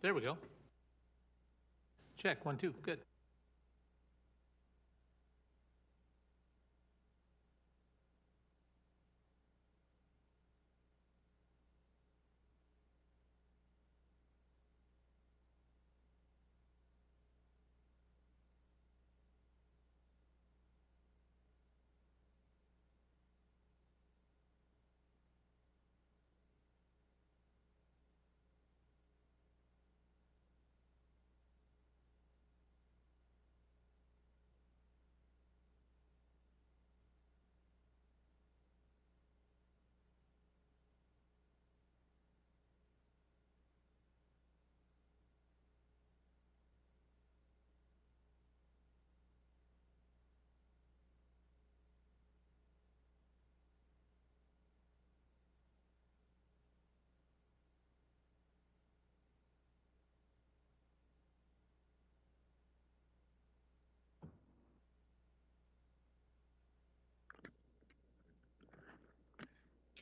There we go. Check, 1, 2, good.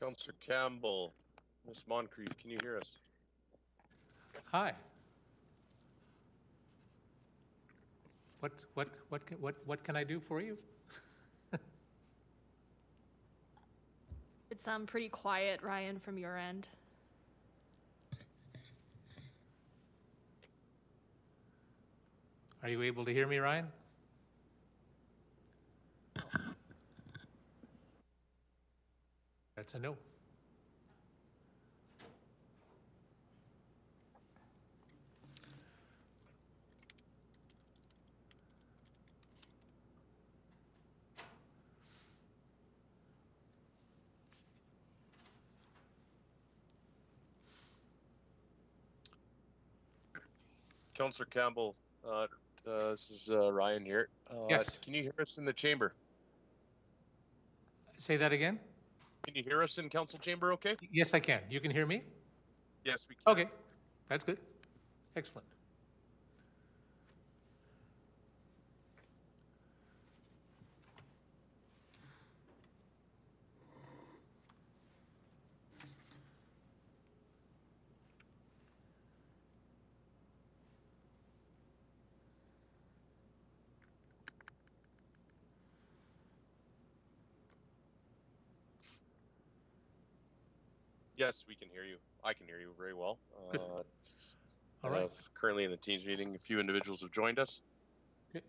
Councillor Campbell, Ms. Moncrief, can you hear us? Hi. What can I do for you? It's pretty quiet, Ryan, from your end. Are you able to hear me, Ryan? That's a no. Councillor Campbell, this is Ryan here. Yes. Can you hear us in the chamber? Say that again? Can you hear us in council chamber okay? Yes, I can. You can hear me? Yes, we can. Okay, that's good. Excellent. Yes, we can hear you. I can hear you very well. Good. All right. Currently in the Teams meeting, a few individuals have joined us. Okay.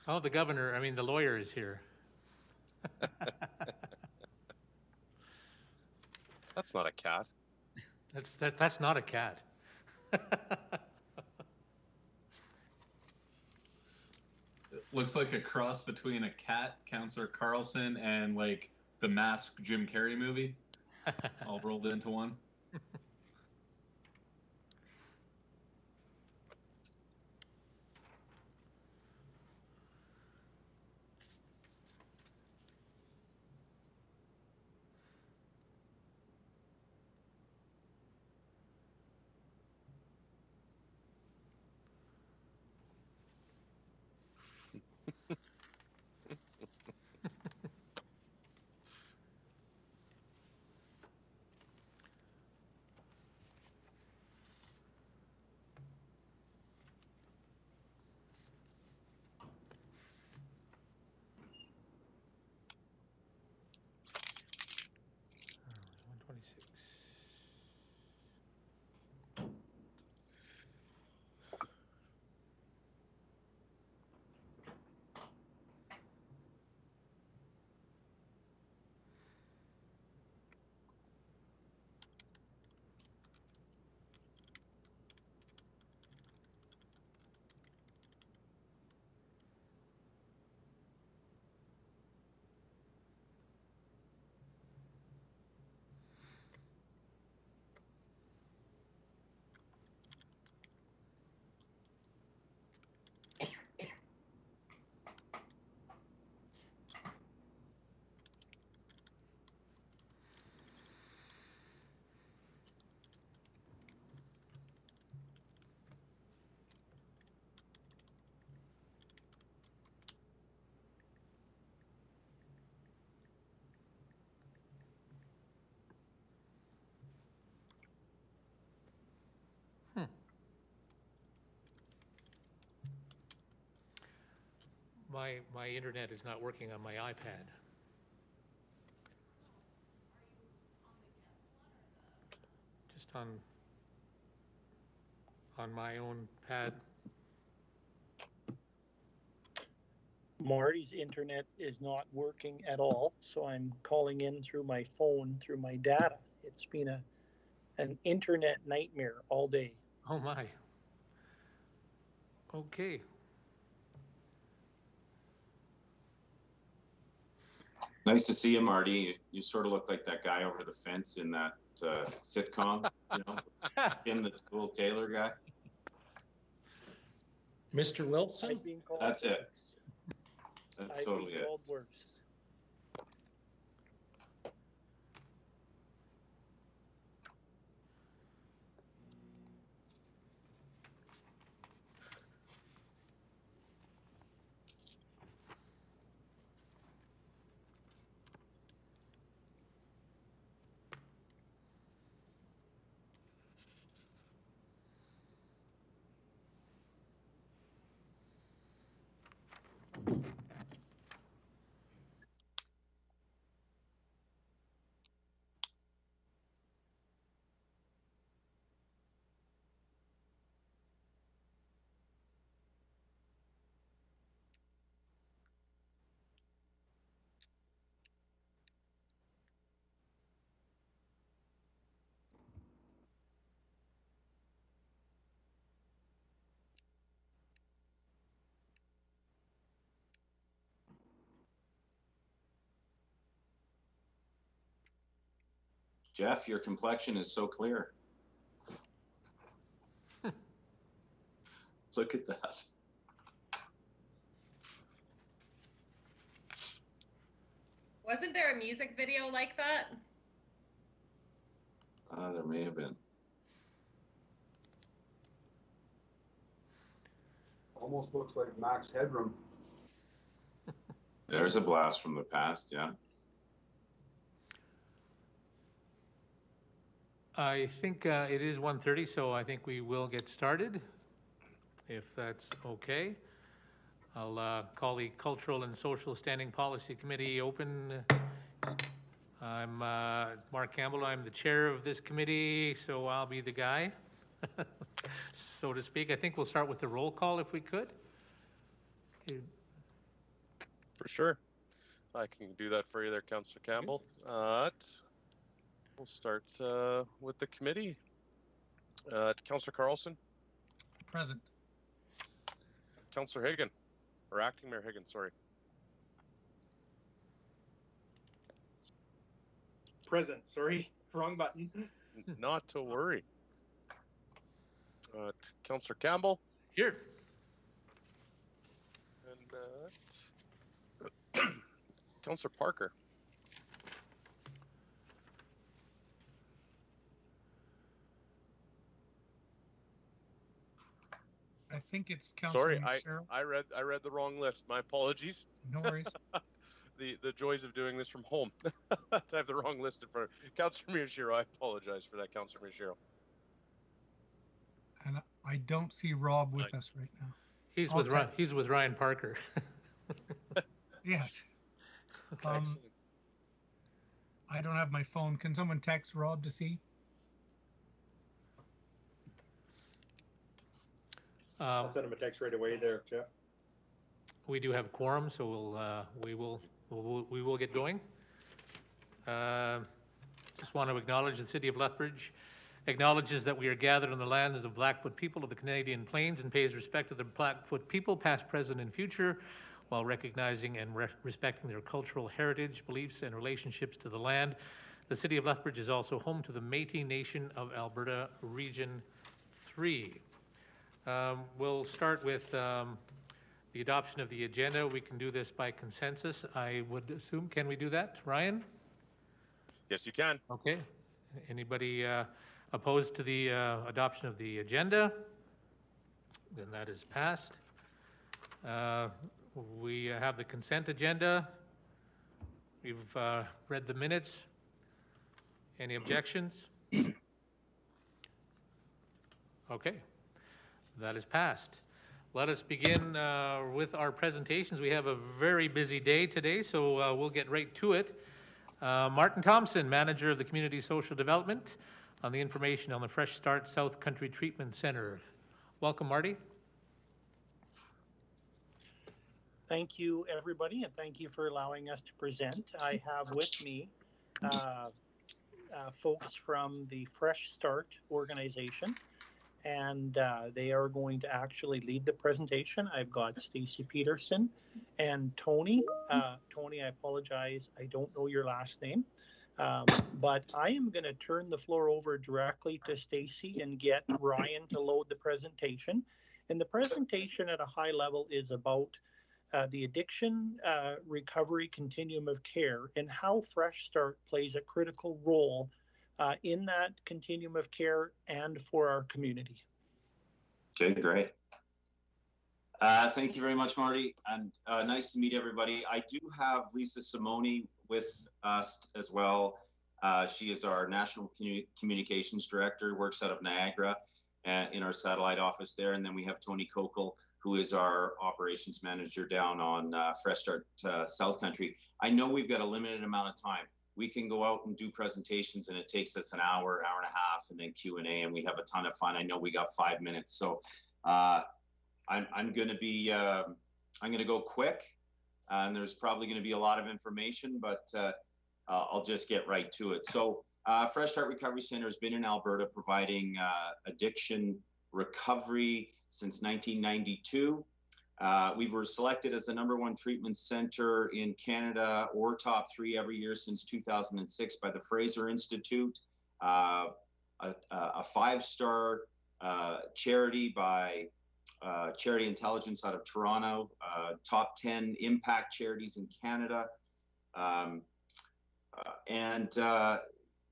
Oh, the governor, I mean, the lawyer is here. That's not a cat. That's not a cat. It looks like a cross between a cat, Councillor Carlson, and like the Mask Jim Carrey movie, all rolled into one. my internet is not working on my iPad. Just on my own pad. Marty's internet is not working at all, so I'm calling in through my phone, through my data. It's been an internet nightmare all day. Oh my. Okay. Nice to see you, Marty. You sort of look like that guy over the fence in that sitcom, you know, Tim, the little Taylor guy. Mr. Wilson? I've been called That's it. worse. That's I've totally been it. called worse. Jeff, your complexion is so clear. Look at that. Wasn't there a music video like that? There may have been. Almost looks like Max Headroom. There's a blast from the past, yeah. I think it is 1:30, so I think we will get started, if that's okay. I'll call the Cultural and Social Standing Policy Committee open. I'm Mark Campbell. I'm the chair of this committee, so I'll be the guy, so to speak. I think we'll start with the roll call if we could. For sure. I can do that for you there, Councillor Campbell. We'll start with the committee. Councillor Carlson. Present. Councillor Hagan, or Acting Mayor Hagan, sorry. Present, sorry, wrong button. Not to worry. Councillor Campbell. Here. And Councillor Parker. I think it's Councilor Sorry, I read the wrong list. My apologies. No worries. The joys of doing this from home. I have the wrong list in front of Councillor Miyashiro. I apologize for that, Councillor Miyashiro. And I don't see Rob with us right now. He's with Ryan Parker. Yes. Okay. I don't have my phone. Can someone text Rob to see? I'll send him a text right away there, Jeff. We do have a quorum, so we will get going. Just want to acknowledge the City of Lethbridge acknowledges that we are gathered on the lands of Blackfoot people of the Canadian Plains and pays respect to the Blackfoot people, past, present, and future, while recognizing and respecting their cultural heritage, beliefs, and relationships to the land. The City of Lethbridge is also home to the Métis Nation of Alberta, Region 3. We'll start with the adoption of the agenda. We can do this by consensus, I would assume. Can we do that, Ryan? Yes, you can. Okay. Anybody opposed to the adoption of the agenda? Then that is passed. We have the consent agenda. We've read the minutes. Any objections? Okay. That is passed. let us begin with our presentations. We have a very busy day today, so we'll get right to it. Martin Thompson, Manager of the Community Social Development, on the information on the Fresh Start South Country Treatment Center. Welcome, Marty. Thank you, everybody, and thank you for allowing us to present. I have with me folks from the Fresh Start organization, and they are going to actually lead the presentation. I've got Stacy Peterson and Tony. Tony, I apologize, I don't know your last name, but I am going to turn the floor over directly to Stacy and get Ryan to load the presentation. And the presentation at a high level is about the addiction recovery continuum of care and how Fresh Start plays a critical role in that continuum of care and for our community. Okay, great. Thank you very much, Marty, and nice to meet everybody. I do have Lisa Simone with us as well. She is our National Communications Director, works out of Niagara in our satellite office there. And then we have Tony Kokel, who is our operations manager down on Fresh Start South Country. I know we've got a limited amount of time. We can go out and do presentations and it takes us an hour, hour and a half, and then Q&A, and we have a ton of fun. I know we got 5 minutes. So I'm going to be, I'm going to go quick, and there's probably going to be a lot of information, but I'll just get right to it. So Fresh Start Recovery Center has been in Alberta providing addiction recovery since 1992. We were selected as the #1 treatment center in Canada, or top 3 every year since 2006 by the Fraser Institute, a 5-star charity by Charity Intelligence out of Toronto, top 10 impact charities in Canada.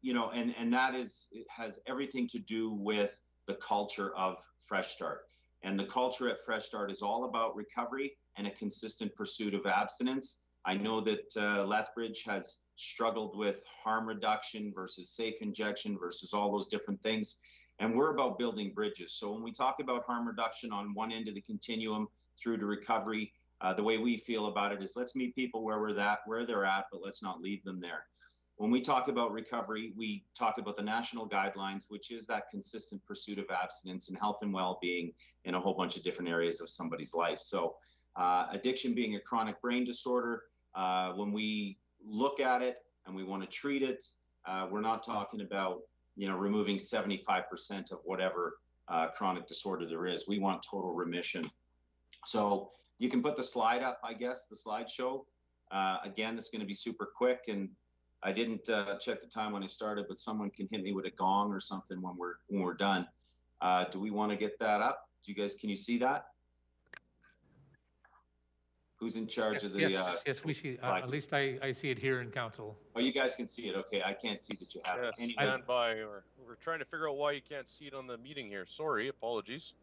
You know, and that has everything to do with the culture of Fresh Start. And the culture at Fresh Start is all about recovery and a consistent pursuit of abstinence. I know that Lethbridge has struggled with harm reduction versus safe injection versus all those different things. And we're about building bridges. So when we talk about harm reduction on one end of the continuum through to recovery, the way we feel about it is let's meet people where they're at, but let's not leave them there. When we talk about recovery, we talk about the national guidelines, which is that consistent pursuit of abstinence and health and well-being in a whole bunch of different areas of somebody's life. So addiction being a chronic brain disorder, when we look at it and we want to treat it, we're not talking about, you know, removing 75% of whatever chronic disorder there is. We want total remission. So you can put the slide up, I guess, the slideshow. Again, it's going to be super quick, and I didn't check the time when I started, but someone can hit me with a gong or something when we're done. Do we want to get that up? Can you see that? Who's in charge of the? Yes, we see. At least I see it here in council. Oh, you guys can see it. Okay, I can't see that you have it. Yes, stand by. We're trying to figure out why you can't see it on the meeting here. Sorry, apologies.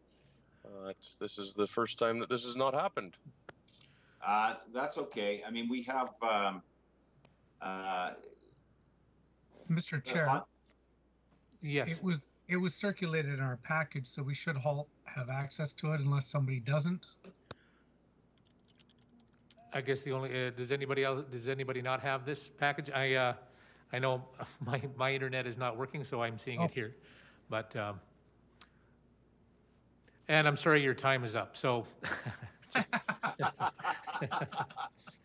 This is the first time that this has not happened. That's okay. I mean, we have. Mr. Chair. Yes. It was circulated in our package, so we should all have access to it unless somebody doesn't. I guess the only does anybody not have this package? I know my internet is not working, so I'm seeing it here, but and I'm sorry your time is up. So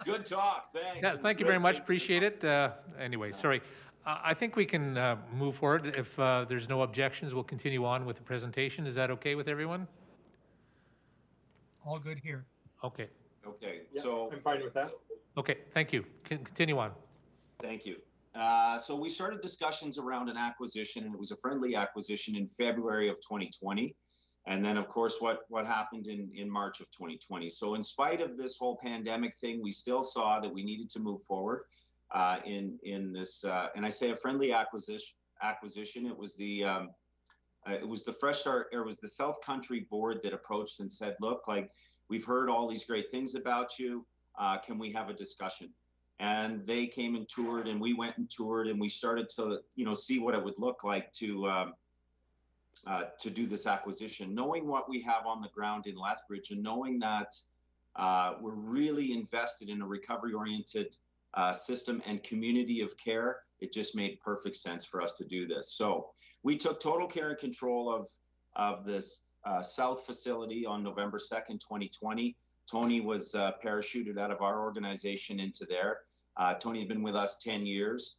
good talk. Thanks. Yeah, thank you very much. Appreciate it. Anyway, sorry. I think we can move forward. If there's no objections, we'll continue on with the presentation. Is that okay with everyone? All good here. Okay. Okay. Yeah, so I'm fine with that. Okay. Thank you. Continue on. Thank you. So we started discussions around an acquisition, and it was a friendly acquisition in February of 2020. And then, of course, what happened in March of 2020. So in spite of this whole pandemic thing, we still saw that we needed to move forward in this. And I say a friendly acquisition. It was the Fresh Start, or it was the South Country board that approached and said, look, like, we've heard all these great things about you. Can we have a discussion? And they came and toured, and we went and toured, and we started to, see what it would look like to to do this acquisition, knowing what we have on the ground in Lethbridge and knowing that we're really invested in a recovery-oriented system and community of care, it just made perfect sense for us to do this. So we took total care and control of this South facility on November 2nd, 2020. Tony was parachuted out of our organization into there. Tony's been with us 10 years.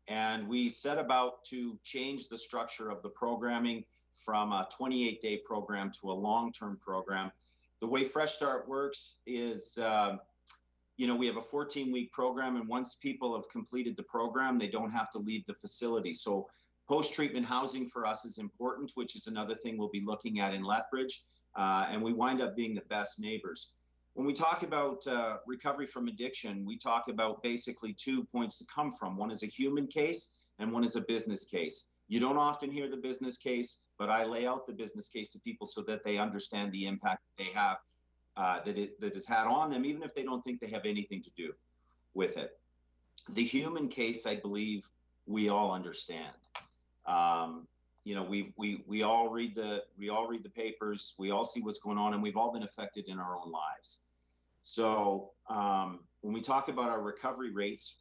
And we set about to change the structure of the programming from a 28-day program to a long-term program. The way Fresh Start works is, we have a 14-week program, and once people have completed the program, they don't have to leave the facility. So post-treatment housing for us is important, which is another thing we'll be looking at in Lethbridge, and we wind up being the best neighbors. When we talk about recovery from addiction, we talk about basically 2 points to come from. One is a human case and one is a business case. You don't often hear the business case, but I lay out the business case to people so that they understand the impact they have, that it's had on them, even if they don't think they have anything to do with it. The human case, I believe we all understand. We all read the papers, we all see what's going on, and we've all been affected in our own lives. So when we talk about our recovery rates,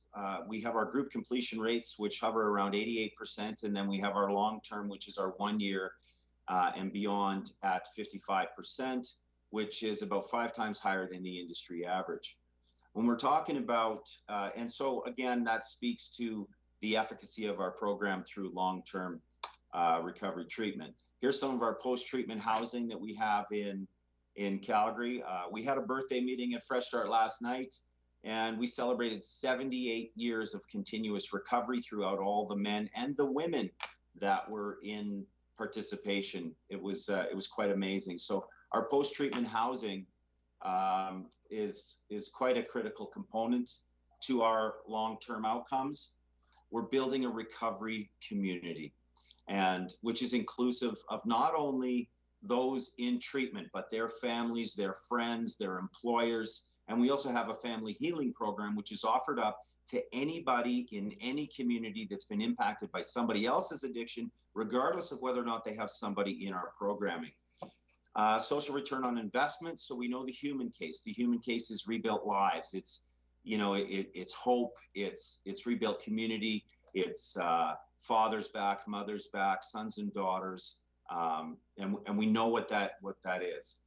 we have our group completion rates, which hover around 88%, and then we have our long-term, which is our 1 year and beyond, at 55%, which is about 5 times higher than the industry average. When we're talking about, and so again, that speaks to the efficacy of our program through long-term recovery treatment. Here's some of our post-treatment housing that we have in Calgary. We had a birthday meeting at Fresh Start last night, and we celebrated 78 years of continuous recovery throughout all the men and the women that were in participation. It was quite amazing. So our post-treatment housing is quite a critical component to our long-term outcomes. We're building a recovery community, and which is inclusive of not only those in treatment, but their families, their friends, their employers. And we also have a family healing program, which is offered up to anybody in any community that's been impacted by somebody else's addiction, regardless of whether or not they have somebody in our programming. Social return on investment. So we know the human case. The human case is rebuilt lives. It's, it's hope. It's rebuilt community. It's fathers back, mothers back, sons and daughters. And we know what that is.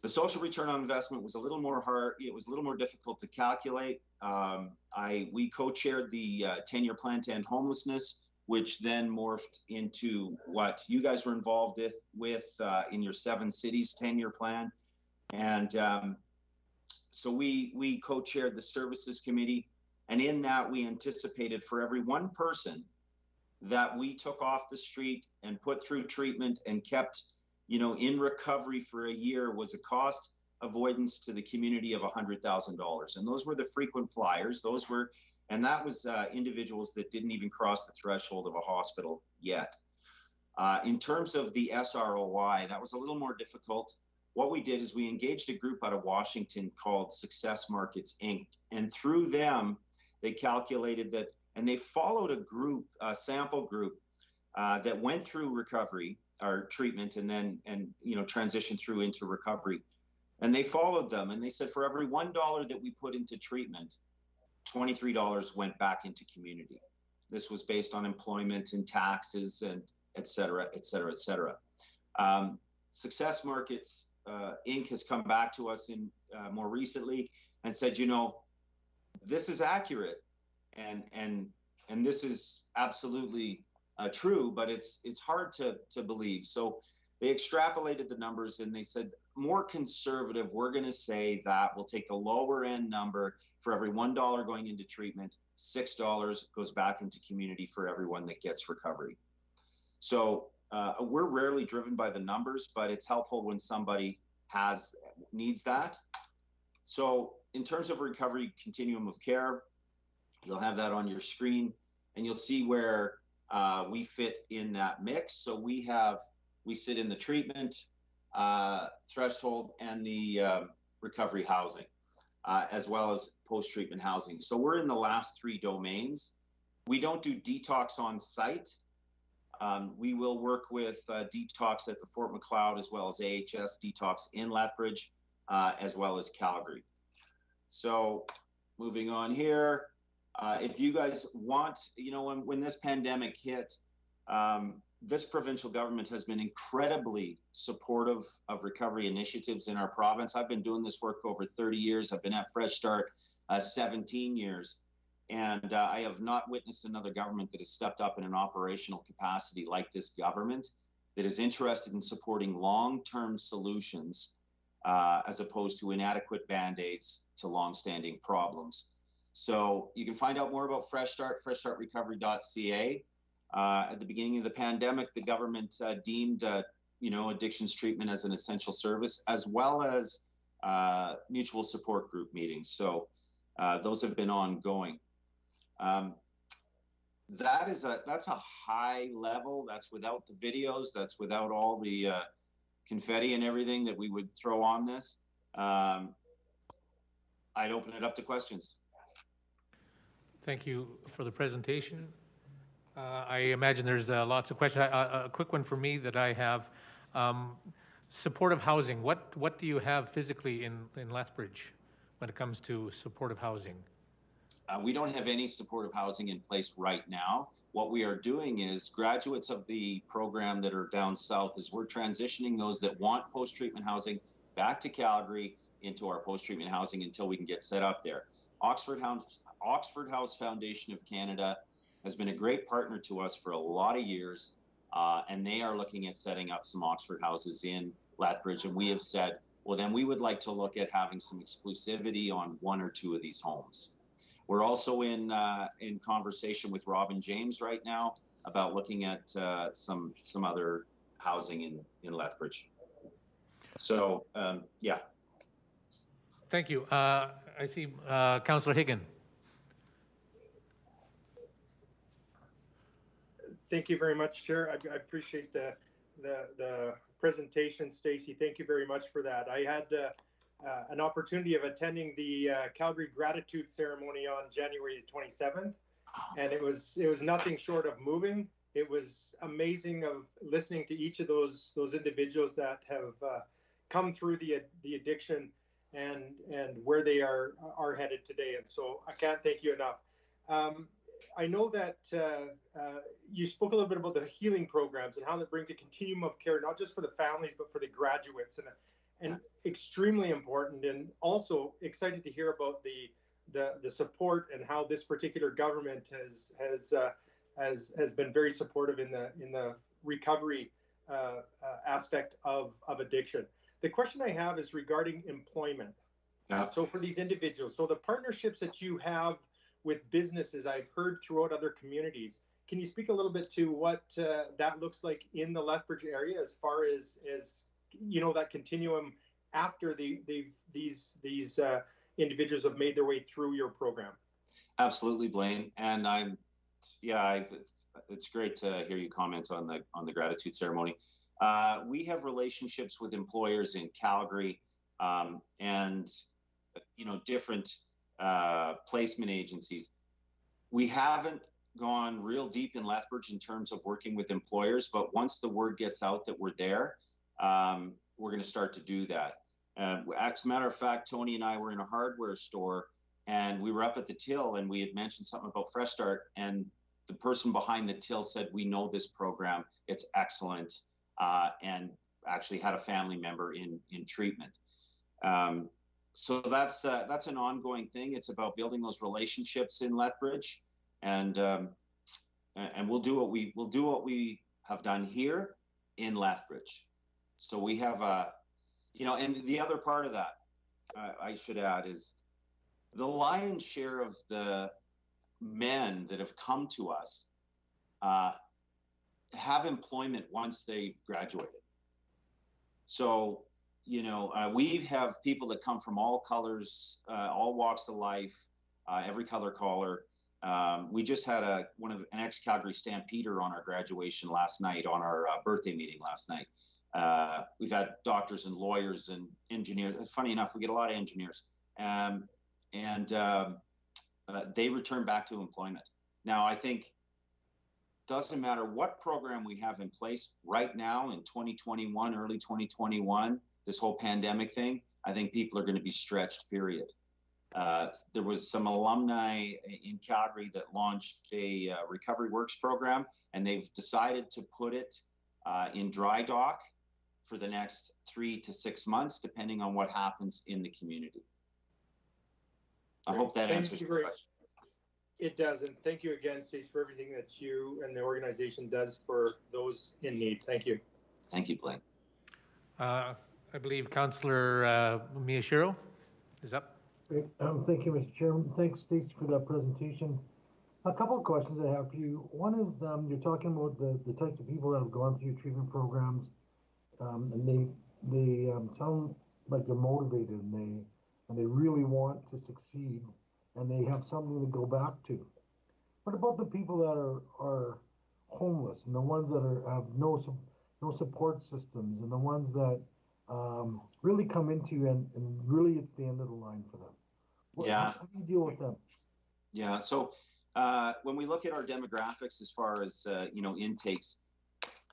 The social return on investment was a little more hard. It was a little more difficult to calculate. We co-chaired the 10-year plan to end homelessness, which then morphed into what you guys were involved with in your 7 cities 10-year plan. And so we co-chaired the services committee. And in that, we anticipated for every one person that we took off the street and put through treatment and kept, in recovery for a year, was a cost avoidance to the community of $100,000. And those were the frequent flyers. And that was individuals that didn't even cross the threshold of a hospital yet. In terms of the SROI, that was a little more difficult. What we did is we engaged a group out of Washington called Success Markets, Inc. And through them, they calculated that, and they followed a sample group that went through recovery or treatment and then transitioned through into recovery. And they followed them, and they said for every $1 that we put into treatment, $23 went back into community. This was based on employment and taxes and et cetera, et cetera, et cetera. Success Markets Inc. has come back to us more recently and said, this is accurate, and this is absolutely true, but it's hard to believe. So they extrapolated the numbers and they said, more conservative, we're going to say that we'll take the lower end number. For every $1 going into treatment, $6 goes back into community for everyone that gets recovery. So we're rarely driven by the numbers, but it's helpful when somebody needs that. So in terms of recovery continuum of care, you'll have that on your screen, and you'll see where we fit in that mix. So we sit in the treatment threshold and the recovery housing, as well as post-treatment housing. So we're in the last 3 domains. We don't do detox on site. We will work with Detox at the Fort McLeod, as well as AHS Detox in Lethbridge, as well as Calgary. So moving on here, if you guys want, when this pandemic hit, this provincial government has been incredibly supportive of recovery initiatives in our province. I've been doing this work over 30 years. I've been at Fresh Start 17 years. And I have not witnessed another government that has stepped up in an operational capacity like this government, that is interested in supporting long-term solutions as opposed to inadequate band-aids to long-standing problems. So you can find out more about Fresh Start, freshstartrecovery.ca. At the beginning of the pandemic, the government deemed addictions treatment as an essential service, as well as mutual support group meetings. So those have been ongoing. That's a high level. That's without the videos. That's without all the confetti and everything that we would throw on this. I'd open it up to questions. Thank you for the presentation. I imagine there's lots of questions. A quick one for me that I have. Supportive housing. What do you have physically in Lethbridge when it comes to supportive housing? We don't have any supportive housing in place right now. What we are doing is graduates of the program that are down south is we're transitioning those that want post-treatment housing back to Calgary into our post-treatment housing until we can get set up there. Oxford House Foundation of Canada has been a great partner to us for a lot of years, and they are looking at setting up some Oxford houses in Lethbridge, and we have said, well, then we would like to look at having some exclusivity on one or two of these homes. We're also in conversation with Robin James right now about looking at some other housing in Lethbridge. So, yeah. Thank you. I see Councillor Higgin. Thank you very much, Chair. I appreciate the presentation, Stacey. Thank you very much for that. I had an opportunity of attending the Calgary Gratitude Ceremony on January 27th, and it was nothing short of moving. It was amazing of listening to each of those individuals that have come through the addiction and where they are headed today. And so I can't thank you enough. I know that you spoke a little bit about the healing programs and how that brings a continuum of care, not just for the families, but for the graduates, and extremely important. And also excited to hear about the support and how this particular government has been very supportive in the recovery aspect of addiction. The question I have is regarding employment. Yeah. So for these individuals, so the partnerships that you have with businesses, I've heard throughout other communities. Can you speak a little bit to what that looks like in the Lethbridge area, as far as that continuum after these individuals have made their way through your program? Absolutely, Blaine. And it's great to hear you comment on the gratitude ceremony. We have relationships with employers in Calgary and different placement agencies. We haven't gone real deep in Lethbridge in terms of working with employers, but once the word gets out that we're there, we're going to start to do that. As a matter of fact, Tony and I were in a hardware store, and we were up at the till, and we had mentioned something about Fresh Start, and the person behind the till said, "We know this program, it's excellent," and actually had a family member in treatment. So that's an ongoing thing. It's about building those relationships in Lethbridge, and we'll do what we have done here in Lethbridge. So we have and the other part of that, I should add, is the lion's share of the men that have come to us have employment once they've graduated. So we have people that come from all colors, all walks of life, every color caller. We just had an ex-Calgary Stampeder on our graduation last night, on our birthday meeting last night. We've had doctors and lawyers and engineers. Funny enough, we get a lot of engineers, and they return back to employment. Now, I think doesn't matter what program we have in place right now in 2021, early 2021, this whole pandemic thing, I think people are going to be stretched, period. There was some alumni in Calgary that launched a Recovery Works program, and they've decided to put it in dry dock for the next 3 to 6 months, depending on what happens in the community. I hope that answers the question. It does, and thank you again, Stace, for everything that you and the organization does for those in need. Thank you. Thank you, Blaine. I believe Councillor Miyashiro is up. Great. Thank you, Mr. Chairman. Thanks, Stacey, for that presentation. A couple of questions I have for you. One is you're talking about the types of people that have gone through your treatment programs, and they sound like they're motivated and they really want to succeed, and they have something to go back to. What about the people that are homeless and the ones that have no support systems, and the ones that really come into you and really it's the end of the line for them? Yeah. How do you deal with them? Yeah. So when we look at our demographics as far as intakes,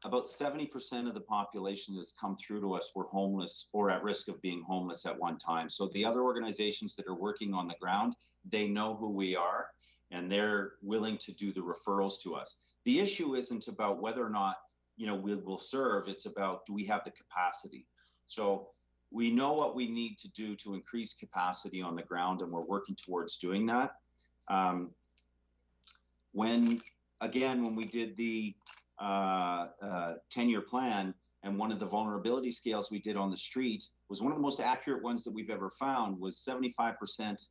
about 70% of the population that's come through to us were homeless or at risk of being homeless at one time. So the other organizations that are working on the ground, they know who we are and they're willing to do the referrals to us. The issue isn't about whether or not we will serve, it's about, do we have the capacity? So we know what we need to do to increase capacity on the ground, and we're working towards doing that. When we did the 10-year plan, and one of the vulnerability scales we did on the street was one of the most accurate ones that we've ever found, was 75%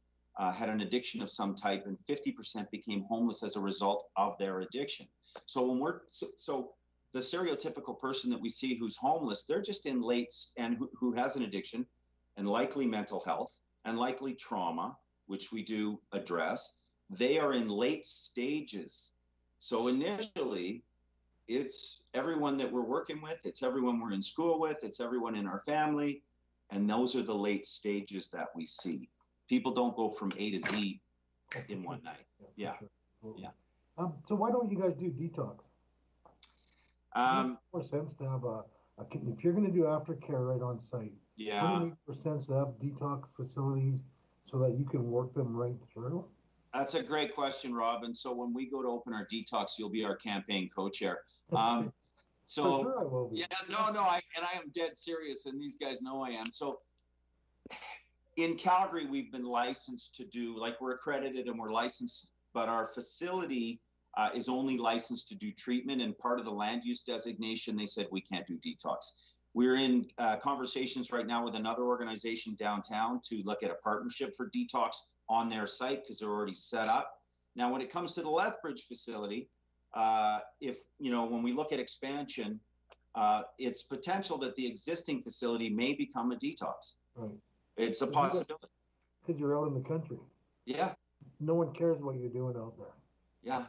had an addiction of some type, and 50% became homeless as a result of their addiction. So when the stereotypical person that we see who's homeless, they're just in and who has an addiction and likely mental health and likely trauma, which we do address. They are in late stages. So initially, it's everyone that we're working with, it's everyone we're in school with, it's everyone in our family, and those are the late stages that we see. People don't go from A to Z in one night. Yeah. Sure. Yeah. So why don't you guys do detox? It makes more sense to have if you're going to do aftercare right on site. Yeah. Wouldn't it make more sense to have detox facilities so that you can work them right through? That's a great question, Rob. And so when we go to open our detox, you'll be our campaign co-chair. So for sure I will be. Yeah, I am dead serious, and these guys know I am. So in Calgary, we've been licensed to do, we're accredited and we're licensed, but our facility is only licensed to do treatment, and part of the land use designation, they said we can't do detox. We're in conversations right now with another organization downtown to look at a partnership for detox on their site because they're already set up. Now, when it comes to the Lethbridge facility, when we look at expansion, it's potential that the existing facility may become a detox. Right. It's a possibility. Because you're out in the country. Yeah. No one cares what you're doing out there. Yeah.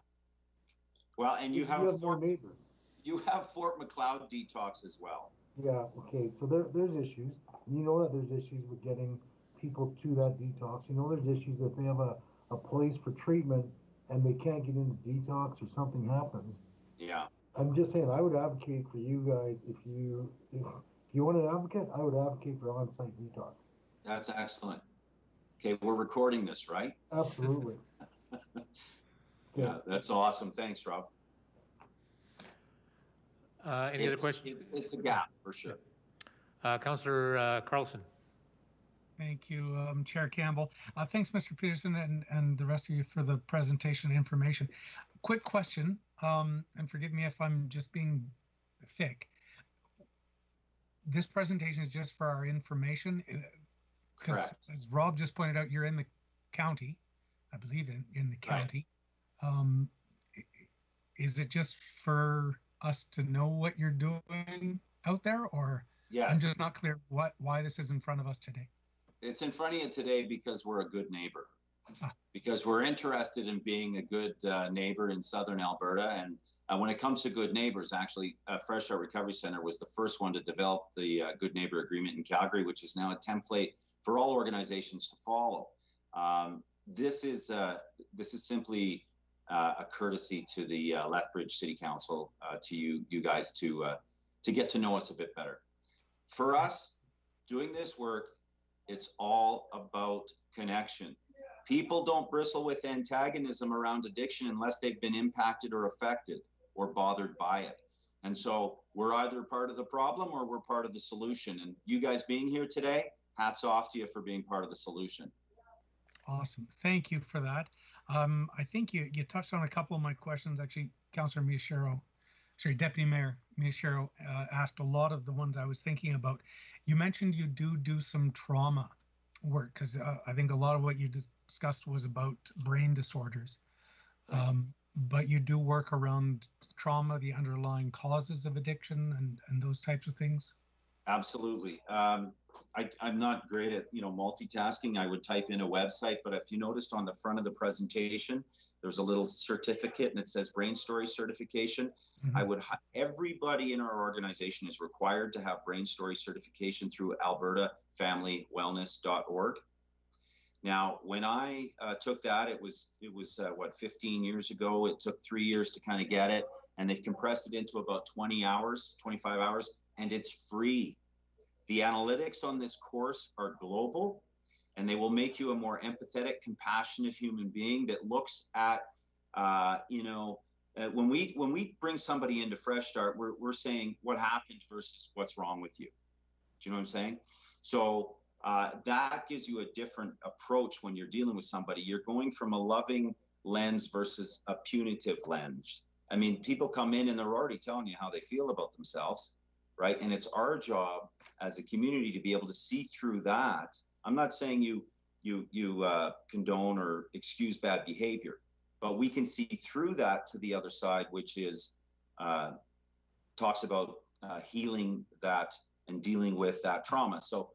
Well, and you have more neighbors. You have Fort McLeod detox as well. Yeah. Okay. So there's issues. You know that there's issues with getting people to that detox. You know there's issues if they have a place for treatment and they can't get into detox or something happens. Yeah. I'm just saying I would advocate for you guys if you want an advocate, I would advocate for on-site detox. That's excellent. Okay, we're recording this, right? Absolutely. Yeah, that's awesome. Thanks, Rob. Any other questions? It's a gap for sure. Councillor Carlson. Thank you, Chair Campbell. Thanks, Mr. Peterson, and the rest of you for the presentation and information. Quick question, and forgive me if I'm just being thick. This presentation is just for our information, because as Rob just pointed out, you're in the county, I believe in the county. Right. Is it just for us to know what you're doing out there, or yes. I'm just not clear why this is in front of us today? It's in front of you today because we're a good neighbor, because we're interested in being a good neighbor in Southern Alberta. And when it comes to good neighbors, actually, Fresh Start Recovery Center was the first one to develop the Good Neighbor Agreement in Calgary, which is now a template for all organizations to follow. This is simply a courtesy to the Lethbridge City Council, to you guys to get to know us a bit better. For us, doing this work, it's all about connection. People don't bristle with antagonism around addiction unless they've been impacted or affected or bothered by it. And so we're either part of the problem or we're part of the solution. And you guys being here today, hats off to you for being part of the solution. Awesome. Thank you for that. I think you touched on a couple of my questions. Actually, Councillor Deputy Mayor Miyashiro asked a lot of the ones I was thinking about. You mentioned you do some trauma work, because I think a lot of what you discussed was about brain disorders. But you do work around trauma, the underlying causes of addiction and those types of things? Absolutely. I'm not great at multitasking. I would type in a website, but if you noticed on the front of the presentation, there's a little certificate and it says Brain Story certification. Mm-hmm. Everybody in our organization is required to have Brain Story certification through albertafamilywellness.org. Now, when I took that, it was 15 years ago. It took 3 years to kind of get it, and they've compressed it into about 20 hours, 25 hours, and it's free. The analytics on this course are global, and they will make you a more empathetic, compassionate human being that looks at, when we bring somebody into Fresh Start, we're saying what happened versus what's wrong with you. Do you know what I'm saying? So that gives you a different approach when you're dealing with somebody. You're going from a loving lens versus a punitive lens. I mean, people come in and they're already telling you how they feel about themselves, right? And it's our job as a community to be able to see through that. I'm not saying you condone or excuse bad behavior, but we can see through that to the other side, which is talks about healing that and dealing with that trauma. So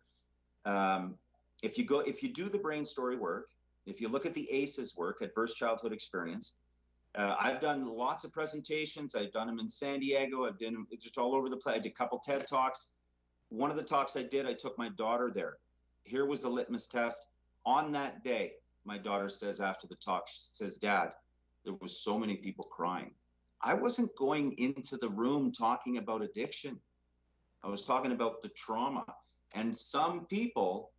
if you do the Brain Story work, if you look at the ACEs work, Adverse Childhood Experience, I've done lots of presentations. I've done them in San Diego. I've done them just all over the place. I did a couple TED Talks. One of the talks I did, I took my daughter there. Here was the litmus test. On that day, my daughter says after the talk, she says, "Dad, there was so many people crying." I wasn't going into the room talking about addiction. I was talking about the trauma. And some people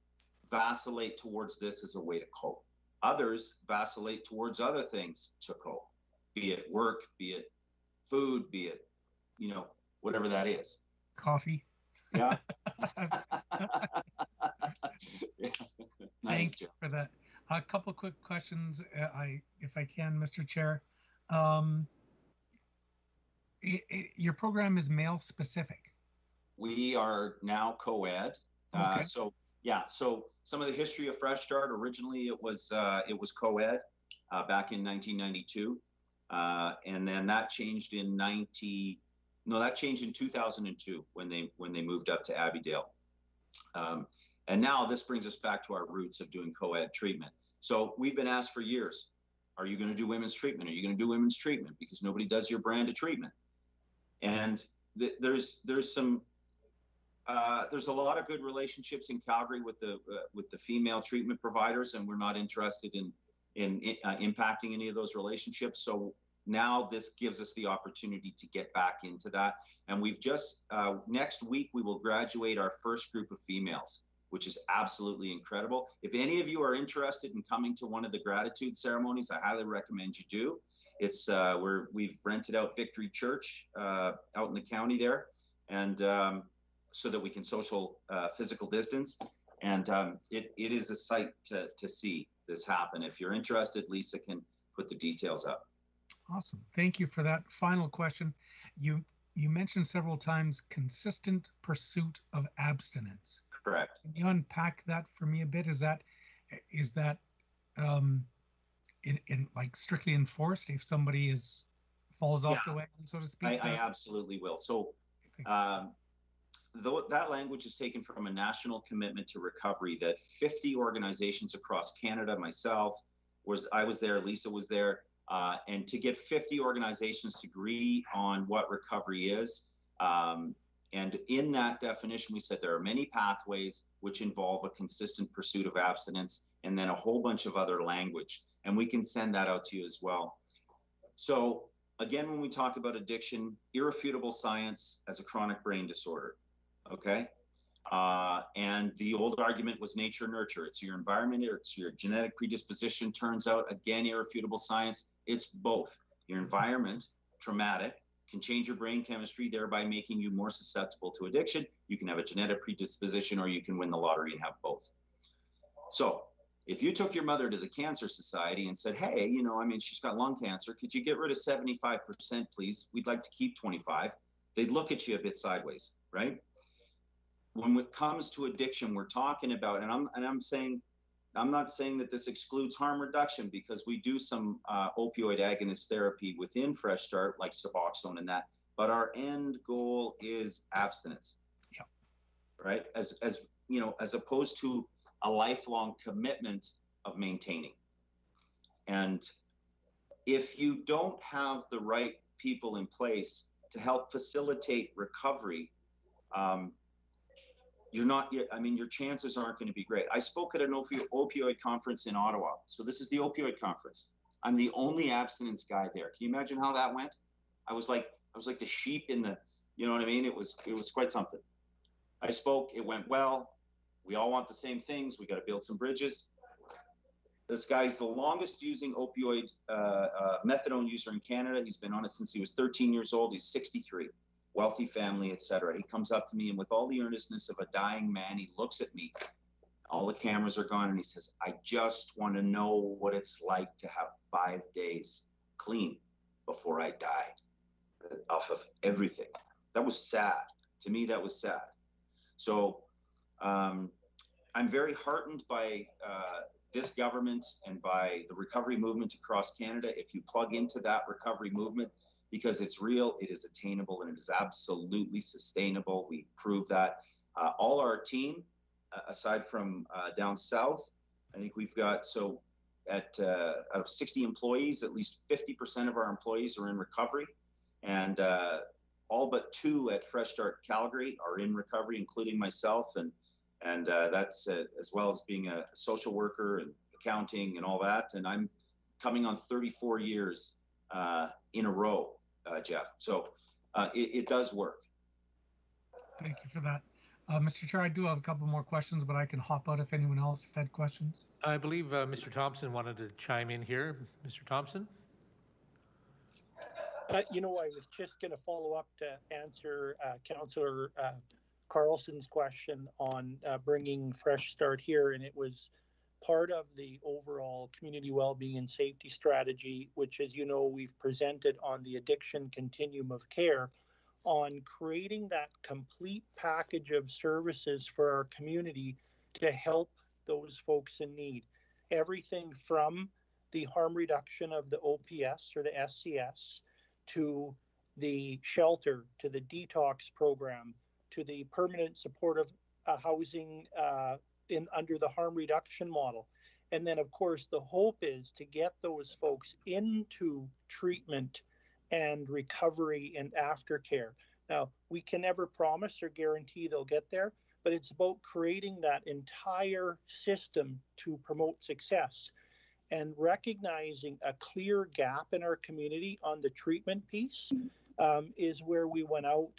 vacillate towards this as a way to cope. Others vacillate towards other things to cope, be it work, be it food, be it, whatever that is. Coffee. Yeah. Yeah. Nice. Thank you for that. A couple of quick questions, if I can, Mr. Chair. Your program is male specific. We are now co-ed. Okay. So some of the history of Fresh Start, originally it was co-ed back in 1992. And then that changed in 2002 when they moved up to Abbeydale. And now this brings us back to our roots of doing co-ed treatment. So we've been asked for years, are you going to do women's treatment? Are you going to do women's treatment? Because nobody does your brand of treatment. And there's a lot of good relationships in Calgary with the female treatment providers, and we're not interested in impacting any of those relationships. So now this gives us the opportunity to get back into that. And we've just, next week, we will graduate our first group of females, which is absolutely incredible. If any of you are interested in coming to one of the gratitude ceremonies, I highly recommend you do. It's we've rented out Victory Church out in the county there, and so that we can physical distance. And it is a sight to see this happen. If you're interested, Lisa can put the details up. Awesome. Thank you for that. Final question. You mentioned several times consistent pursuit of abstinence. Correct. Can you unpack that for me a bit? Is that in like strictly enforced if somebody falls off the wagon, so to speak? I absolutely will. So though that language is taken from a national commitment to recovery that 50 organizations across Canada, I was there, Lisa was there, and to get 50 organizations to agree on what recovery is. And in that definition, we said there are many pathways which involve a consistent pursuit of abstinence, and then a whole bunch of other language. And we can send that out to you as well. So again, when we talk about addiction, irrefutable science as a chronic brain disorder, okay? And the old argument was nature nurture. It's your environment, it's your genetic predisposition. Turns out, again, irrefutable science, it's both. Your environment, traumatic, can change your brain chemistry, thereby making you more susceptible to addiction. You can have a genetic predisposition, or you can win the lottery and have both. So if you took your mother to the Cancer Society and said, hey, you know, I mean, she's got lung cancer, could you get rid of 75%, please? We'd like to keep 25. They'd look at you a bit sideways, right? When it comes to addiction, we're talking about, and I'm not saying that this excludes harm reduction, because we do some opioid agonist therapy within Fresh Start, like Suboxone and that, but our end goal is abstinence. Yeah. Right? As you know, as opposed to a lifelong commitment of maintaining. And if you don't have the right people in place to help facilitate recovery, your chances aren't going to be great. I spoke at an opioid conference in Ottawa. So this is the opioid conference. I'm the only abstinence guy there. Can you imagine how that went? I was like the sheep in the, you know what I mean? It was quite something. I spoke, it went well. We all want the same things. We got to build some bridges. This guy's the longest using opioid methadone user in Canada. He's been on it since he was 13 years old. He's 63, wealthy family, etc. He comes up to me, and with all the earnestness of a dying man, he looks at me. All the cameras are gone, and he says, I just want to know what it's like to have 5 days clean before I die, off of everything. That was sad. To me, that was sad. So I'm very heartened by this government and by the recovery movement across Canada. If you plug into that recovery movement, because it's real, it is attainable, and it is absolutely sustainable. We prove that. All our team, aside from down south, I think we've got, so out of 60 employees, at least 50% of our employees are in recovery. And all but 2 at Fresh Start Calgary are in recovery, including myself. And that's as well as being a social worker and accounting and all that. And I'm coming on 34 years in a row, Jeff. So it does work. Thank you for that. Mr. Chair, I do have a couple more questions, but I can hop out if anyone else had questions. I believe Mr. Thompson wanted to chime in here. Mr. Thompson? You know, I was just going to follow up to answer Councillor Carlson's question on bringing Fresh Start here, and it was part of the overall community well-being and safety strategy, which, as you know, we've presented on the addiction continuum of care, on creating that complete package of services for our community to help those folks in need. Everything from the harm reduction of the OPS or the SCS, to the shelter, to the detox program, to the permanent supportive housing under the harm reduction model. And then, of course, the hope is to get those folks into treatment and recovery and aftercare. Now, we can never promise or guarantee they'll get there, but it's about creating that entire system to promote success. And recognizing a clear gap in our community on the treatment piece is where we went out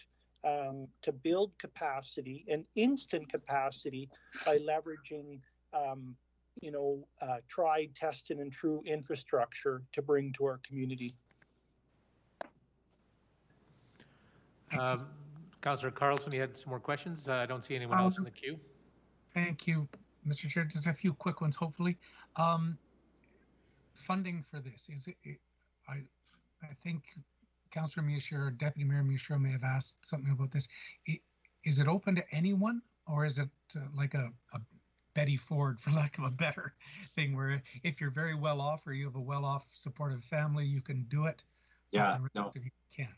to build capacity and instant capacity by leveraging, tried, tested, and true infrastructure to bring to our community. Councillor Carlson, you had some more questions? I don't see anyone else in the queue. Thank you, Mr. Chair. Just a few quick ones, hopefully. Funding for this, is it, I think Councillor Michaud, Deputy Mayor Michaud may have asked something about this. Is it open to anyone, or is it like a Betty Ford, for lack of a better thing, where if you're very well off or you have a well-off supportive family, you can do it? Yeah, no, you can't.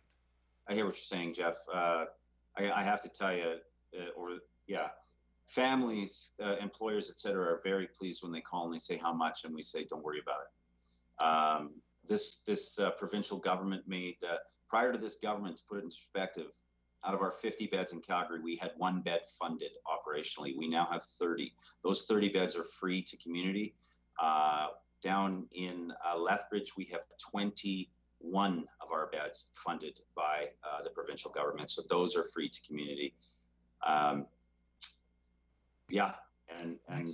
I hear what you're saying, Jeff. I have to tell you, families, employers, et cetera, are very pleased when they call and they say how much, and we say, don't worry about it. This provincial government made, prior to this government, to put it in perspective, out of our 50 beds in Calgary, we had 1 bed funded operationally. We now have 30. Those 30 beds are free to community. Down in Lethbridge, we have 20 one of our beds funded by the provincial government. So those are free to community. Yeah, and I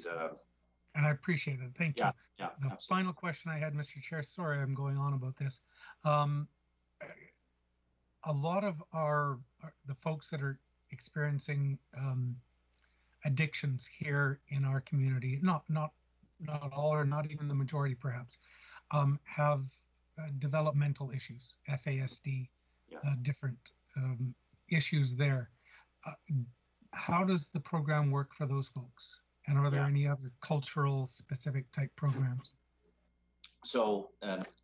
appreciate it. Thank you. Yeah, The absolutely. final question I had, Mr. Chair, sorry I'm going on about this. A lot of the folks that are experiencing addictions here in our community, not all, or not even the majority perhaps, have developmental issues, FASD, different issues there. How does the program work for those folks? And are there any other cultural specific type programs? So,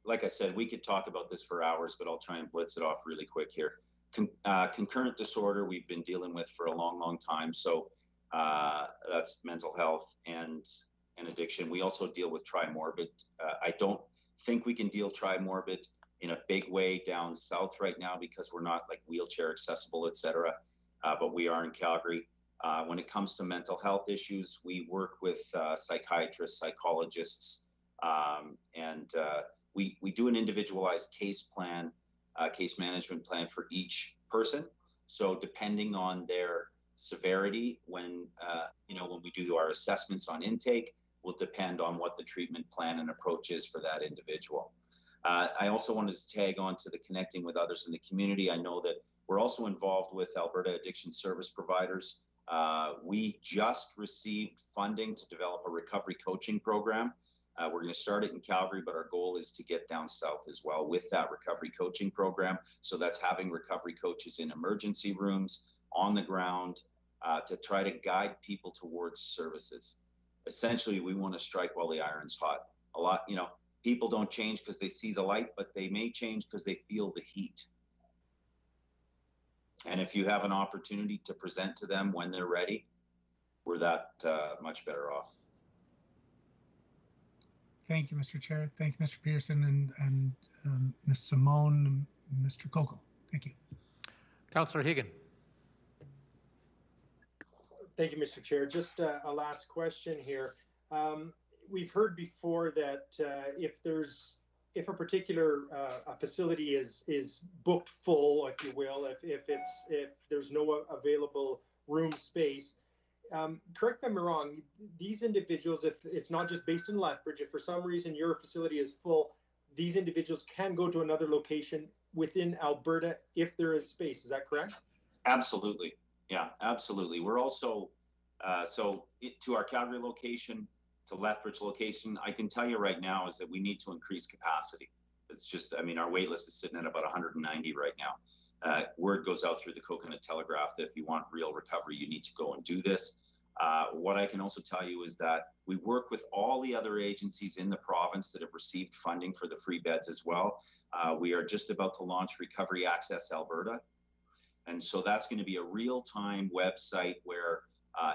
like I said, we could talk about this for hours, but I'll try and blitz it off really quick here. Concurrent disorder we've been dealing with for a long time. So that's mental health and addiction. We also deal with trimorbid. I don't think we can deal trimorbid in a big way down south right now because we're not like wheelchair accessible, etc. But we are in Calgary. When it comes to mental health issues, we work with psychiatrists, psychologists, and we do an individualized case plan, case management plan for each person. So depending on their severity, when we do our assessments on intake, will depend on what the treatment plan and approach is for that individual. I also wanted to tag on to the connecting with others in the community. I know that we're also involved with Alberta Addiction Service Providers. We just received funding to develop a recovery coaching program. We're going to start it in Calgary, but our goal is to get down south as well with that recovery coaching program. So that's having recovery coaches in emergency rooms, on the ground, to try to guide people towards services. Essentially, we want to strike while the iron's hot. A lot, people don't change because they see the light, but they may change because they feel the heat. And if you have an opportunity to present to them when they're ready, we're that much better off. Thank you, Mr. Chair. Thank you, Mr. Peterson and Ms. Simone, and Mr. Kokel. Thank you. Councillor Higgin. Thank you, Mr. Chair. Just a last question here. We've heard before that if a particular facility is booked full, if you will, if there's no available room space, correct me if I'm wrong, these individuals, if it's not just based in Lethbridge, if for some reason your facility is full, these individuals can go to another location within Alberta if there is space. Is that correct? Absolutely. Yeah, absolutely. We're also, to our Calgary location, to Lethbridge location, I can tell you right now is that we need to increase capacity. It's just, our wait list is sitting at about 190 right now. Word goes out through the Coconut Telegraph that if you want real recovery, you need to go and do this. What I can also tell you is that we work with all the other agencies in the province that have received funding for the free beds as well. We are just about to launch Recovery Access Alberta. And so that's going to be a real-time website where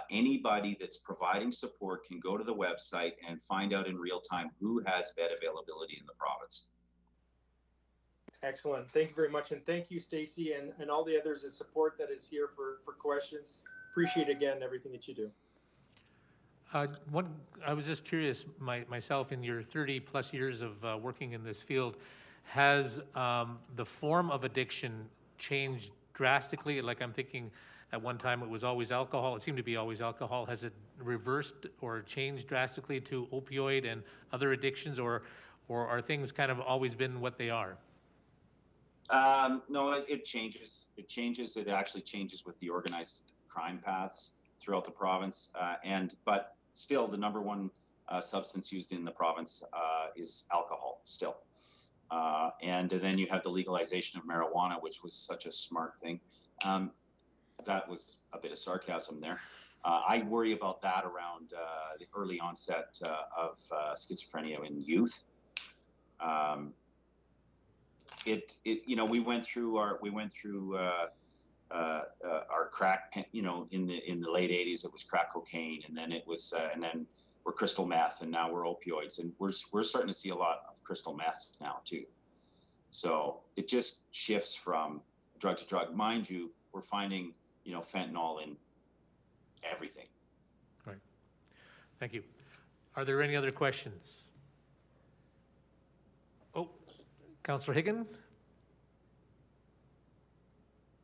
anybody that's providing support can go to the website and find out in real time who has bed availability in the province. Excellent. Thank you very much. And thank you, Stacey, and all the others of support that is here for questions. Appreciate, again, everything that you do. I was just curious, myself, in your 30 plus years of working in this field, has the form of addiction changed drastically? Like, I'm thinking at one time it was always alcohol. It seemed to be always alcohol. Has it reversed or changed drastically to opioid and other addictions, or are things kind of always been what they are? No, it changes. It changes. It actually changes with the organized crime paths throughout the province. But still, the number one substance used in the province is alcohol still. And then you have the legalization of marijuana, which was such a smart thing. That was a bit of sarcasm there. I worry about that around the early onset of schizophrenia in youth. We went through our crack, in the late 80s, it was crack cocaine, and then it was, and then we're crystal meth, and now we're opioids, and we're starting to see a lot of crystal meth now too. So it just shifts from drug to drug. Mind you, we're finding, fentanyl in everything. Right. Thank you. Are there any other questions? Oh, Councillor Higgin?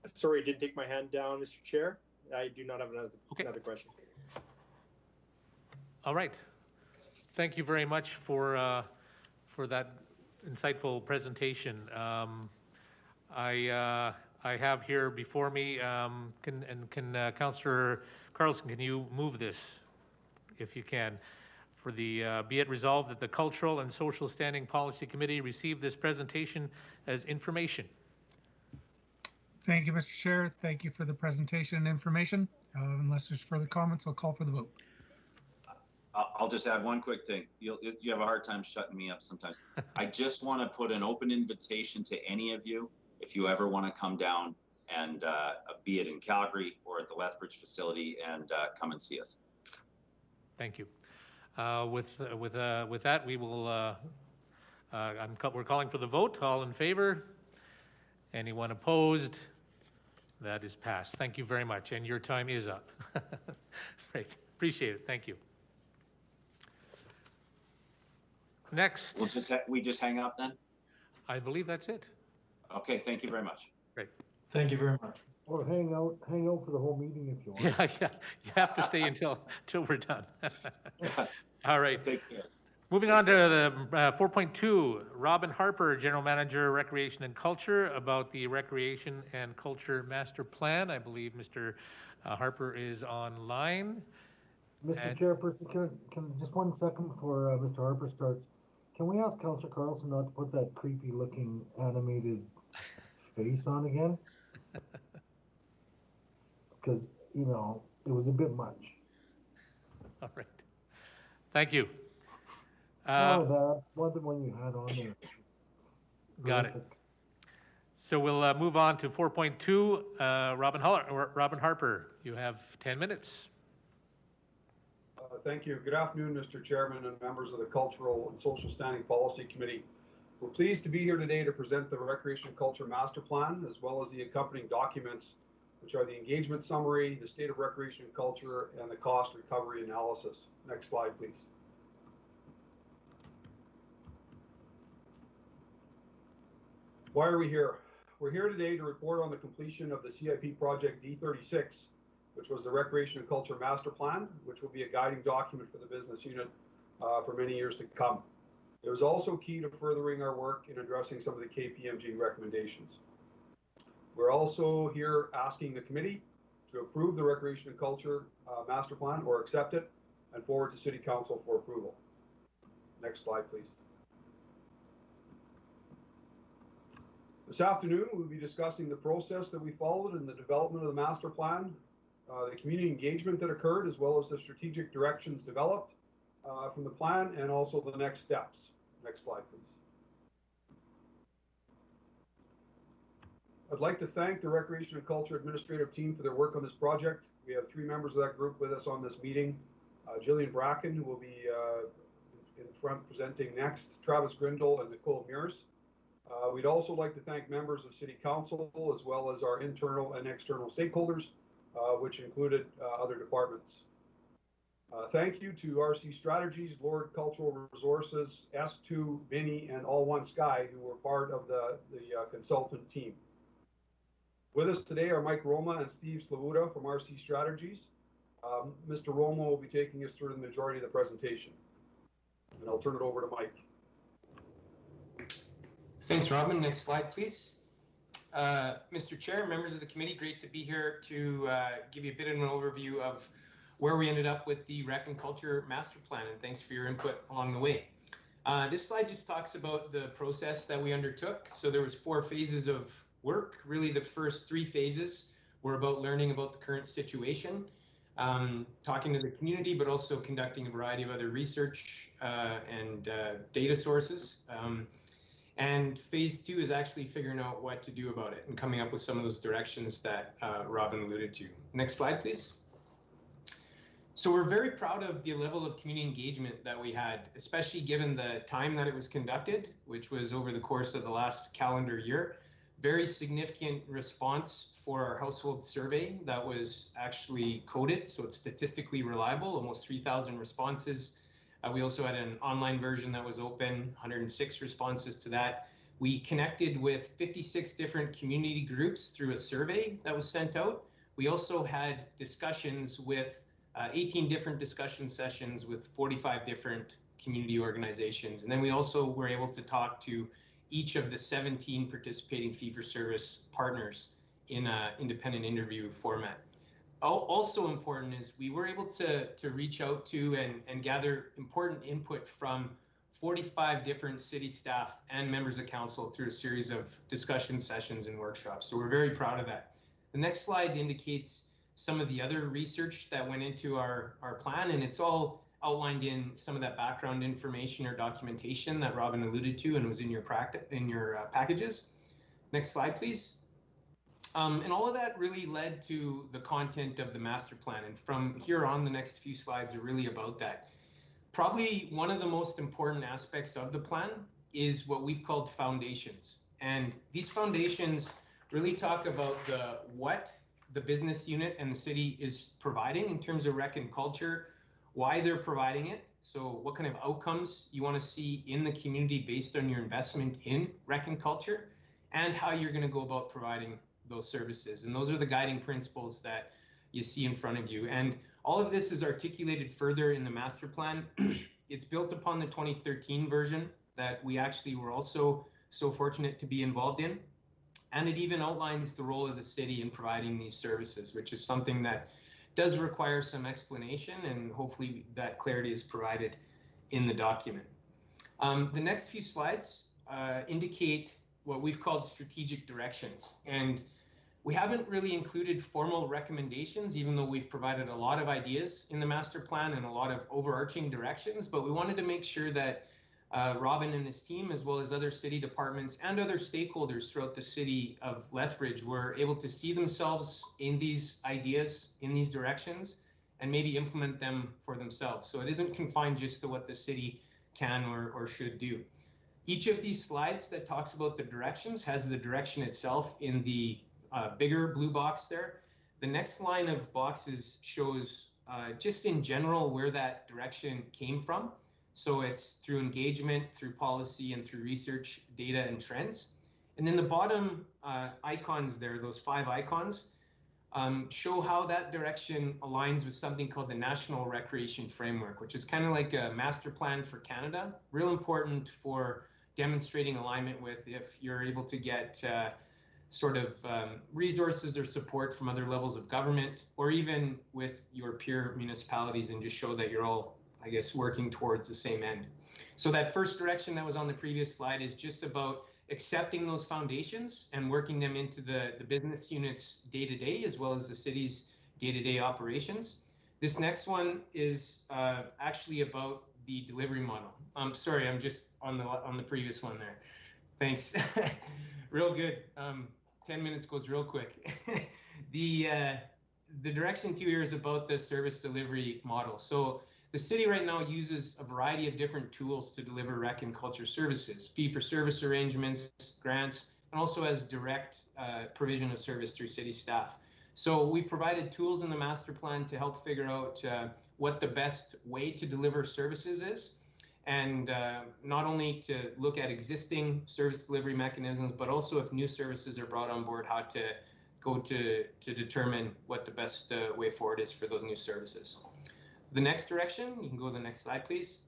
Sorry, I did take my hand down, Mr. Chair. I do not have another question. All right. Thank you very much for that insightful presentation. I have here before me, can Councillor Carlson, can you move this, if you can? For the, be it resolved that the Cultural and Social Standing Policy Committee receive this presentation as information. Thank you, Mr. Chair. Thank you for the presentation and information. Unless there's further comments, I'll call for the vote. I'll just add one quick thing. You have a hard time shutting me up sometimes. I just want to put an open invitation to any of you, if you ever want to come down and be it in Calgary or at the Lethbridge facility and come and see us. Thank you. With that, we will. We're calling for the vote. All in favor? Anyone opposed? That is passed. Thank you very much, and your time is up. Great, appreciate it. Thank you. Next. We just hang up then? I believe that's it. Okay, thank you very much. Great. Thank you very much. Or hang out for the whole meeting if you want. Yeah. You have to stay until we're done. All right. Take care. Moving on to the 4.2, Robin Harper, General Manager, Recreation and Culture, about the Recreation and Culture Master Plan. I believe Mr. Harper is online. Mr. Chairperson, can just 1 second before Mr. Harper starts, can we ask Councillor Carlson not to put that creepy looking animated face on again? Because, you know, it was a bit much. All right. Thank you. That one you had on there. Got it. So we'll move on to 4.2. Robin Harper, you have 10 minutes. Thank you. Good afternoon, Mr. Chairman and members of the Cultural and Social Standing Policy Committee. We're pleased to be here today to present the Recreation and Culture Master Plan, as well as the accompanying documents, which are the engagement summary, the state of recreation and culture, and the cost recovery analysis. Next slide, please. Why are we here? We're here today to report on the completion of the CIP project D36, which was the Recreation and Culture Master Plan, which will be a guiding document for the business unit for many years to come. It was also key to furthering our work in addressing some of the KPMG recommendations. We're also here asking the committee to approve the Recreation and Culture Master Plan or accept it and forward to City Council for approval. Next slide, please. This afternoon, we'll be discussing the process that we followed in the development of the master plan, the community engagement that occurred, as well as the strategic directions developed from the plan, and also the next steps. Next slide, please. I'd like to thank the Recreation and Culture Administrative team for their work on this project. We have 3 members of that group with us on this meeting. Jillian Bracken, who will be in front presenting next, Travis Grindle, and Nicole Mears. We'd also like to thank members of City Council, as well as our internal and external stakeholders, which included other departments. Thank you to RC Strategies, Lord Cultural Resources, S2, Vinny, and All One Sky, who were part of the consultant team. With us today are Mike Roma and Steve Slavuta from RC Strategies. Mr. Roma will be taking us through the majority of the presentation. And I'll turn it over to Mike. Thanks, Robin. Next slide, please. Mr. Chair, members of the committee, great to be here to give you a bit of an overview of where we ended up with the Rec and Culture Master Plan, and thanks for your input along the way. This slide just talks about the process that we undertook. So there was 4 phases of work. Really, the first 3 phases were about learning about the current situation, talking to the community, but also conducting a variety of other research and data sources. And phase 2 is actually figuring out what to do about it and coming up with some of those directions that Robin alluded to. Next slide, please. So we're very proud of the level of community engagement that we had, especially given the time that it was conducted, which was over the course of the last calendar year. Very significant response for our household survey that was actually coded, so it's statistically reliable, almost 3,000 responses. We also had an online version that was open, 106 responses to that. We connected with 56 different community groups through a survey that was sent out. We also had discussions with 18 different discussion sessions with 45 different community organizations. And then we also were able to talk to each of the 17 participating fee-for-service partners in an independent interview format. Also important is we were able to reach out to and gather important input from 45 different city staff and members of council through a series of discussion sessions and workshops. So we're very proud of that. The next slide indicates some of the other research that went into our plan, and it's all outlined in some of that background information or documentation that Robin alluded to and was in your packages. Next slide, please. And all of that really led to the content of the master plan. And from here on, the next few slides are really about that. Probably one of the most important aspects of the plan is what we've called foundations. And these foundations really talk about what the business unit and the city is providing in terms of rec and culture, why they're providing it, so what kind of outcomes you want to see in the community based on your investment in rec and culture, and how you're going to go about providing those services. And those are the guiding principles that you see in front of you. And all of this is articulated further in the master plan. It's built upon the 2013 version that we actually were also so fortunate to be involved in. And it even outlines the role of the city in providing these services, which is something that does require some explanation, and hopefully that clarity is provided in the document. The next few slides indicate what we've called strategic directions. And we haven't really included formal recommendations, even though we've provided a lot of ideas in the master plan and a lot of overarching directions, but we wanted to make sure that Robin and his team, as well as other city departments and other stakeholders throughout the city of Lethbridge, were able to see themselves in these ideas, in these directions, and maybe implement them for themselves. So it isn't confined just to what the city can or should do. Each of these slides that talks about the directions has the direction itself in the bigger blue box there. The next line of boxes shows just in general where that direction came from. So it's through engagement, through policy, and through research, data, and trends. And then the bottom icons there, those 5 icons, show how that direction aligns with something called the National Recreation Framework, which is kind of like a master plan for Canada, real important for demonstrating alignment with if you're able to get resources or support from other levels of government, or even with your peer municipalities, and just show that you're all, I guess, working towards the same end. So that first direction that was on the previous slide is just about accepting those foundations and working them into the business unit's day-to-day, as well as the city's day-to-day operations. This next one is actually about the delivery model. Sorry, I'm just on the previous one there. Thanks. Real good. 10 minutes goes real quick. The direction 2 here is about the service delivery model. So the city right now uses a variety of different tools to deliver rec and culture services, fee-for-service arrangements, grants, and also as direct provision of service through city staff. So we've provided tools in the master plan to help figure out what the best way to deliver services is, and not only to look at existing service delivery mechanisms, but also if new services are brought on board, how to go to determine what the best way forward is for those new services. The next direction, you can go to the next slide, please,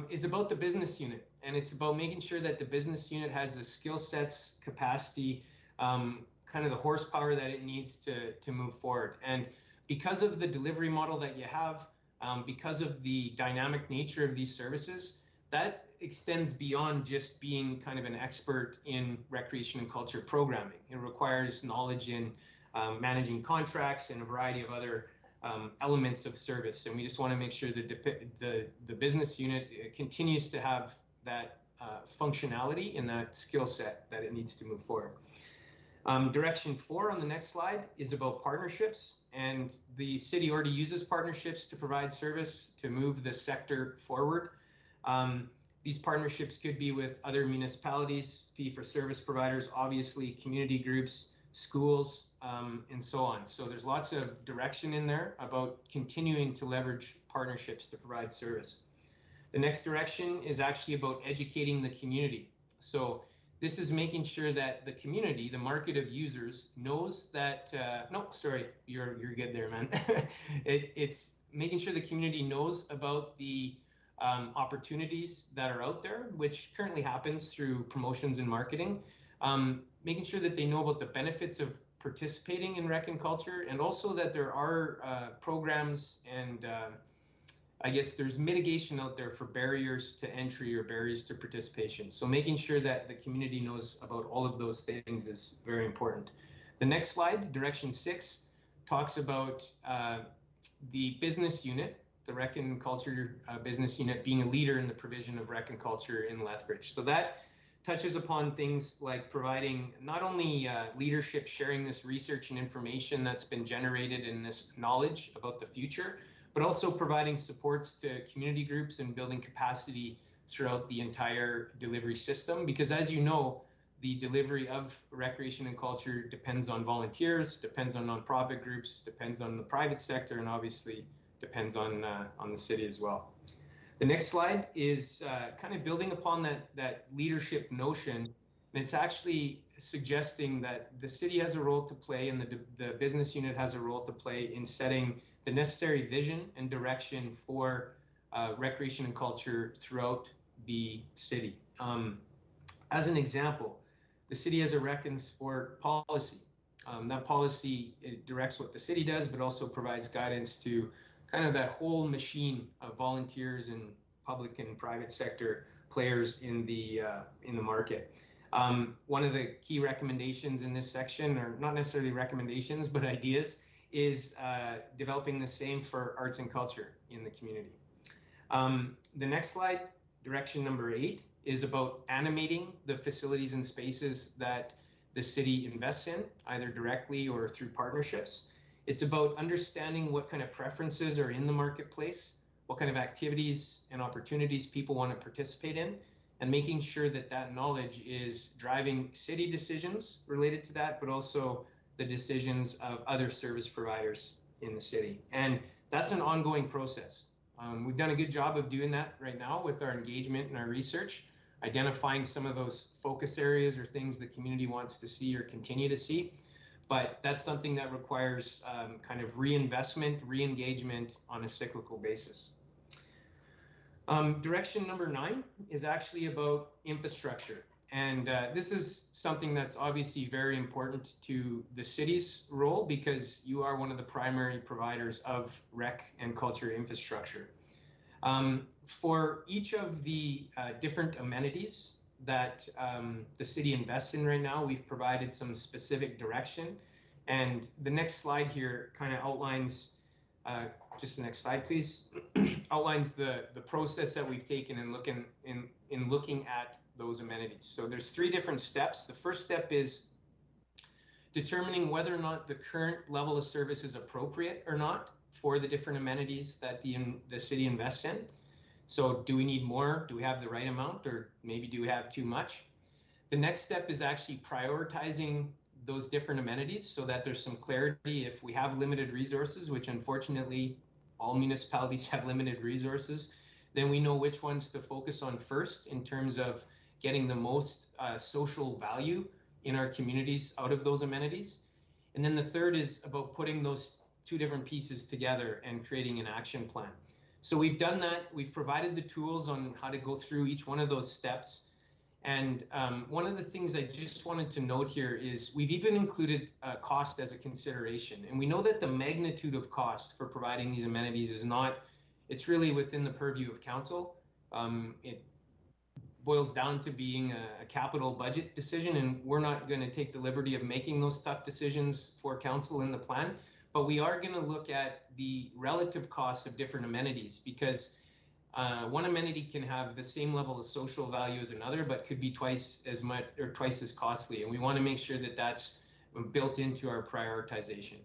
is about the business unit. And it's about making sure that the business unit has the skill sets, capacity, kind of the horsepower that it needs to move forward. And because of the delivery model that you have, because of the dynamic nature of these services, that extends beyond just being kind of an expert in recreation and culture programming. It requires knowledge in managing contracts and a variety of other elements of service, and we just want to make sure that the business unit continues to have that functionality and that skill set that it needs to move forward. Direction 4 on the next slide is about partnerships, and the city already uses partnerships to provide service to move the sector forward. These partnerships could be with other municipalities, fee-for-service providers, obviously community groups, schools, and so on. So there's lots of direction in there about continuing to leverage partnerships to provide service. The next direction is actually about educating the community. So this is making sure that the community, the market of users, knows that, no, sorry, you're good there, man. It's making sure the community knows about the opportunities that are out there, which currently happens through promotions and marketing, making sure that they know about the benefits of participating in rec and culture, and also that there are programs and I guess there's mitigation out there for barriers to entry or barriers to participation. So making sure that the community knows about all of those things is very important. The next slide, direction 6, talks about the business unit, the rec and culture business unit, being a leader in the provision of rec and culture in Lethbridge. So that touches upon things like providing not only leadership, sharing this research and information that's been generated in this knowledge about the future, but also providing supports to community groups and building capacity throughout the entire delivery system. Because as you know, the delivery of recreation and culture depends on volunteers, depends on nonprofit groups, depends on the private sector, and obviously depends on the city as well. The next slide is kind of building upon that leadership notion, and it's actually suggesting that the city has a role to play and the business unit has a role to play in setting the necessary vision and direction for recreation and culture throughout the city. As an example, the city has a rec and sport policy. That policy, it directs what the city does, but also provides guidance to kind of that whole machine of volunteers and public and private sector players in the market. One of the key recommendations in this section, or not necessarily recommendations, but ideas, is developing the same for arts and culture in the community. The next slide, direction number 8, is about animating the facilities and spaces that the city invests in, either directly or through partnerships. It's about understanding what kind of preferences are in the marketplace, what kind of activities and opportunities people want to participate in, and making sure that that knowledge is driving city decisions related to that, but also the decisions of other service providers in the city. And that's an ongoing process. We've done a good job of doing that right now with our engagement and our research, identifying some of those focus areas or things the community wants to see or continue to see. But that's something that requires kind of reinvestment, re-engagement on a cyclical basis. Direction number 9 is actually about infrastructure. And this is something that's obviously very important to the city's role, because you are one of the primary providers of rec and culture infrastructure. For each of the different amenities that the city invests in right now, we've provided some specific direction. And the next slide here kind of outlines, just the next slide, please, outlines the process that we've taken in looking at those amenities. So there's 3 different steps. The first step is determining whether or not the current level of service is appropriate or not for the different amenities that the city invests in. So do we need more? Do we have the right amount, or maybe do we have too much? The next step is actually prioritizing those different amenities so that there's some clarity. If we have limited resources, which unfortunately all municipalities have limited resources, then we know which ones to focus on first in terms of getting the most social value in our communities out of those amenities. And then the third is about putting those 2 different pieces together and creating an action plan. So we've done that. We've provided the tools on how to go through each one of those steps. And one of the things I just wanted to note here is we've even included cost as a consideration. And we know that the magnitude of cost for providing these amenities is not, it's really within the purview of council. It boils down to being a capital budget decision, and we're not going to take the liberty of making those tough decisions for council in the plan. But we are going to look at the relative costs of different amenities, because one amenity can have the same level of social value as another, but could be twice as much or twice as costly. And we want to make sure that that's built into our prioritization.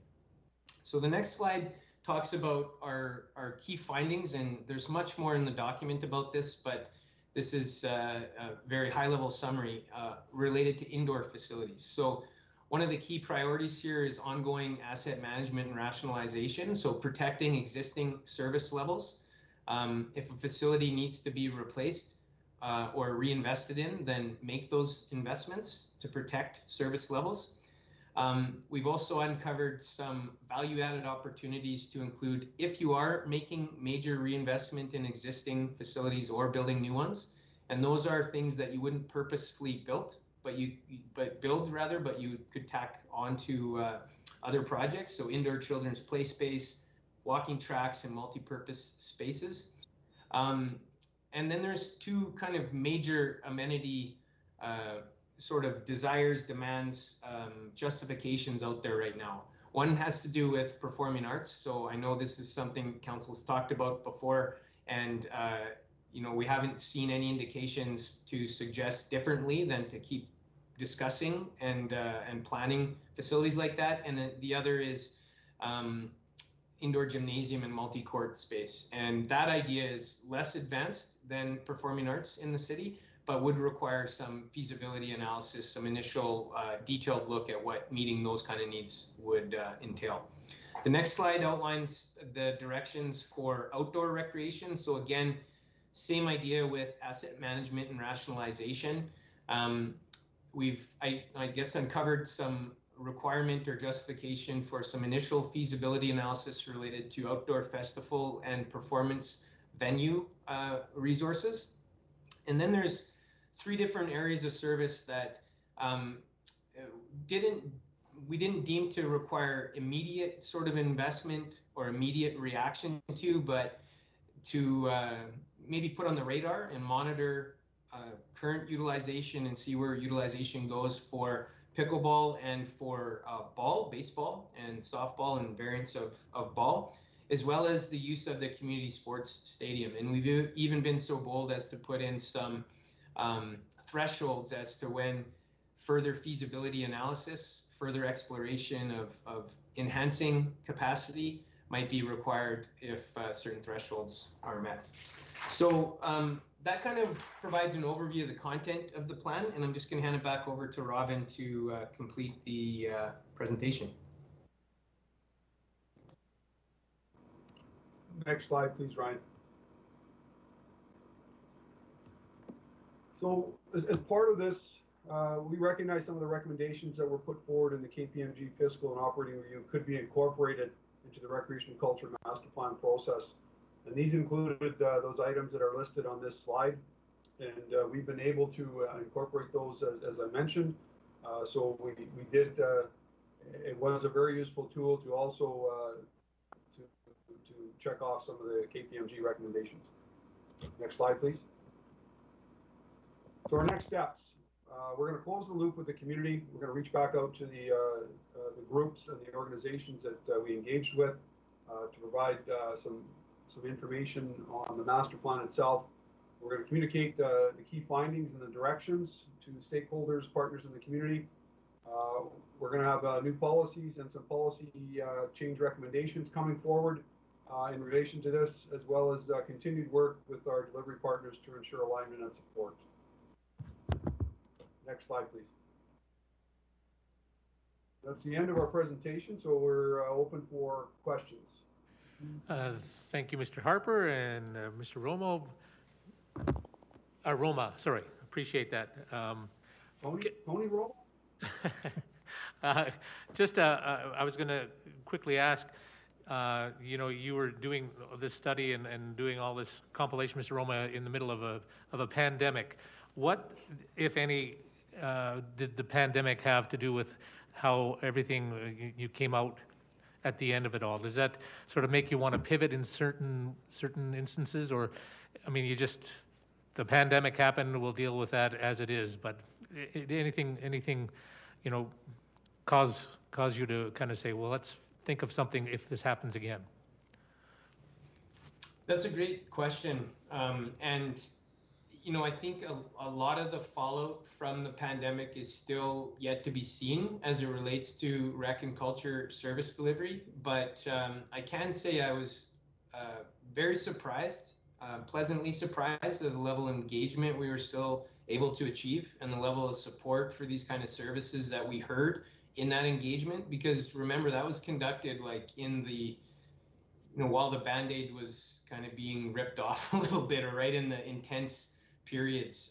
So the next slide talks about our key findings, and there's much more in the document about this, but this is a very high-level summary related to indoor facilities. So one of the key priorities here is ongoing asset management and rationalization, so protecting existing service levels. If a facility needs to be replaced, or reinvested in, then make those investments to protect service levels. We've also uncovered some value-added opportunities to include, if you are making major reinvestment in existing facilities or building new ones, and those are things that you wouldn't purposefully build, but you could tack onto other projects. So indoor children's play space, walking tracks, and multi-purpose spaces. And then there's two kind of major amenity sort of desires, demands, justifications out there right now. One has to do with performing arts. So I know this is something council's talked about before, and we haven't seen any indications to suggest differently than to keep discussing and planning facilities like that. And the other is indoor gymnasium and multi-court space. And that idea is less advanced than performing arts in the city, but would require some feasibility analysis, some initial detailed look at what meeting those kind of needs would entail. The next slide outlines the directions for outdoor recreation. So again, same idea with asset management and rationalization. We've, I guess, uncovered some requirement or justification for some initial feasibility analysis related to outdoor festival and performance venue resources. And then there's three different areas of service that we didn't deem to require immediate sort of investment or immediate reaction to, but to maybe put on the radar and monitor current utilization and see where utilization goes for pickleball and for baseball and softball and variants of ball, as well as the use of the community sports stadium. And we've even been so bold as to put in some thresholds as to when further feasibility analysis, further exploration of enhancing capacity might be required if certain thresholds are met. So that kind of provides an overview of the content of the plan, and I'm just going to hand it back over to Robin to complete the presentation. Next slide, please, Ryan. So as part of this, we recognize some of the recommendations that were put forward in the KPMG fiscal and operating review could be incorporated into the recreation culture master plan process. And these included those items that are listed on this slide. And we've been able to incorporate those as I mentioned. So we did, it was a very useful tool to also to check off some of the KPMG recommendations. Next slide, please. So our next steps, we're going to close the loop with the community. We're going to reach back out to the groups and the organizations that we engaged with to provide some information on the master plan itself. We're going to communicate the key findings and the directions to stakeholders, partners in the community. We're going to have new policies and some policy change recommendations coming forward in relation to this, as well as continued work with our delivery partners to ensure alignment and support. Next slide, please. That's the end of our presentation, so we're open for questions. Thank you, Mr. Harper and Mr. Roma, sorry, appreciate that. Tony Roma? I was going to quickly ask, you were doing this study and doing all this compilation, Mr. Roma, in the middle of a pandemic. What, if any, did the pandemic have to do with how everything you came out at the end of it all? Does that sort of make you want to pivot in certain instances, or, I mean, the pandemic happened, we'll deal with that as it is, but anything, cause you to kind of say, well, let's think of something if this happens again? That's a great question. And I think a lot of the fallout from the pandemic is still yet to be seen as it relates to rec and culture service delivery. But I can say I was very surprised, pleasantly surprised at the level of engagement we were still able to achieve and the level of support for these kind of services that we heard in that engagement. Because remember, that was conducted like in the, while the Band-Aid was kind of being ripped off a little bit, or right in the intense periods.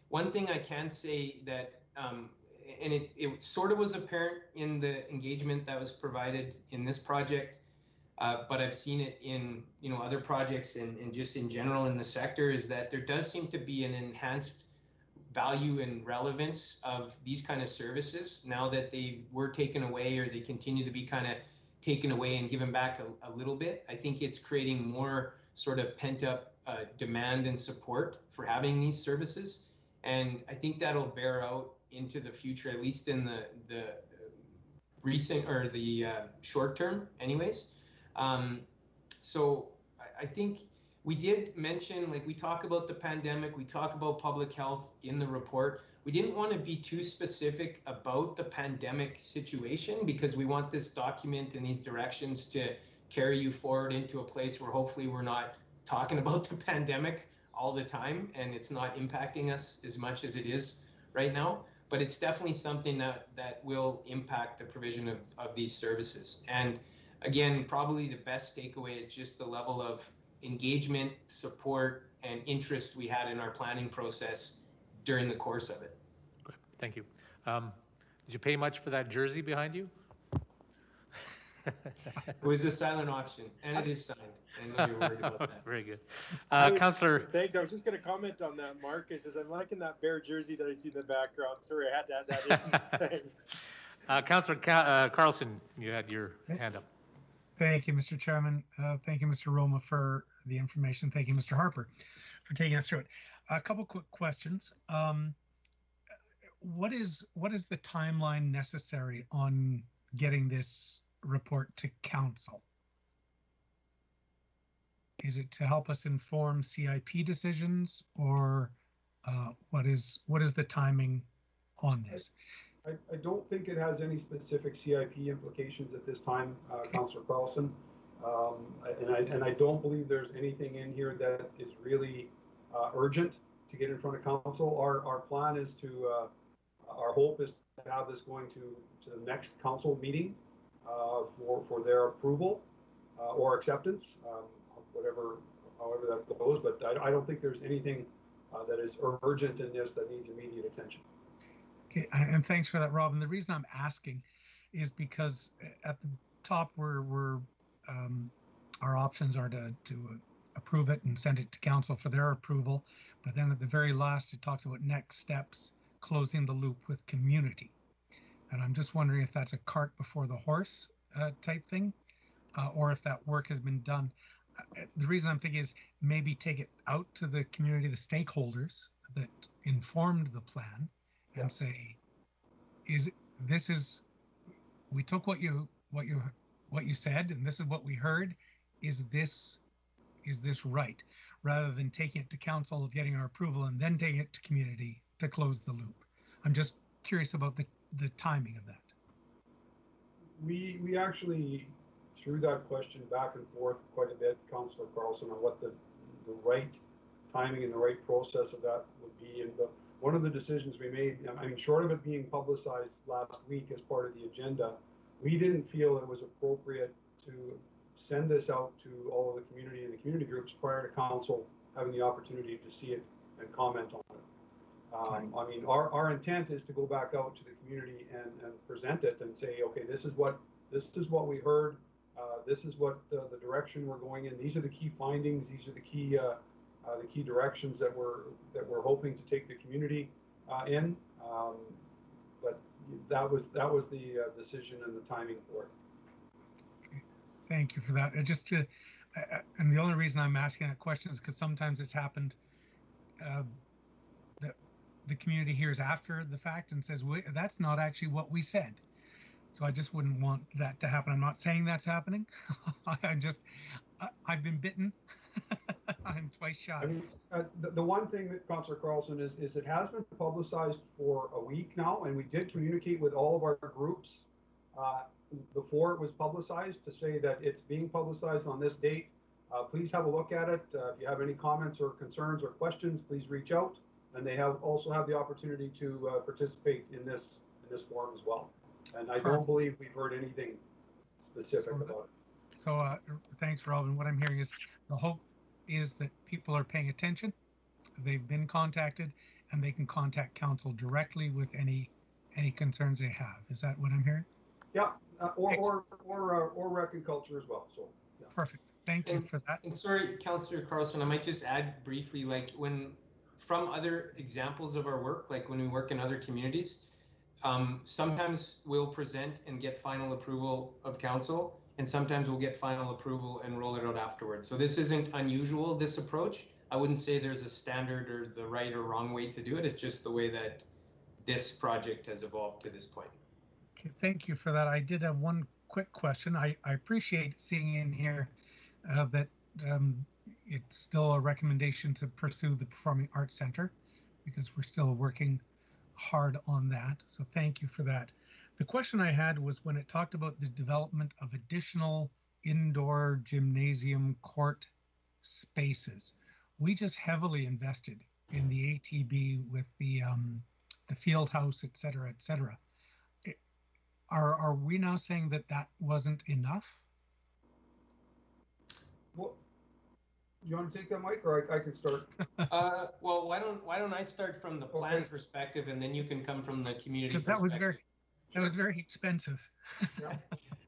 One thing I can say that, and it sort of was apparent in the engagement that was provided in this project, but I've seen it in other projects and just in general in the sector, is that there does seem to be an enhanced value and relevance of these kind of services now that they were taken away, or they continue to be kind of taken away and given back a little bit. I think it's creating more sort of pent up demand and support for having these services. And I think that'll bear out into the future, at least in the recent or the short term anyways. So I think we did mention, like, we talk about the pandemic, we talk about public health in the report. We didn't want to be too specific about the pandemic situation, because we want this document and these directions to carry you forward into a place where hopefully we're not talking about the pandemic all the time and it's not impacting us as much as it is right now. But it's definitely something that will impact the provision of these services. And again, probably the best takeaway is just the level of engagement, support, and interest we had in our planning process during the course of it. Good. Thank you. Did you pay much for that jersey behind you? It was a silent auction, and it is signed. I know you're worried about that. Very good. Councillor. Thanks. I was just going to comment on that, Mark. Is I'm liking that bear jersey that I see in the background. Sorry, I had to add that in. Thanks. Councillor Carlson, you had your hand up. Thank you, Mr. Chairman. Thank you, Mr. Roma, for the information. Thank you, Mr. Harper, for taking us through it. A couple quick questions. What is the timeline necessary on getting this report to council? Is it to help us inform CIP decisions, or what is the timing on this? I don't think it has any specific CIP implications at this time, Councillor Carlson. And I don't believe there's anything in here that is really urgent to get in front of council. Our plan is to, our hope is to have this going to the next council meeting for their approval or acceptance, however that goes. But I don't think there's anything that is urgent in this that needs immediate attention. Okay, and thanks for that, Robin. The reason I'm asking is because at the top our options are to approve it and send it to council for their approval, but then at the very last it talks about next steps, closing the loop with community. And I'm just wondering if that's a cart before the horse type thing, or if that work has been done. The reason I'm thinking is maybe take it out to the community, the stakeholders that informed the plan, and say, we took what you said, and this is what we heard. Is this right? Rather than taking it to council, getting our approval, and then taking it to community to close the loop. I'm just curious about the timing of that. We actually threw that question back and forth quite a bit, Councillor Carlson, on what the right timing and the right process of that would be. And one of the decisions we made, I mean, short of it being publicized last week as part of the agenda, we didn't feel it was appropriate to send this out to all of the community and the community groups prior to council having the opportunity to see it and comment on it. I mean, our intent is to go back out to the community and present it and say, okay, this is what we heard. This is what the direction we're going in. These are the key findings. These are the key directions that we're hoping to take the community in. But that was the decision and the timing for it. Okay. Thank you for that. And the only reason I'm asking that question is because sometimes it's happened that the community hears after the fact and says, that's not actually what we said. So I just wouldn't want that to happen. I'm not saying that's happening. I've been bitten. I'm twice shy. I mean, the one thing that Councillor Carlson is it has been publicized for a week now, and we did communicate with all of our groups before it was publicized to say that it's being publicized on this date. Please have a look at it. If you have any comments or concerns or questions, please reach out. And they also have the opportunity to participate in this forum as well. And I don't believe we've heard anything specific about it. So thanks, Robin. What I'm hearing is the hope is that people are paying attention they've been contacted and they can contact council directly with any concerns they have. Is that what I'm hearing? Yeah, or rec and culture as well. So yeah. Perfect. Thank you for that. And sorry, Councillor Carlson, I might just add briefly, like from other examples of our work, like when we work in other communities, sometimes we'll present and get final approval of council, and sometimes we'll get final approval and roll it out afterwards. So this isn't unusual, this approach. I wouldn't say there's a standard or the right or wrong way to do it. It's just the way that this project has evolved to this point. Okay, thank you for that. I did have one quick question. I appreciate seeing in here that it's still a recommendation to pursue the Performing Arts Center, because we're still working hard on that. So thank you for that. The question I had was when it talked about the development of additional indoor gymnasium court spaces. We just heavily invested in the ATB with the field house, et cetera, et cetera. Are we now saying that that wasn't enough? Well, you want to take that, Mike, or I can start? Well, why don't I start from the plan perspective, and then you can come from the community perspective. Because that was very expensive. Yeah.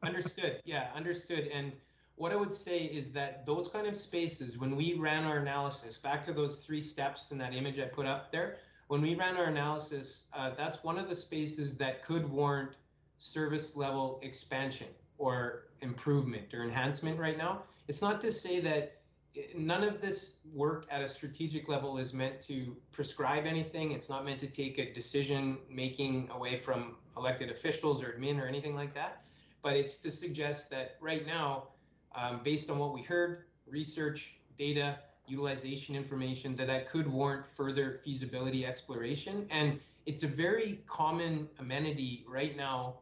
Understood. Yeah, understood. And what I would say is that those kind of spaces, when we ran our analysis, back to those 3 steps in that image I put up there, when we ran our analysis, that's one of the spaces that could warrant service level expansion or improvement or enhancement right now. It's not to say that none of this work at a strategic level is meant to prescribe anything. It's not meant to take a decision making away from elected officials or admin or anything like that. But it's to suggest that right now, based on what we heard, research, data, utilization information, that could warrant further feasibility exploration. And it's a very common amenity right now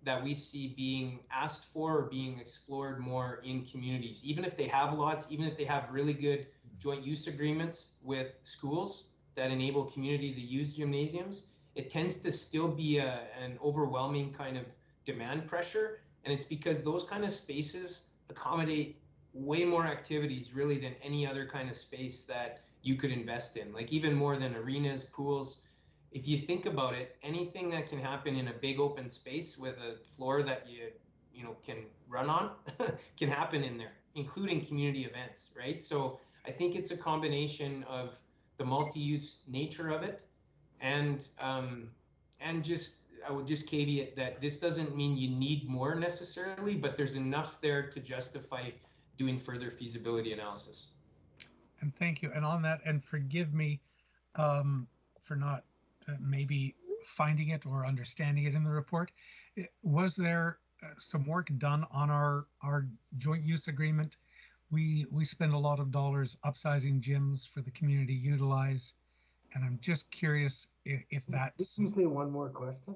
that we see being asked for or being explored more in communities. Even if they have lots, even if they have really good joint use agreements with schools that enable community to use gymnasiums, it tends to still be an overwhelming kind of demand pressure. And it's because those kind of spaces accommodate way more activities really than any other kind of space that you could invest in, like even more than arenas, pools. If you think about it, anything that can happen in a big open space with a floor that you know can run on can happen in there, including community events, right? So I think it's a combination of the multi-use nature of it, and just I would just caveat that this doesn't mean you need more necessarily, but there's enough there to justify doing further feasibility analysis. And thank you. And on that, and forgive me for not maybe finding it or understanding it in the report. Was there some work done on our joint use agreement? We spend a lot of dollars upsizing gyms for the community to utilize, and I'm just curious if that's... Can you say one more question?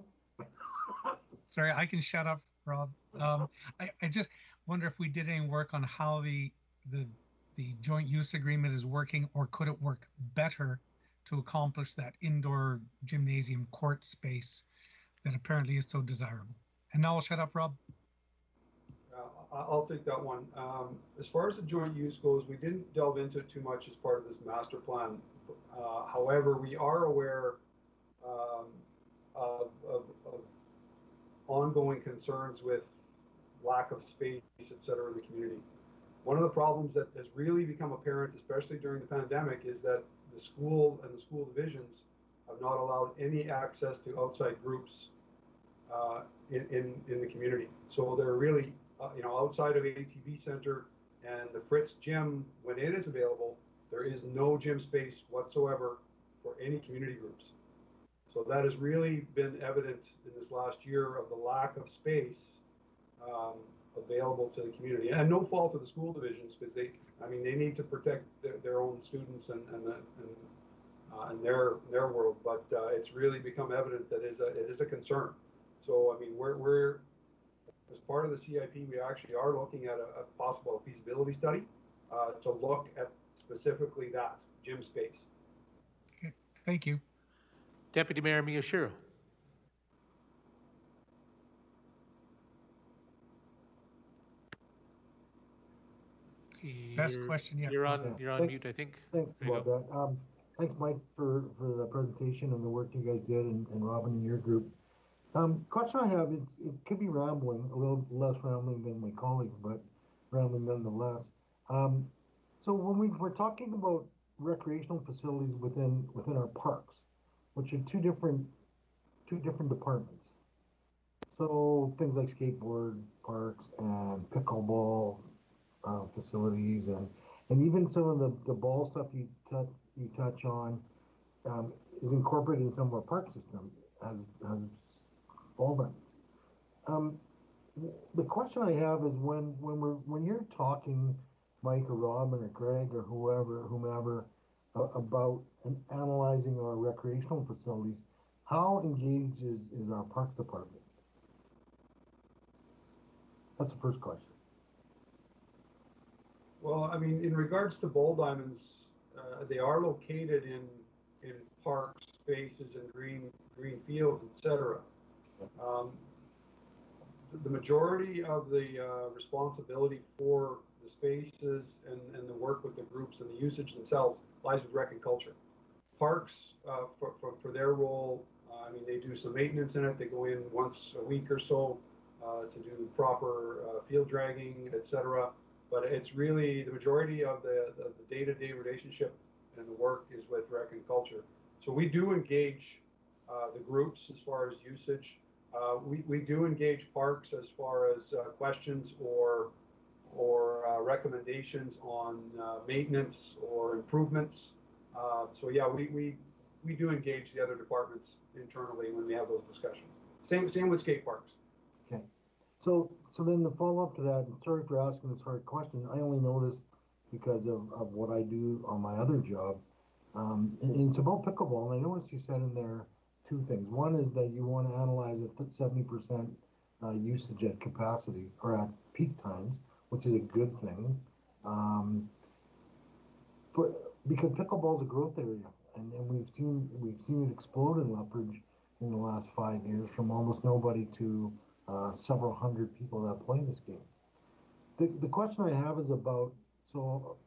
Sorry, I can shut up, Rob. I just wonder if we did any work on how the joint use agreement is working, or could it work better to accomplish that indoor gymnasium court space that apparently is so desirable. And now I'll shut up, Rob. I'll take that one. As far as the joint use goes, we didn't delve into it too much as part of this master plan. However, we are aware of ongoing concerns with lack of space, et cetera, in the community. One of the problems that has really become apparent, especially during the pandemic, is that the school and the school divisions have not allowed any access to outside groups in the community. So they're really, outside of ATV Center and the Fritz Gym, when it is available, there is no gym space whatsoever for any community groups. So that has really been evident in this last year of the lack of space available to the community, and no fault of the school divisions, because they need to protect their own students and their world, but it's really become evident that it is a concern. So I mean, we're as part of the CIP, we actually are looking at a possible feasibility study to look at specifically that gym space. Okay, thank you. Deputy Mayor Miyashiro. Best question yet. You're on mute, I think. Thanks about that. Thanks, Mike, for the presentation and the work you guys did, and Robin and your group. Question I have, it could be rambling, a little less rambling than my colleague, but rambling nonetheless. So when we're talking about recreational facilities within our parks, which are two different departments. So things like skateboard parks and pickleball facilities, and even some of the ball stuff you touch on is incorporated in some of our park system as ball diamonds. The question I have is when you're talking, Mike or Robin or Greg or whomever, about analyzing our recreational facilities, how engaged is our parks department? That's the first question. Well, I mean, in regards to ball diamonds, they are located in park spaces and green fields, etc. The majority of the responsibility for the spaces and the work with the groups and the usage themselves lies with rec and culture. Parks, for their role, I mean, they do some maintenance in it. They go in once a week or so to do proper field dragging, etc. But it's really the majority of the day-to-day relationship and the work is with rec and culture. So we do engage the groups as far as usage. We do engage parks as far as questions or recommendations on maintenance or improvements. So yeah, we do engage the other departments internally when we have those discussions. Same with skate parks. Okay. So then the follow-up to that, and sorry for asking this hard question, I only know this because of what I do on my other job. And it's about pickleball, and I noticed you said in there two things. One is that you want to analyze at 70% usage at capacity or at peak times, which is a good thing. Because pickleball is a growth area, and we've seen it explode in Lethbridge in the last 5 years, from almost nobody to several hundred people that play this game. The question I have is about, so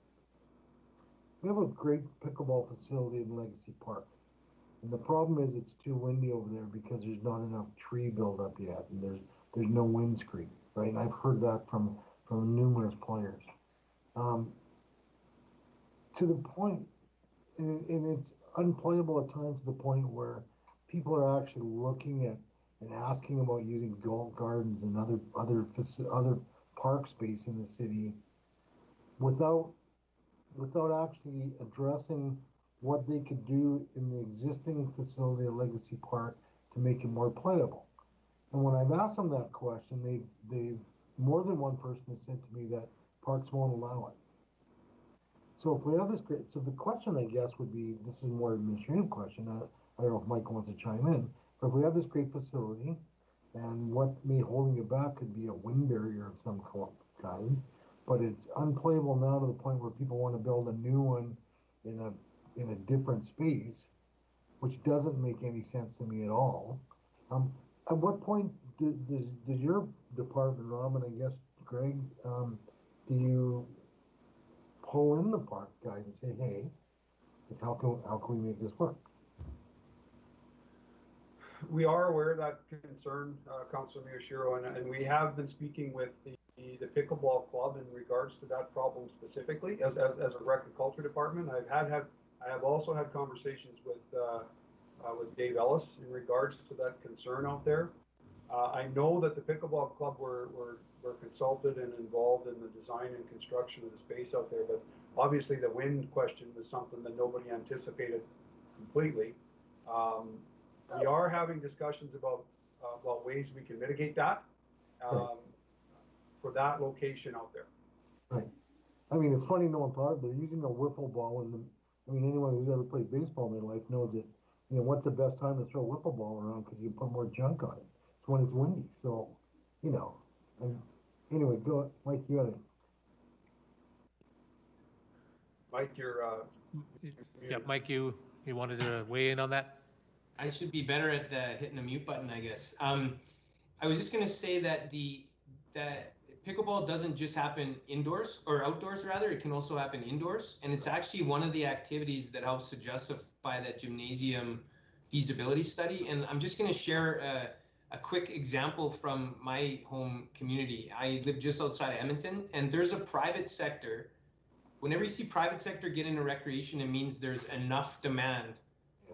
we have a great pickleball facility in Legacy Park. And the problem is it's too windy over there because there's not enough tree buildup yet, and there's no wind screen, right? And I've heard that from numerous players. To the point, and it's unplayable at times to the point where people are actually looking at and asking about using golf gardens and other park space in the city without actually addressing what they could do in the existing facility at Legacy Park to make it more playable. And when I've asked them that question, they've more than one person has said to me that parks won't allow it. So if we have this great, so the question I guess would be, this is a more administrative question. I don't know if Mike wants to chime in, but if we have this great facility, and what may holding it back could be a wind barrier of some kind, but it's unplayable now to the point where people want to build a new one in a different space, which doesn't make any sense to me at all. At what point does your department, Robin, I guess, Greg, do you pull in the park guys and say, hey, like, how can we make this work? We are aware of that concern, Councilor Miyashiro, and we have been speaking with the pickleball club in regards to that problem specifically as a rec and culture department. I have also had conversations with Dave Ellis in regards to that concern out there. I know that the pickleball club were consulted and involved in the design and construction of the space out there, but obviously the wind question was something that nobody anticipated completely. We are having discussions about ways we can mitigate that for that location out there. Right. I mean, it's funny no one thought of it. They're using a wiffle ball anyone who's ever played baseball in their life knows that, what's the best time to throw a wiffle ball around because you can put more junk on it. It's when it's windy. So, anyway, go, Mike, you got it. Mike, you're yeah, Mike, you wanted to weigh in on that? I should be better at hitting the mute button, I guess. I was just going to say that that pickleball doesn't just happen indoors or outdoors rather, it can also happen indoors. And it's actually one of the activities that helps to justify that gymnasium feasibility study. And I'm just going to share a quick example from my home community. I live just outside of Edmonton, and there's a private sector. Whenever you see private sector get into recreation, it means there's enough demand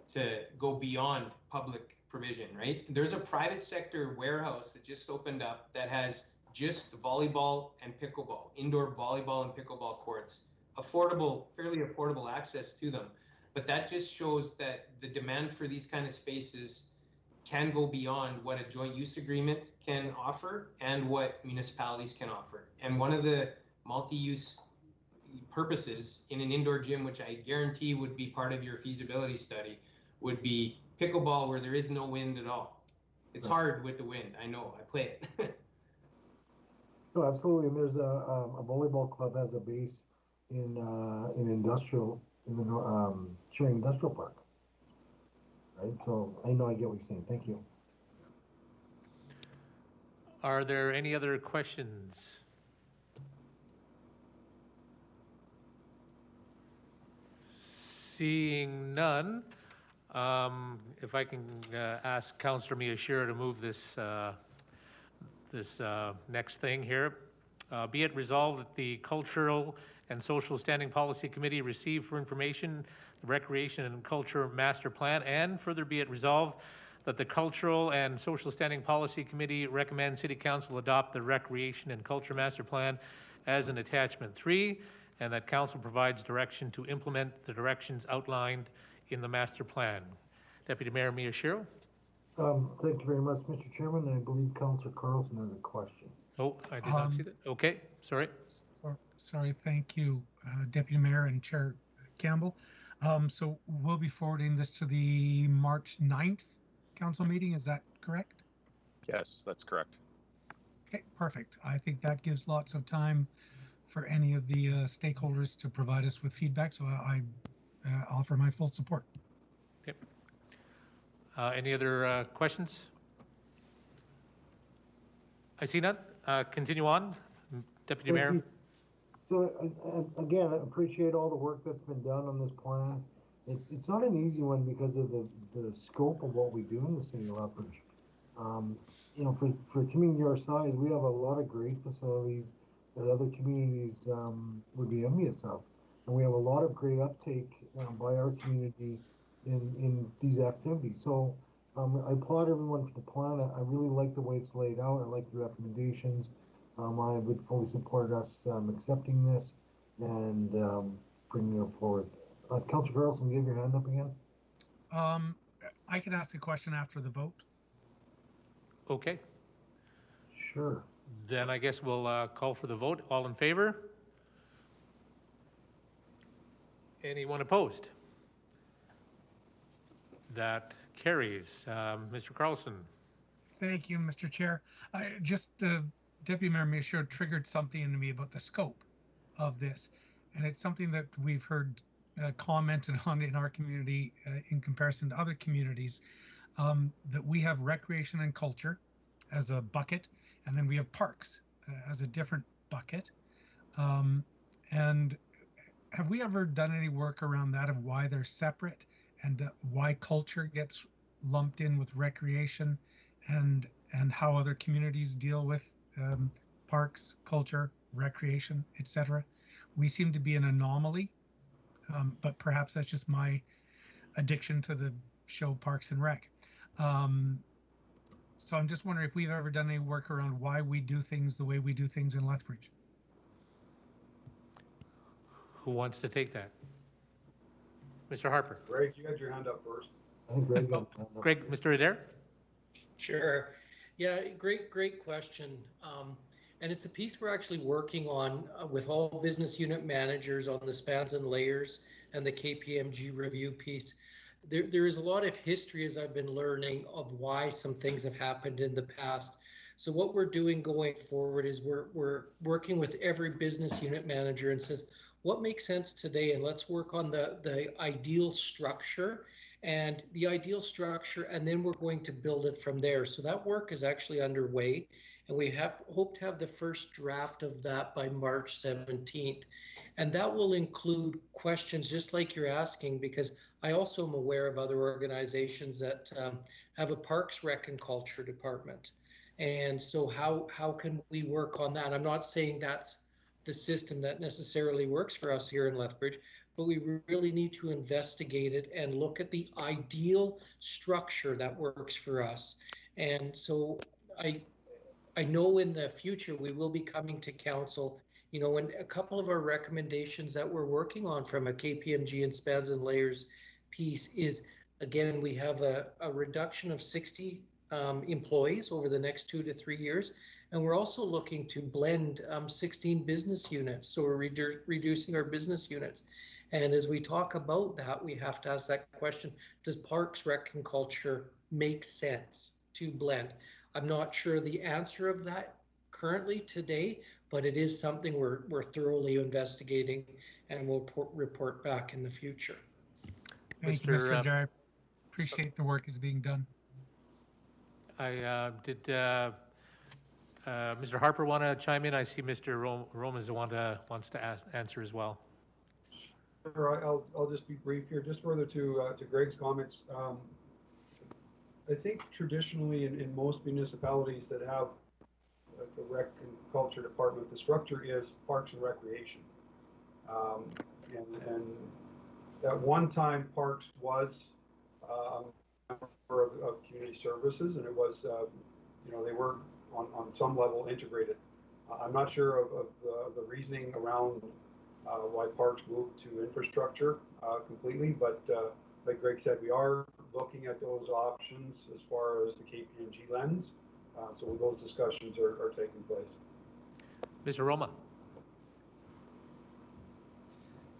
to go beyond public provision, right? There's a private sector warehouse that just opened up that has just volleyball and pickleball, indoor volleyball and pickleball courts, affordable, fairly affordable access to them. But that just shows that the demand for these kind of spaces can go beyond what a joint use agreement can offer and what municipalities can offer. And one of the multi-use purposes in an indoor gym, which I guarantee would be part of your feasibility study, would be pickleball where there is no wind at all. It's hard with the wind, I know, I play it. No, absolutely. And there's a volleyball club has a base in industrial, in the Sharing Industrial Park. Right. So I know I get what you're saying. Thank you. Are there any other questions? Seeing none, if I can ask Councillor Miyashiro to move this next thing here. Be it resolved that the Cultural and Social Standing Policy Committee receive for information the Recreation and Culture Master Plan, and further be it resolved that the Cultural and Social Standing Policy Committee recommends City Council adopt the Recreation and Culture Master Plan as an attachment 3, and that Council provides direction to implement the directions outlined in the Master Plan. Deputy Mayor Miyashiro. Thank you very much, Mr. Chairman. I believe Councillor Carlson has a question. Oh, I did not see that. Okay, sorry. Sorry, thank you, Deputy Mayor and Chair Campbell. So we'll be forwarding this to the March 9th council meeting, is that correct? Yes, that's correct. Okay, perfect. I think that gives lots of time for any of the stakeholders to provide us with feedback, so I offer my full support. Okay. Any other questions? I see none. Continue on, Deputy Thank Mayor. you. So again, I appreciate all the work that's been done on this plan. It's not an easy one because of the scope of what we do in the city of Lethbridge. You know, for a community our size, we have a lot of great facilities that other communities would be envious of, and we have a lot of great uptake by our community in these activities. So I applaud everyone for the plan. I really like the way it's laid out. I like the recommendations. I would fully support us accepting this and bringing it forward. Councillor Carlson, you have your hand up again? I can ask a question after the vote. Okay. Sure. Then I guess we'll call for the vote. All in favor? Anyone opposed? That carries. Mr. Carlson. Thank you, Mr. Chair. Deputy Mayor Miyashiro triggered something in me about the scope of this, and it's something that we've heard commented on in our community in comparison to other communities, that we have recreation and culture as a bucket, and then we have parks as a different bucket. And have we ever done any work around that of why they're separate and why culture gets lumped in with recreation, and how other communities deal with parks, culture, recreation, etc.? We seem to be an anomaly, but perhaps that's just my addiction to the show Parks and Rec. So I'm just wondering if we've ever done any work around why we do things the way we do things in Lethbridge. Who wants to take that? Mr. Harper. Greg, you had your hand up first. I think Greg. Greg, Mr. Adair? Sure. Yeah, great question. And it's a piece we're actually working on with all business unit managers on the spans and layers and the KPMG review piece. There is a lot of history, as I've been learning, of why some things have happened in the past. So what we're doing going forward is we're working with every business unit manager and says, what makes sense today? And let's work on the ideal structure and then we're going to build it from there. So that work is actually underway. And we hope to have the first draft of that by March 17th. And that will include questions just like you're asking, because I also am aware of other organizations that have a Parks Rec and Culture department. And so how can we work on that? I'm not saying that's the system that necessarily works for us here in Lethbridge, but we really need to investigate it and look at the ideal structure that works for us. And so I know in the future we will be coming to council, you know, and a couple of our recommendations that we're working on from a KPMG and Spans and Layers piece is, again, we have a reduction of 60 employees over the next 2 to 3 years. And we're also looking to blend 16 business units. So we're reducing our business units. And as we talk about that, we have to ask that question, does Parks, Rec and Culture make sense to blend? I'm not sure the answer of that currently today, but it is something we're thoroughly investigating and we'll report back in the future. Thank you, Mr. Adair. Appreciate the work is being done. Mr. Harper want to chime in? I see Mr. Romas wants to answer as well. Sure, I'll just be brief here. Just further to Greg's comments, I think traditionally in most municipalities that have like the Rec and Culture Department, the structure is Parks and Recreation. And at one time, Parks was a member of Community Services, and it was, you know, they were on some level integrated. I'm not sure of the reasoning around why Parks moved to infrastructure completely, but like Greg said, we are looking at those options as far as the KPMG lens. So those discussions are taking place. Mr. Roma.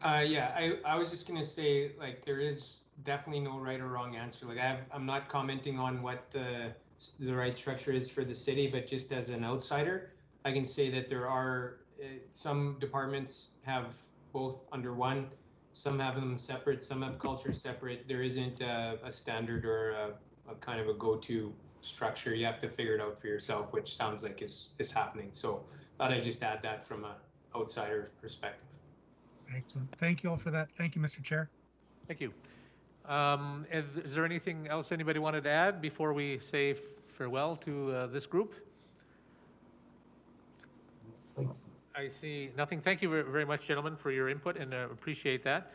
Yeah, I was just going to say, like, there is definitely no right or wrong answer. Like, I'm not commenting on what the right structure is for the city, but just as an outsider, I can say that there are some departments have both under one, some have them separate, some have culture separate. There isn't a standard or a kind of a go-to structure. You have to figure it out for yourself, which sounds like is happening. So thought I'd just add that from an outsider perspective. Excellent. Thank you all for that. Thank you, Mr. Chair. Thank you. Is there anything else anybody wanted to add before we say farewell to this group? Thanks. I see nothing. Thank you very much, gentlemen, for your input, and appreciate that.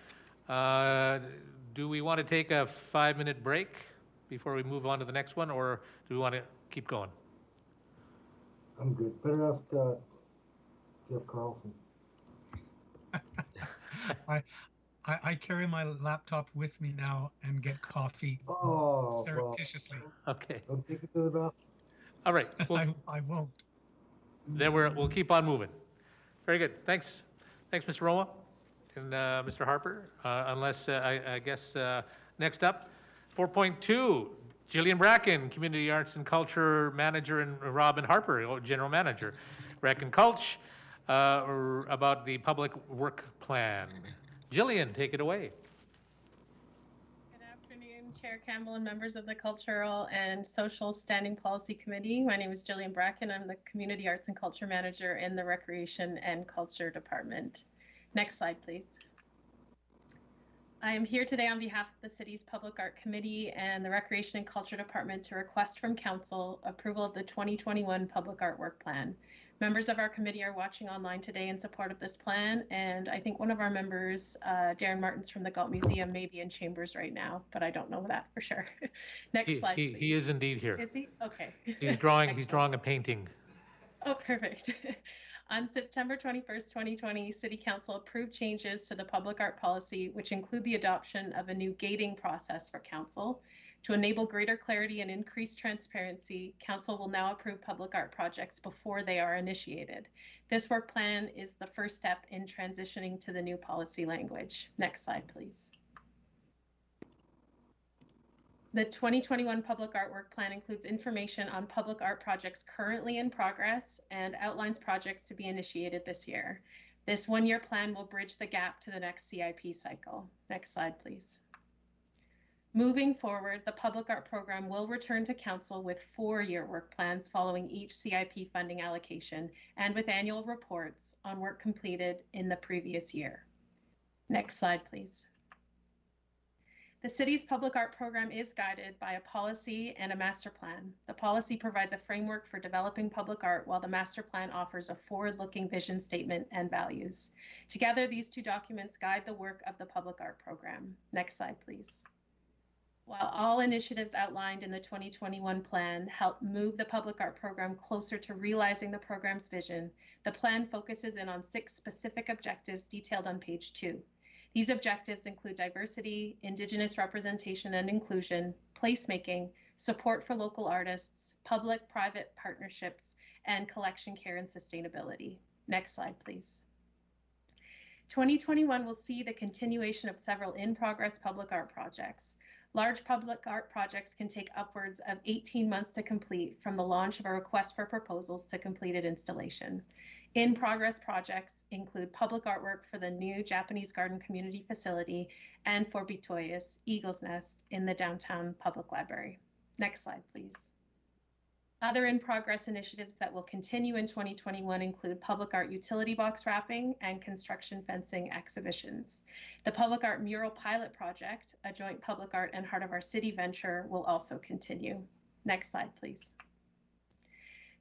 Do we want to take a 5-minute break before we move on to the next one, or do we want to keep going? I'm good. Better ask Jeff Carlson. I carry my laptop with me now and get coffee surreptitiously. Well, okay. Don't take it to the bathroom. All right. Well, I won't. Then we'll keep on moving. Very good. Thanks. Thanks, Mr. Roma and Mr. Harper. Unless I guess next up, 4.2, Jillian Bracken, Community Arts and Culture Manager, and Robin Harper, General Manager, Rec and Culture, about the public work plan. Jillian, take it away. Good afternoon, Chair Campbell and members of the Cultural and Social Standing Policy Committee. My name is Jillian Bracken. I'm the Community Arts and Culture Manager in the Recreation and Culture Department. Next slide, please. I am here today on behalf of the City's Public Art Committee and the Recreation and Culture Department to request from Council approval of the 2021 Public Art Work Plan. Members of our committee are watching online today in support of this plan, and I think one of our members, Darren Martins from the Galt Museum, may be in chambers right now, but I don't know that for sure. Next slide, please. He is indeed here. Is he? Okay. He's drawing a painting. Oh, perfect. On September 21st, 2020, City Council approved changes to the public art policy, which include the adoption of a new gating process for Council. To enable greater clarity and increased transparency, Council will now approve public art projects before they are initiated. This work plan is the first step in transitioning to the new policy language. Next slide, please. The 2021 Public Art Work Plan includes information on public art projects currently in progress and outlines projects to be initiated this year. This one-year plan will bridge the gap to the next CIP cycle. Next slide, please. Moving forward, the public art program will return to council with 4-year work plans following each CIP funding allocation and with annual reports on work completed in the previous year. Next slide, please. The city's public art program is guided by a policy and a master plan. The policy provides a framework for developing public art, while the master plan offers a forward-looking vision statement and values. Together, these two documents guide the work of the public art program. Next slide, please. While all initiatives outlined in the 2021 plan help move the public art program closer to realizing the program's vision, the plan focuses in on 6 specific objectives detailed on page 2. These objectives include diversity, Indigenous representation and inclusion, placemaking, support for local artists, public-private partnerships, and collection care and sustainability. Next slide, please. 2021 will see the continuation of several in-progress public art projects. Large public art projects can take upwards of 18 months to complete from the launch of a request for proposals to completed installation. In-progress projects include public artwork for the new Japanese Garden Community Facility and for Bitoyas Eagle's Nest in the downtown public library. Next slide, please. Other in-progress initiatives that will continue in 2021 include public art utility box wrapping and construction fencing exhibitions. The public art mural pilot project, a joint public art and Heart of Our City venture, will also continue. Next slide, please.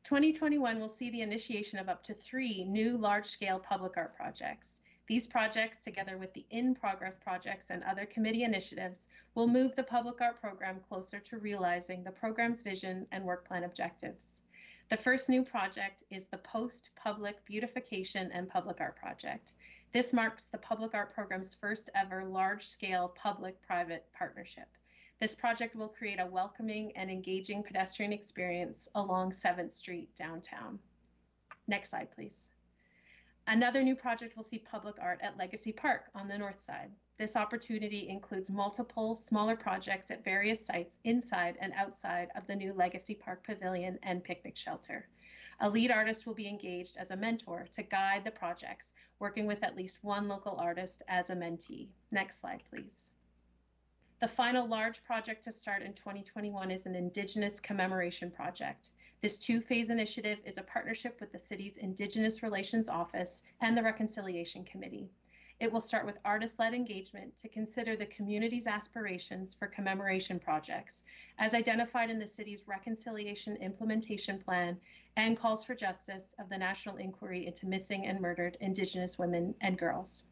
2021 will see the initiation of up to 3 new large-scale public art projects. These projects, together with the in-progress projects and other committee initiatives, will move the public art program closer to realizing the program's vision and work plan objectives. The first new project is the Post-Public Beautification and Public Art Project. This marks the public art program's first ever large-scale public-private partnership. This project will create a welcoming and engaging pedestrian experience along 7th Street downtown. Next slide, please. Another new project will see public art at Legacy Park on the north side. This opportunity includes multiple smaller projects at various sites inside and outside of the new Legacy Park Pavilion and picnic shelter. A lead artist will be engaged as a mentor to guide the projects, working with at least one local artist as a mentee. Next slide, please. The final large project to start in 2021 is an Indigenous Commemoration project. This 2-phase initiative is a partnership with the city's Indigenous Relations Office and the Reconciliation Committee. It will start with artist-led engagement to consider the community's aspirations for commemoration projects, as identified in the city's Reconciliation Implementation Plan and Calls for Justice of the National Inquiry into Missing and Murdered Indigenous Women and Girls.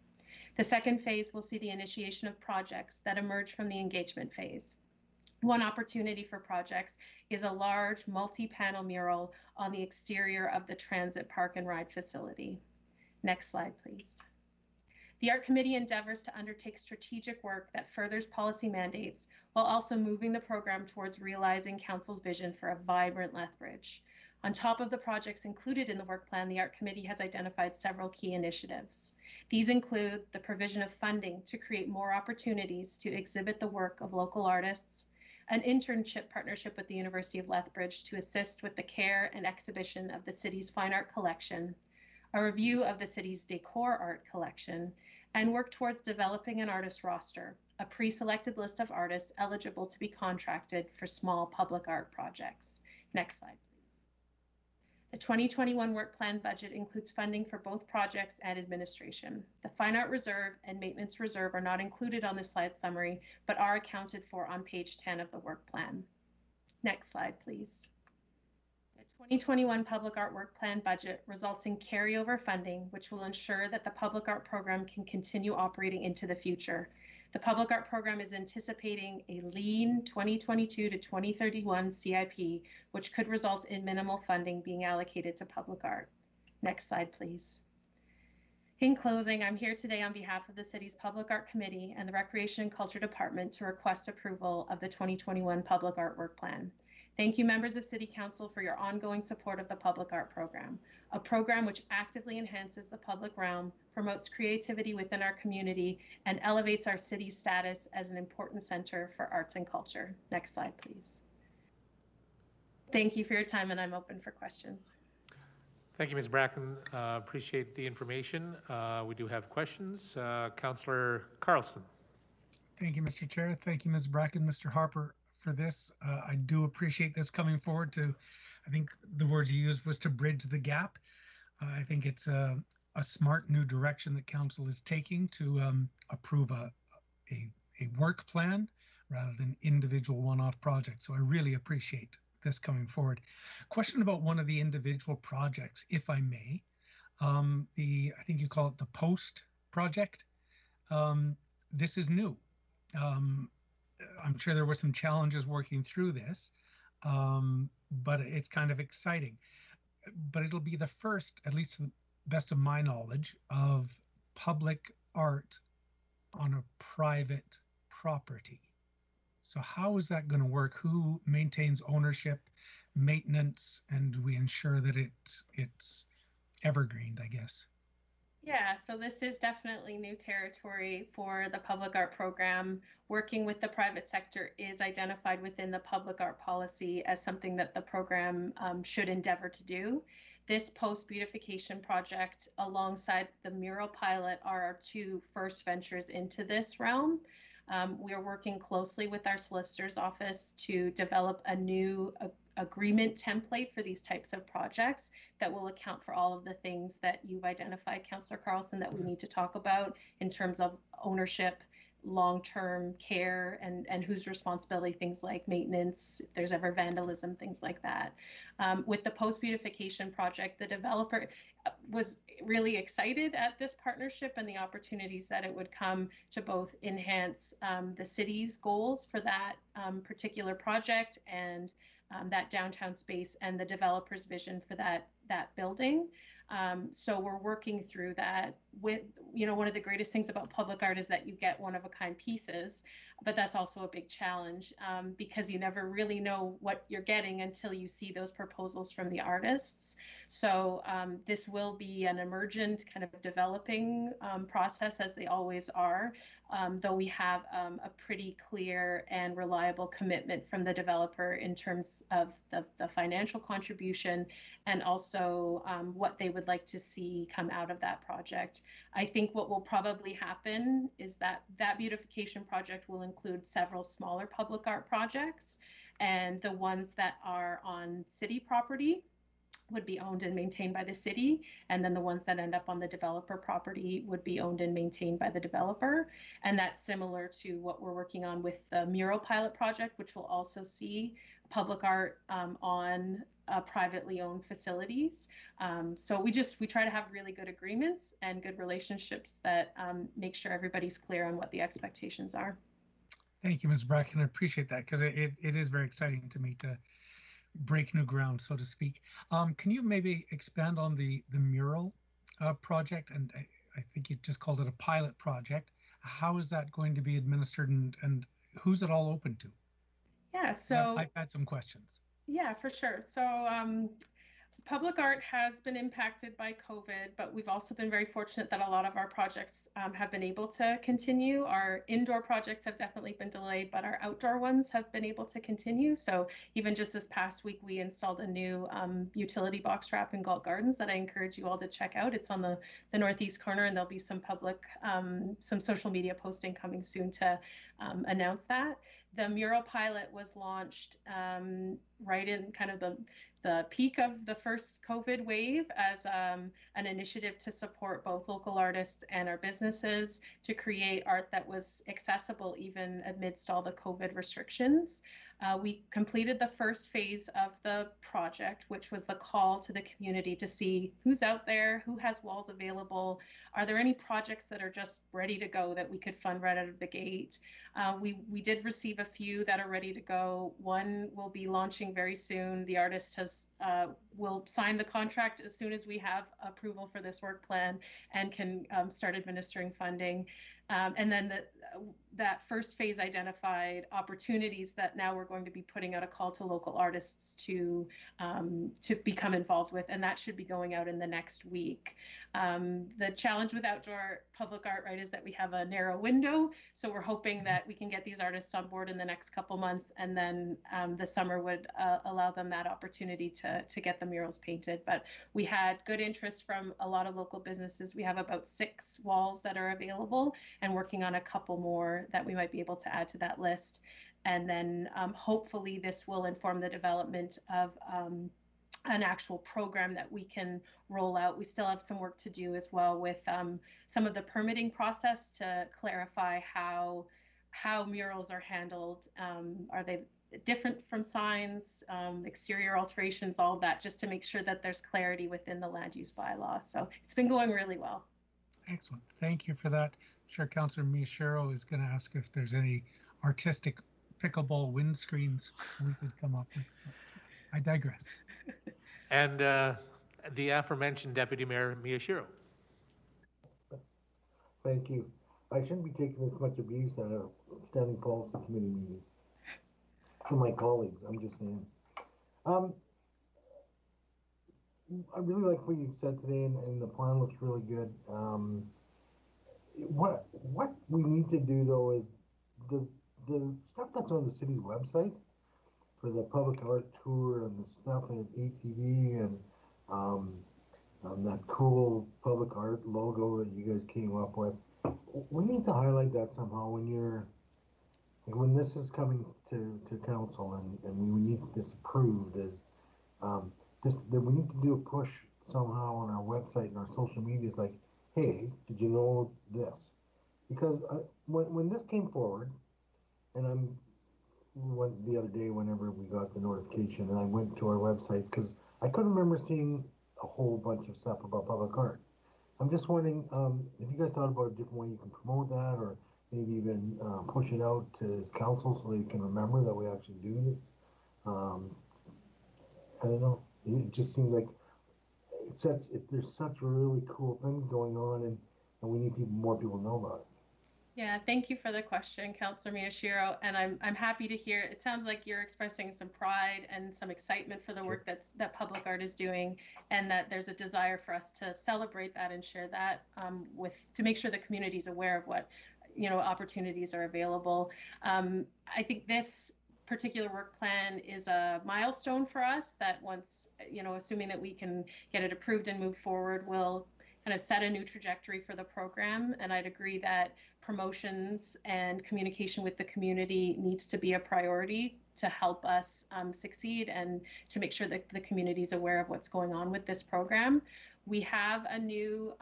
The second phase will see the initiation of projects that emerge from the engagement phase. One opportunity for projects is a large multi-panel mural on the exterior of the Transit Park and Ride facility. Next slide, please. The Art Committee endeavors to undertake strategic work that furthers policy mandates while also moving the program towards realizing Council's vision for a vibrant Lethbridge. On top of the projects included in the work plan, the Art Committee has identified several key initiatives. These include the provision of funding to create more opportunities to exhibit the work of local artists, an internship partnership with the University of Lethbridge to assist with the care and exhibition of the city's fine art collection, a review of the city's decor art collection, and work towards developing an artist roster, a pre-selected list of artists eligible to be contracted for small public art projects. Next slide, please. The 2021 work plan budget includes funding for both projects and administration. The Fine Art Reserve and Maintenance Reserve are not included on this slide summary, but are accounted for on page 10 of the work plan. Next slide, please. The 2021 public art work plan budget results in carryover funding, which will ensure that the public art program can continue operating into the future. The public art program is anticipating a lean 2022 to 2031 CIP, which could result in minimal funding being allocated to public art. Next slide, please. In closing, I'm here today on behalf of the city's Public Art Committee and the Recreation and Culture Department to request approval of the 2021 public art work plan. Thank you, members of City Council, for your ongoing support of the public art program, a program which actively enhances the public realm, promotes creativity within our community, and elevates our city's status as an important center for arts and culture. Next slide, please. Thank you for your time, and I'm open for questions. Thank you, Ms. Bracken. Appreciate the information. We do have questions. Councillor Carlson. Thank you, Mr. Chair. Thank you, Ms. Bracken, Mr. Harper, for this. I do appreciate this coming forward to, I think the words you used was to bridge the gap. I think it's a smart new direction that council is taking to approve a work plan rather than individual one-off projects. So I really appreciate this coming forward. Question about one of the individual projects, if I may. I think you call it the POST project. This is new. I'm sure there were some challenges working through this, but it's kind of exciting. But it'll be the first, at least to the best of my knowledge, of public art on a private property. So how is that going to work? Who maintains ownership, maintenance, and do we ensure that it's evergreened, I guess? Yeah, so this is definitely new territory for the public art program. Working with the private sector is identified within the public art policy as something that the program should endeavor to do. This post-beautification project alongside the mural pilot are our two first ventures into this realm. We are working closely with our solicitor's office to develop a new agreement template for these types of projects that will account for all of the things that you've identified, Councillor Carlson, that we need to talk about in terms of ownership, long-term care, and whose responsibility, things like maintenance, if there's ever vandalism, things like that. With the post-beautification project, the developer was really excited at this partnership and the opportunities that it would come to both enhance the city's goals for that particular project and that downtown space and the developer's vision for that building. So we're working through that with, one of the greatest things about public art is that you get one-of-a-kind pieces, but that's also a big challenge because you never really know what you're getting until you see those proposals from the artists. So this will be an emergent kind of developing process, as they always are, though we have a pretty clear and reliable commitment from the developer in terms of the financial contribution and also what they would like to see come out of that project. I think what will probably happen is that beautification project will include several smaller public art projects, and the ones that are on city property would be owned and maintained by the city, and then the ones that end up on the developer property would be owned and maintained by the developer. And that's similar to what we're working on with the mural pilot project, which will also see public art on privately owned facilities. So we try to have really good agreements and good relationships that make sure everybody's clear on what the expectations are. Thank you, Ms. Bracken. I appreciate that because it is very exciting to me to break new ground, so to speak. Can you maybe expand on the mural project? And I think you just called it a pilot project. How is that going to be administered and who's it all open to? Yeah, so I've had some questions. Yeah, for sure. So public art has been impacted by COVID, but we've also been very fortunate that a lot of our projects have been able to continue. Our indoor projects have definitely been delayed, but our outdoor ones have been able to continue. So even just this past week, we installed a new utility box trap in Galt Gardens that I encourage you all to check out. It's on the northeast corner, and there'll be some public, some social media posting coming soon to announce that. The mural pilot was launched right in kind of the peak of the first COVID wave as an initiative to support both local artists and our businesses to create art that was accessible even amidst all the COVID restrictions. We completed the first phase of the project, which was the call to the community to see who's out there, who has walls available, are there any projects that are just ready to go that we could fund right out of the gate. We did receive a few that are ready to go. One will be launching very soon. The artist will sign the contract as soon as we have approval for this work plan and can start administering funding. And then that first phase identified opportunities that now we're going to be putting out a call to local artists to become involved with, and that should be going out in the next week. The challenge with outdoor public art, right, is that we have a narrow window, so we're hoping that we can get these artists on board in the next couple months, and then the summer would allow them that opportunity to get the murals painted. But we had good interest from a lot of local businesses. We have about 6 walls that are available and working on a couple more that we might be able to add to that list. And then hopefully this will inform the development of an actual program that we can roll out. We still have some work to do as well with some of the permitting process to clarify how murals are handled. Are they different from signs, exterior alterations, all of that, just to make sure that there's clarity within the land use bylaw. So it's been going really well. Excellent. Thank you for that. I'm sure Councillor Miyashiro is going to ask if there's any artistic pickleball windscreens we could come up with. I digress. And the aforementioned Deputy Mayor Miyashiro. Thank you. I shouldn't be taking this much abuse at a standing policy committee meeting from my colleagues. I'm just saying. I really like what you've said today, and the plan looks really good. What we need to do though is the stuff that's on the city's website for the public art tour and the stuff in ATV and that cool public art logo that you guys came up with. We need to highlight that somehow when this is coming to council and we need this approved as that we need to do a push somehow on our website and our social media. It's like, hey, did you know this? Because when this came forward, and went the other day whenever we got the notification, and I went to our website because I couldn't remember seeing a whole bunch of stuff about public art. I'm just wondering if you guys thought about a different way you can promote that, or maybe even push it out to council so they can remember that we actually do this. I don't know. It just seems like there's such really cool things going on, and we need more people to know about it. Yeah, thank you for the question, Councillor Miyashiro, and I'm happy to hear. It sounds like you're expressing some pride and some excitement for the work that public art is doing, and that there's a desire for us to celebrate that and share that to make sure the community is aware of what opportunities are available. I think this particular work plan is a milestone for us that once, assuming that we can get it approved and move forward, will kind of set a new trajectory for the program. And I'd agree that promotions and communication with the community needs to be a priority to help us succeed and to make sure that the community is aware of what's going on with this program. We have a new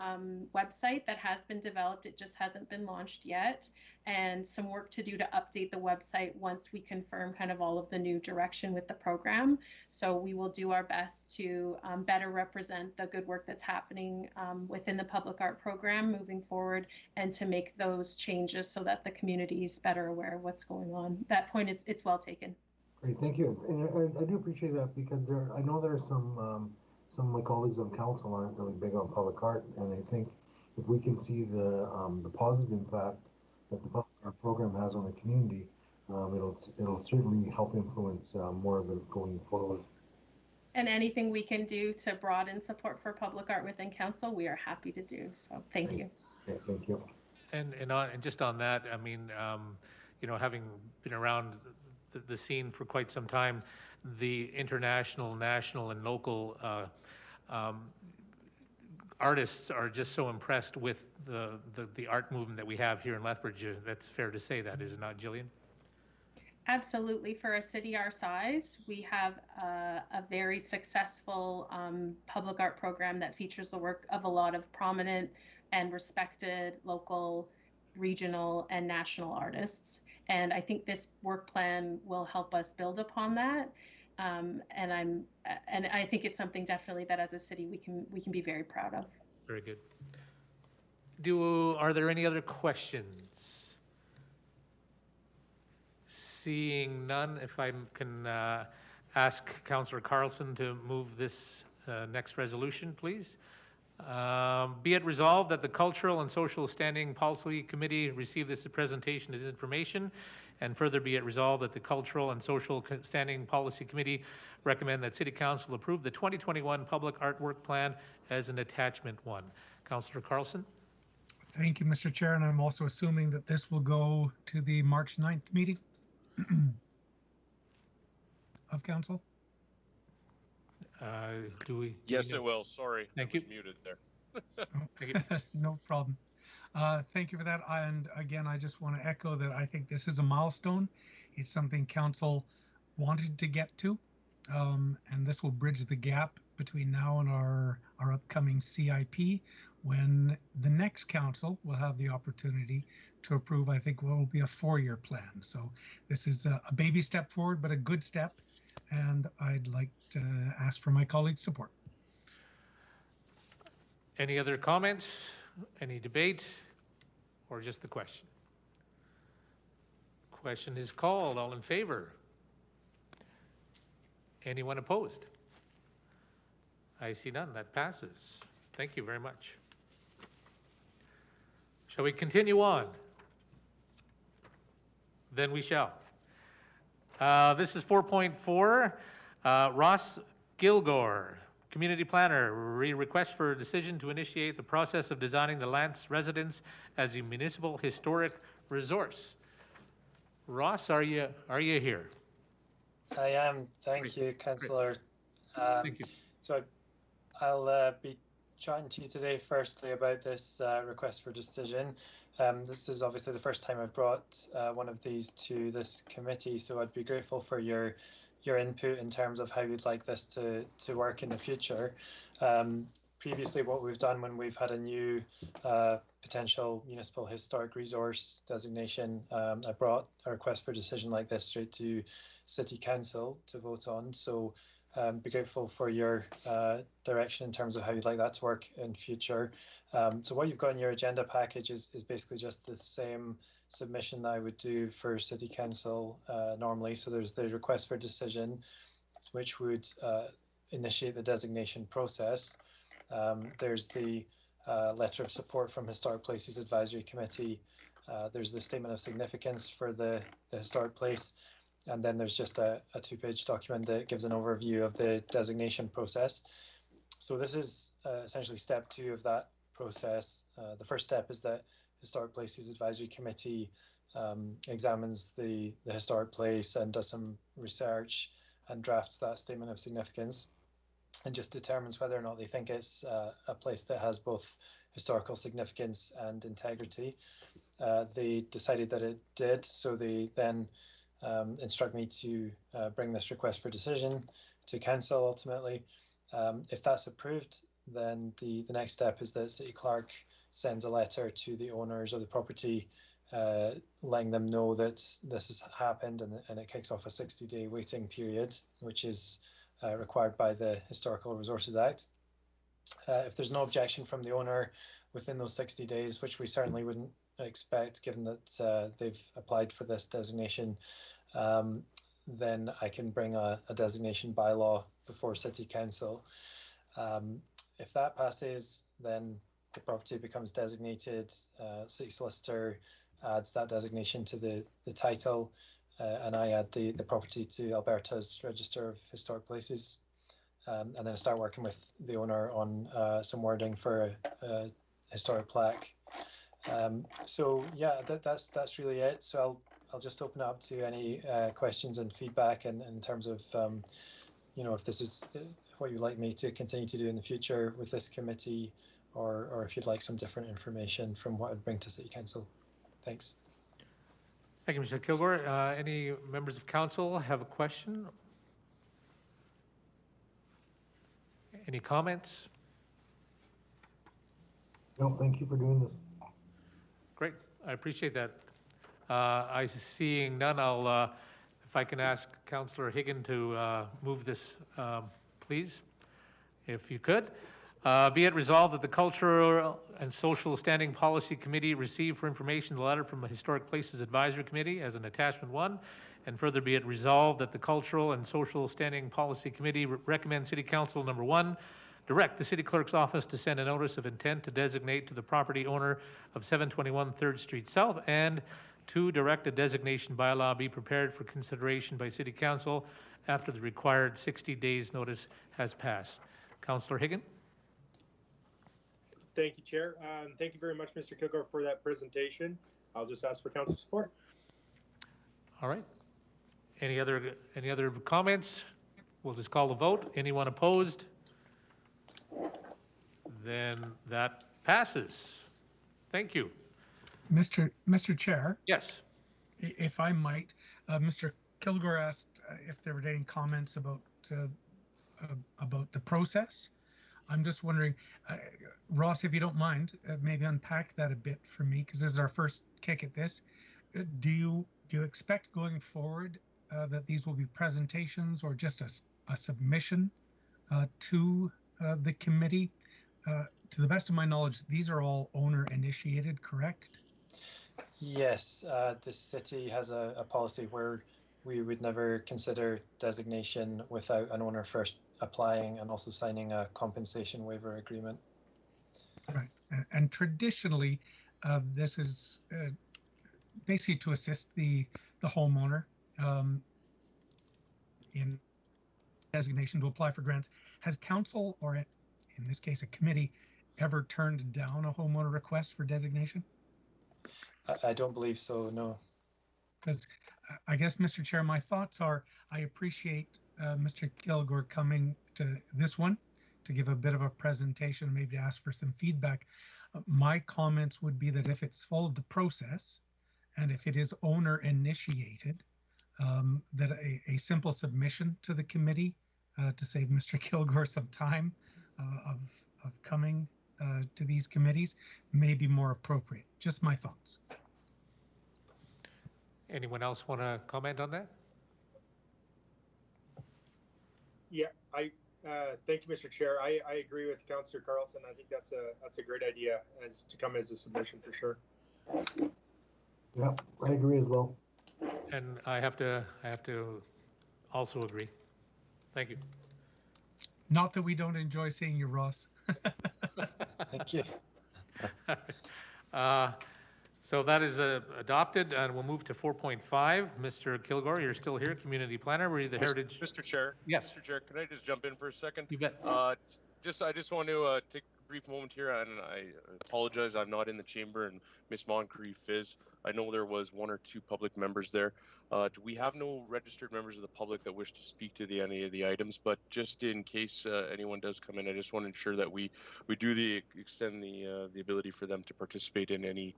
website that has been developed. It just hasn't been launched yet, and some work to do to update the website once we confirm kind of all of the new direction with the program. So we will do our best to better represent the good work that's happening within the public art program moving forward, and to make those changes so that the community is better aware of what's going on. That point it's well taken. Great, thank you. And I do appreciate that, because I know there are some of my colleagues on council aren't really big on public art, and I think if we can see the positive impact that the public art program has on the community, it'll certainly help influence more of it going forward. And anything we can do to broaden support for public art within council, we are happy to do. So thank you. Yeah, thank you. And just on that, I mean, having been around the scene for quite some time, the international, national, and local artists are just so impressed with the art movement that we have here in Lethbridge. That's fair to say that, is it not, Jillian? Absolutely. For a city our size, we have a very successful public art program that features the work of a lot of prominent and respected local, regional, and national artists. And I think this work plan will help us build upon that. And I think it's something definitely that as a city we can be very proud of. Very good. Are there any other questions? Seeing none, if I can ask Councillor Carlson to move this next resolution, please. Be it resolved that the Cultural and Social Standing Policy Committee receive this presentation as information, and further be it resolved that the Cultural and Social Standing Policy Committee recommend that City Council approve the 2021 Public Artwork Plan as an Attachment 1. Councillor Carlson. Thank you, Mr. Chair, and I'm also assuming that this will go to the March 9th meeting of Council. Yes, it will. Sorry. Thank you. Muted there. No problem. Thank you for that. And again, I just want to echo that I think this is a milestone. It's something council wanted to get to, and this will bridge the gap between now and our upcoming CIP, when the next council will have the opportunity to approve, I think, what will be a 4-year plan. So this is a baby step forward, but a good step, and I'd like to ask for my colleagues' support. Any other comments? Any debate? Or just the question? Question is called. All in favor? Anyone opposed? I see none. That passes. Thank you very much. Shall we continue on? Then we shall. This is 4.4. Ross Gilgore, Community Planner, request for a decision to initiate the process of designing the Lance residence as a municipal historic resource. Ross, are you here? I am. Thank you, Councillor. Thank you. So I'll be chatting to you today firstly about this request for decision. This is obviously the first time I've brought one of these to this committee, so I'd be grateful for your input in terms of how you'd like this to work in the future. Previously, what we've done when we've had a new potential municipal historic resource designation, I brought a request for decision like this straight to City Council to vote on. So be grateful for your direction in terms of how you'd like that to work in future. So what you've got in your agenda package is basically just the same submission that I would do for City Council normally. So there's the request for decision, which would initiate the designation process. There's the letter of support from Historic Places Advisory Committee. There's the statement of significance for the historic place. And then there's just a 2-page document that gives an overview of the designation process. So this is essentially step 2 of that process. The first step is that Historic Places Advisory Committee examines the historic place and does some research and drafts that statement of significance and just determines whether or not they think it's a place that has both historical significance and integrity. They decided that it did, so they then instruct me to bring this request for decision to council ultimately. If that's approved, then the next step is that City Clerk sends a letter to the owners of the property letting them know that this has happened, and it kicks off a 60-day waiting period, which is required by the Historical Resources Act. If there's no objection from the owner within those 60 days, which we certainly wouldn't expect given that they've applied for this designation, then I can bring a designation bylaw before City Council. If that passes, then the property becomes designated. City Solicitor adds that designation to the title, and I add the property to Alberta's Register of Historic Places. And then I start working with the owner on some wording for a historic plaque. So yeah, that's really it. So I'll just open it up to any questions and feedback, and in terms of if this is what you'd like me to continue to do in the future with this committee, or if you'd like some different information from what I'd bring to City Council. Thanks. Thank you, Mr. Kilgore. Any members of council have a question? Any comments? No, thank you for doing this. Great, I appreciate that. I seeing none, I'll, if I can ask Councillor Higgin to move this, please, if you could. Be it resolved that the Cultural and Social Standing Policy Committee receive for information the letter from the Historic Places Advisory Committee as an attachment 1, and further be it resolved that the Cultural and Social Standing Policy Committee recommends City Council number 1, direct the City Clerk's office to send a notice of intent to designate to the property owner of 721 3rd Street South, and 2, direct a designation bylaw be prepared for consideration by City Council after the required 60 days notice has passed. Councillor Higgin. Thank you, Chair. Thank you very much, Mr. Kilgore, for that presentation. I'll just ask for council support. All right. Any other comments? We'll just call the vote. Anyone opposed? Then that passes. Thank you. Mr. Chair, Yes. if I might, Mr. Kilgore asked if there were any comments about the process. I'm just wondering, Ross, if you don't mind, maybe unpack that a bit for me, because this is our first kick at this. Do you expect going forward that these will be presentations or just a submission to the committee? To the best of my knowledge, these are all owner initiated, correct? Yes, the city has a policy where we would never consider designation without an owner first applying and also signing a compensation waiver agreement. Right, and traditionally, this is basically to assist the homeowner in designation to apply for grants. Has council, or in this case a committee, ever turned down a homeowner request for designation? I don't believe so, no. Because I guess, Mr. Chair, my thoughts are I appreciate Mr. Kilgore coming to this one to give a bit of a presentation, maybe ask for some feedback. My comments would be that if it's followed the process and if it is owner initiated, that a simple submission to the committee to save Mr. Kilgore some time of coming to these committees may be more appropriate. Just my thoughts. Anyone else want to comment on that? Yeah, thank you, Mr. Chair. I agree with Councillor Carlson. I think that's a great idea as to come as a submission for sure. Yeah, I agree as well. And I have to also agree. Thank you. Not that we don't enjoy seeing you, Ross. Thank you. So that is adopted, and we'll move to 4.5. Mr. Kilgore, you're still here, community planner. We're the Heritage. Mr. Chair. Yes. Mr. Chair, can I just jump in for a second? You bet. I just want to take a brief moment here, and I apologize. I'm not in the chamber, and Ms. Moncrief is. I know there was one or two public members there. Do we have no registered members of the public that wish to speak to any of the items? But just in case anyone does come in, I just want to ensure that we do extend the ability for them to participate in any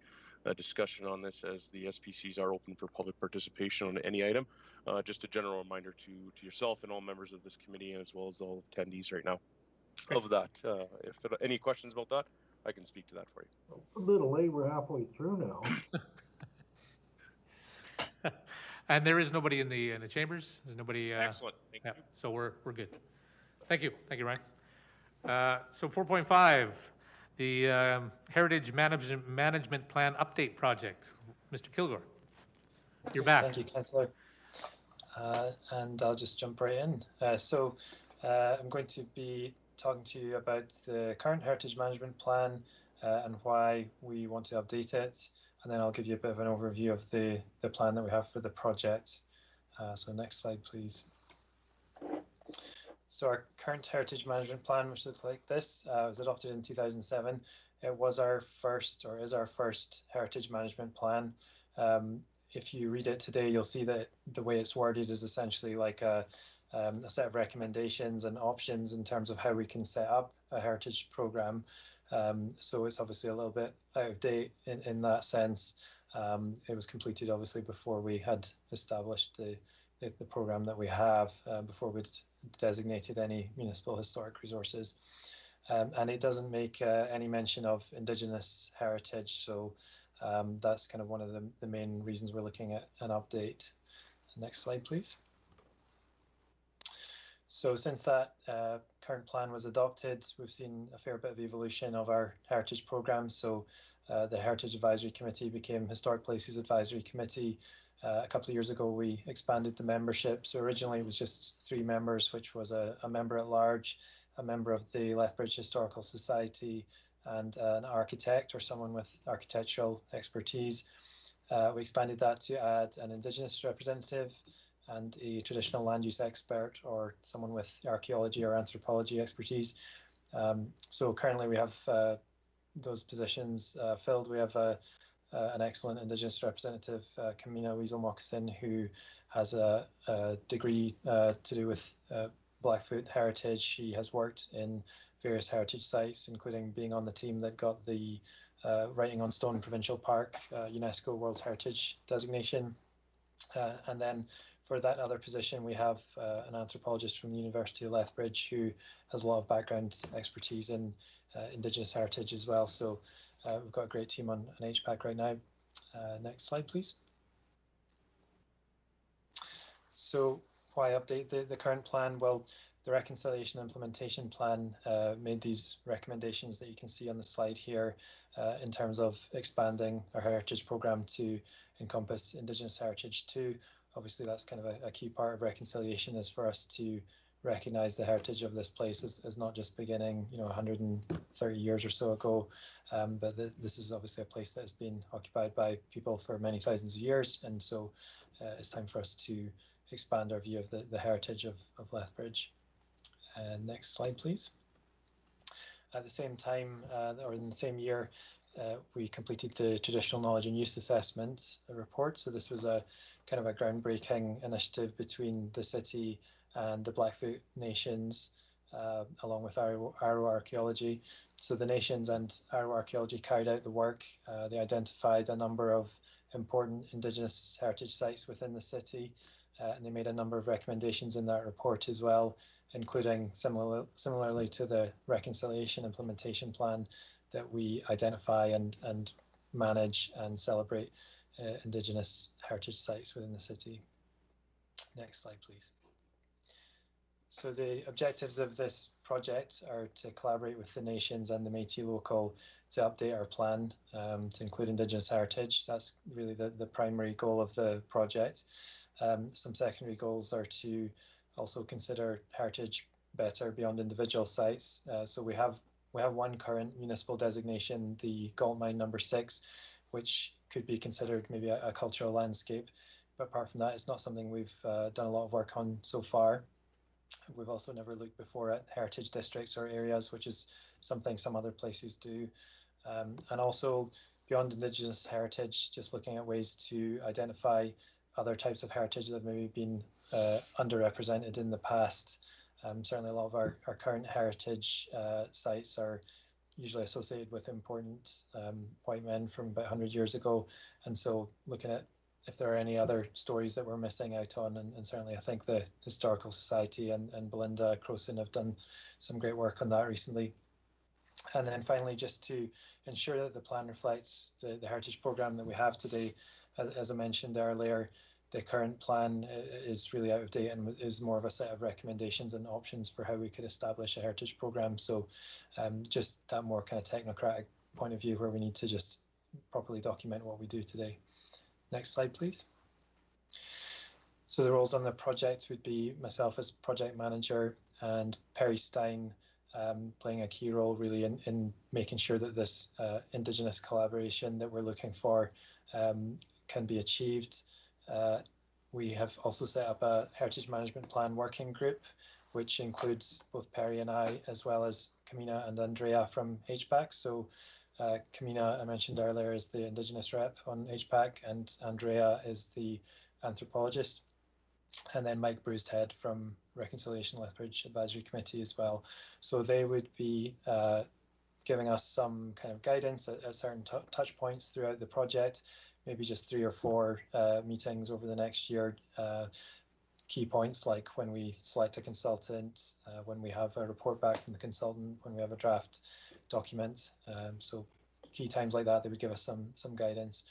discussion on this, as the SPCs are open for public participation on any item. Just a general reminder to yourself and all members of this committee, as well as all attendees right now, of that. If any questions about that, I can speak to that for you. A little late, we're halfway through now. And there is nobody in the chambers. There's nobody. Excellent. Thank you. So we're good. Thank you, Ryan. So 4.5, the Heritage Management Plan Update Project. Mr. Kilgore, you're back. Thank you, Councillor. And I'll just jump right in. I'm going to be talking to you about the current Heritage Management Plan and why we want to update it. And then I'll give you a bit of an overview of the plan that we have for the project. So next slide, please. So our current Heritage Management Plan, which looks like this, was adopted in 2007. It was our first, or is our first, Heritage Management Plan. If you read it today, you'll see that the way it's worded is essentially like a set of recommendations and options in terms of how we can set up a heritage program. So it's obviously a little bit out of date in that sense. It was completed obviously before we had established the program that we have, before we'd designated any municipal historic resources. And it doesn't make any mention of Indigenous heritage. So that's kind of one of the main reasons we're looking at an update. Next slide, please. So since that current plan was adopted, we've seen a fair bit of evolution of our heritage program. So the Heritage Advisory Committee became Historic Places Advisory Committee. A couple of years ago, we expanded the membership. So originally it was just 3 members, which was a member at large, a member of the Lethbridge Historical Society, and an architect or someone with architectural expertise. We expanded that to add an Indigenous representative and a traditional land use expert or someone with archaeology or anthropology expertise. So currently we have those positions filled. We have an excellent Indigenous representative, Kamina Weasel-Moccasin, who has a degree to do with Blackfoot heritage. She has worked in various heritage sites, including being on the team that got the Writing on Stone Provincial Park, UNESCO World Heritage designation. And then for that other position, we have an anthropologist from the University of Lethbridge who has a lot of background expertise in Indigenous heritage as well. So we've got a great team on HPAC right now. Next slide, please. So why update the current plan? Well, the Reconciliation Implementation Plan made these recommendations that you can see on the slide here in terms of expanding our heritage programme to encompass Indigenous heritage too. Obviously, that's kind of a key part of reconciliation, is for us to recognise the heritage of this place as not just beginning, 130 years or so ago, but this is obviously a place that has been occupied by people for many thousands of years, and so it's time for us to expand our view of the heritage of Lethbridge. Next slide, please. At the same time, or in the same year, we completed the Traditional Knowledge and Use Assessment report. So this was a kind of a groundbreaking initiative between the city and the Blackfoot Nations, along with Arrow Archaeology. So the Nations and Arrow Archaeology carried out the work. They identified a number of important Indigenous heritage sites within the city, and they made a number of recommendations in that report as well, including similarly to the Reconciliation Implementation Plan, that we identify and manage and celebrate Indigenous heritage sites within the city. Next slide, please. So the objectives of this project are to collaborate with the Nations and the Métis Local to update our plan to include Indigenous heritage. That's really the primary goal of the project. Some secondary goals are to also consider heritage better beyond individual sites. So we have one current municipal designation, the Gold Mine number 6, which could be considered maybe a cultural landscape. But apart from that, it's not something we've done a lot of work on so far. We've also never looked before at heritage districts or areas, which is something some other places do. And also beyond Indigenous heritage, just looking at ways to identify other types of heritage that have maybe been underrepresented in the past. Certainly a lot of our current heritage sites are usually associated with important white men from about 100 years ago. And so looking at if there are any other stories that we're missing out on, and certainly I think the Historical Society and Belinda Crowson have done some great work on that recently. And then finally, just to ensure that the plan reflects the heritage programme that we have today, as I mentioned earlier, the current plan is really out of date and is more of a set of recommendations and options for how we could establish a heritage programme. So just that more kind of technocratic point of view where we need to just properly document what we do today. Next slide, please. So the roles on the project would be myself as project manager and Perry Stein playing a key role really in making sure that this Indigenous collaboration that we're looking for can be achieved. We have also set up a Heritage Management Plan working group, which includes both Perry and I, as well as Camina and Andrea from HPAC. So Camina, I mentioned earlier, is the Indigenous rep on HPAC, and Andrea is the anthropologist. And then Mike Bruised from Reconciliation Lethbridge Advisory Committee as well. So they would be giving us some kind of guidance at certain touch points throughout the project, maybe just 3 or 4 meetings over the next year. Key points like when we select a consultant, when we have a report back from the consultant, when we have a draft document. So key times like that, they would give us some guidance.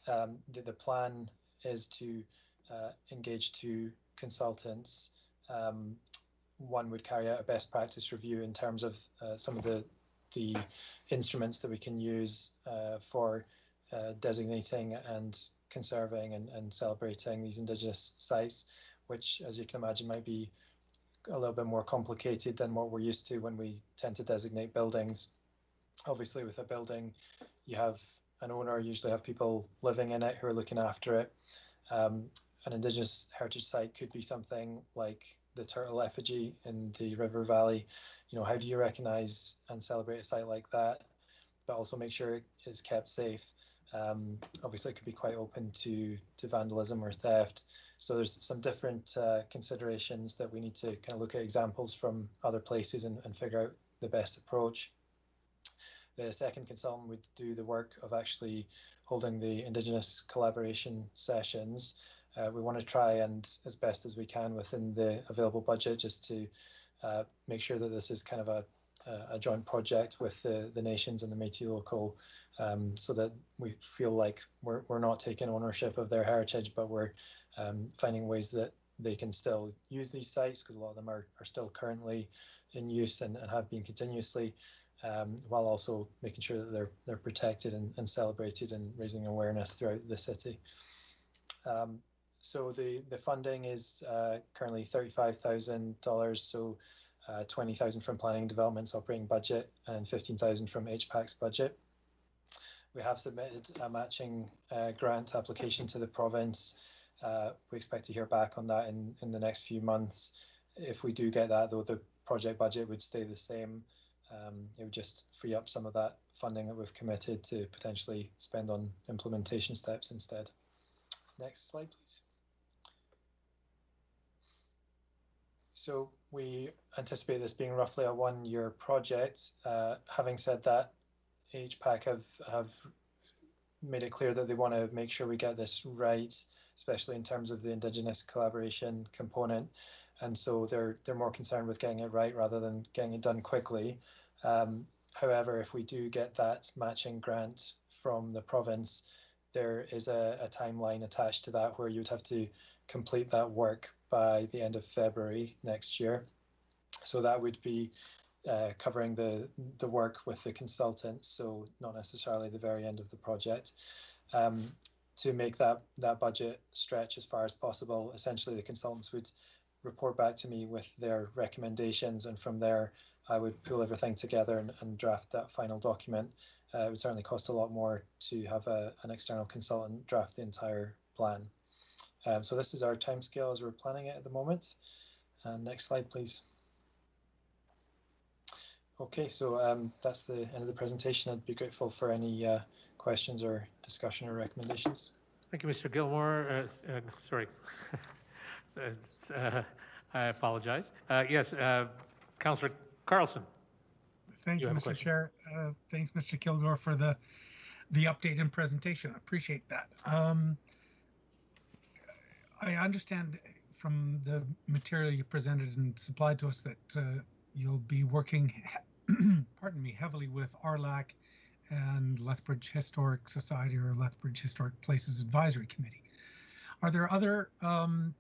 The plan is to engage 2 consultants. One would carry out a best practice review in terms of some of the instruments that we can use for designating and conserving and celebrating these Indigenous sites, which, as you can imagine, might be a little bit more complicated than what we're used to when we tend to designate buildings. Obviously, with a building, you have an owner, usually have people living in it who are looking after it. An Indigenous heritage site could be something like the turtle effigy in the River Valley. How do you recognise and celebrate a site like that, but also make sure it's kept safe? Obviously, it could be quite open to vandalism or theft. So there's some different considerations that we need to kind of look at examples from other places and figure out the best approach. The second consultant would do the work of actually holding the Indigenous collaboration sessions. We want to try and, as best as we can within the available budget, just to make sure that this is kind of a joint project with the nations and the Métis local, so that we feel like we're not taking ownership of their heritage, but we're finding ways that they can still use these sites, because a lot of them are still currently in use and have been continuously, while also making sure that they're protected and celebrated and raising awareness throughout the city. So the funding is currently $35,000, so 20,000 from Planning and Development's operating budget and 15,000 from HPAC's budget. We have submitted a matching grant application to the province. We expect to hear back on that in the next few months. If we do get that, though, the project budget would stay the same. It would just free up some of that funding that we've committed to potentially spend on implementation steps instead. Next slide, please. So we anticipate this being roughly a one-year project. Having said that, HPAC have made it clear that they want to make sure we get this right, especially in terms of the Indigenous collaboration component. And so they're more concerned with getting it right rather than getting it done quickly. However, if we do get that matching grant from the province, there is a timeline attached to that where you'd have to complete that work by the end of February next year. So that would be covering the work with the consultants, so not necessarily the very end of the project. To make that budget stretch as far as possible, essentially the consultants would report back to me with their recommendations, and from there I would pull everything together and draft that final document. It would certainly cost a lot more to have an external consultant draft the entire plan. So this is our timescale as we're planning it at the moment. Next slide, please. Okay, so that's the end of the presentation. I'd be grateful for any questions or discussion or recommendations. Thank you, Mr. Gilmore. Sorry, I apologize. Yes, Councillor Carlson. Thank you, Mr. Chair. Thanks, Mr. Kilgore, for the update and presentation. I appreciate that. I understand from the material you presented and supplied to us that you'll be working, pardon me, heavily with RLAC and Lethbridge Historic Society or Lethbridge Historic Places Advisory Committee. Are there other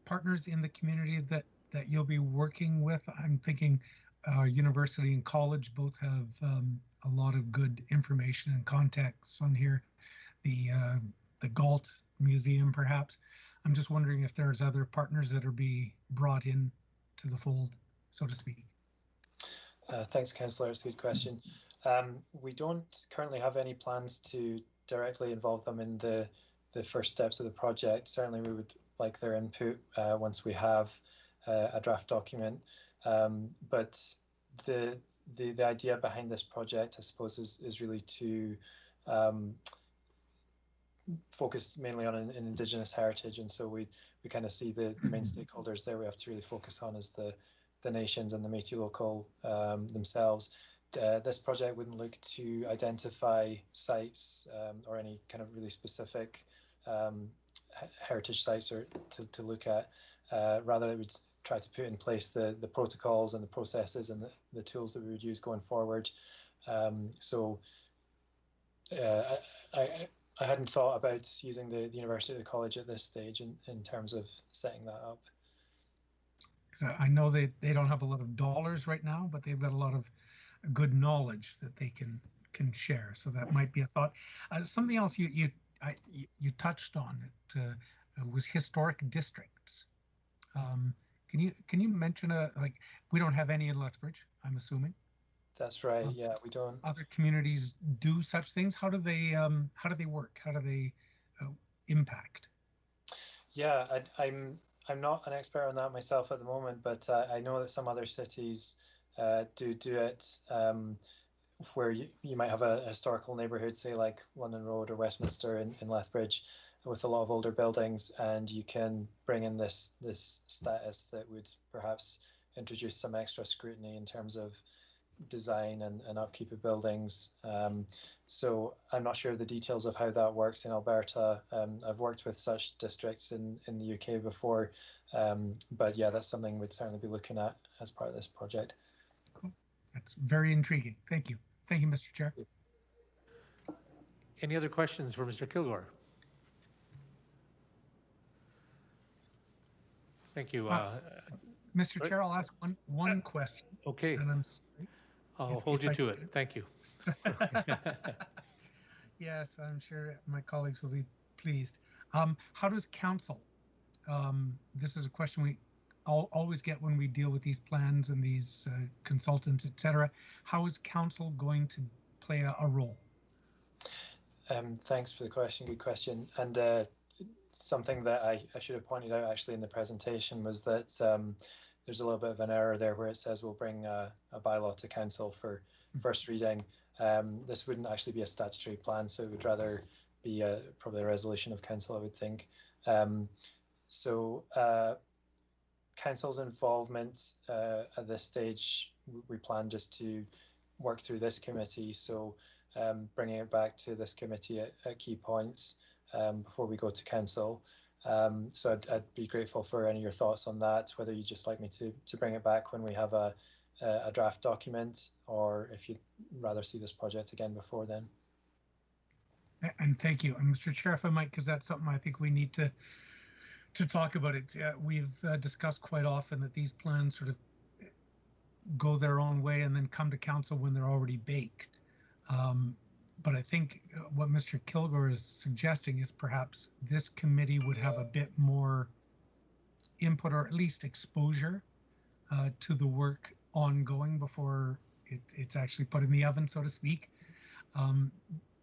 partners in the community that you'll be working with? I'm thinking university and college both have a lot of good information and context on here. The Galt Museum, perhaps. I'm just wondering if there's other partners that are being brought in to the fold, so to speak. Thanks, Councillor. It's a good question. We don't currently have any plans to directly involve them in the first steps of the project. Certainly, we would like their input once we have a draft document. But the idea behind this project, I suppose, is really to focus mainly on an Indigenous heritage, and so we kind of see the main stakeholders there we have to really focus on as the nations and the Métis local themselves. This project wouldn't look to identify sites or any kind of really specific heritage sites or to look at. Rather, it would try to put in place the protocols and the processes and the tools that we would use going forward. I hadn't thought about using the university or the college at this stage in terms of setting that up. I know they don't have a lot of dollars right now, but they've got a lot of good knowledge that they can share. So that might be a thought. Something else you touched on was historic districts. Can you mention like we don't have any in Lethbridge, I'm assuming. That's right. Yeah, we don't. Other communities do such things. How do they work? How do they impact? Yeah, I'm not an expert on that myself at the moment, but I know that some other cities do it, where you might have a historical neighbourhood, say like London Road or Westminster in Lethbridge, with a lot of older buildings, and you can bring in this status that would perhaps introduce some extra scrutiny in terms of design and upkeep of buildings. So I'm not sure the details of how that works in Alberta. I've worked with such districts in the UK before, but yeah, that's something we'd certainly be looking at as part of this project. Cool. That's very intriguing. Thank you. Thank you, Mr. Chair. Any other questions for Mr. Kilgore? Thank you. Mr. Chair, I'll ask one question. Okay. And I'm sorry. I'll hold you to it. Thank you. Yes, I'm sure my colleagues will be pleased. How does council, this is a question we always get when we deal with these plans and these consultants, etc. How is council going to play a role? Thanks for the question. Good question. And something that I should have pointed out actually in the presentation was that there's a little bit of an error there where it says we'll bring a bylaw to council for first reading. This wouldn't actually be a statutory plan, so it would rather be probably a resolution of council, I would think. So council's involvement at this stage, we plan just to work through this committee. So bringing it back to this committee at key points before we go to council. So I'd be grateful for any of your thoughts on that, whether you'd just like me to bring it back when we have a draft document, or if you'd rather see this project again before then. And thank you. And Mr. Chair, if I might, because that's something I think we need to talk about it. We've discussed quite often that these plans sort of go their own way and then come to council when they're already baked. But I think what Mr. Kilgore is suggesting is perhaps this committee would have a bit more input, or at least exposure to the work ongoing before it's actually put in the oven, so to speak.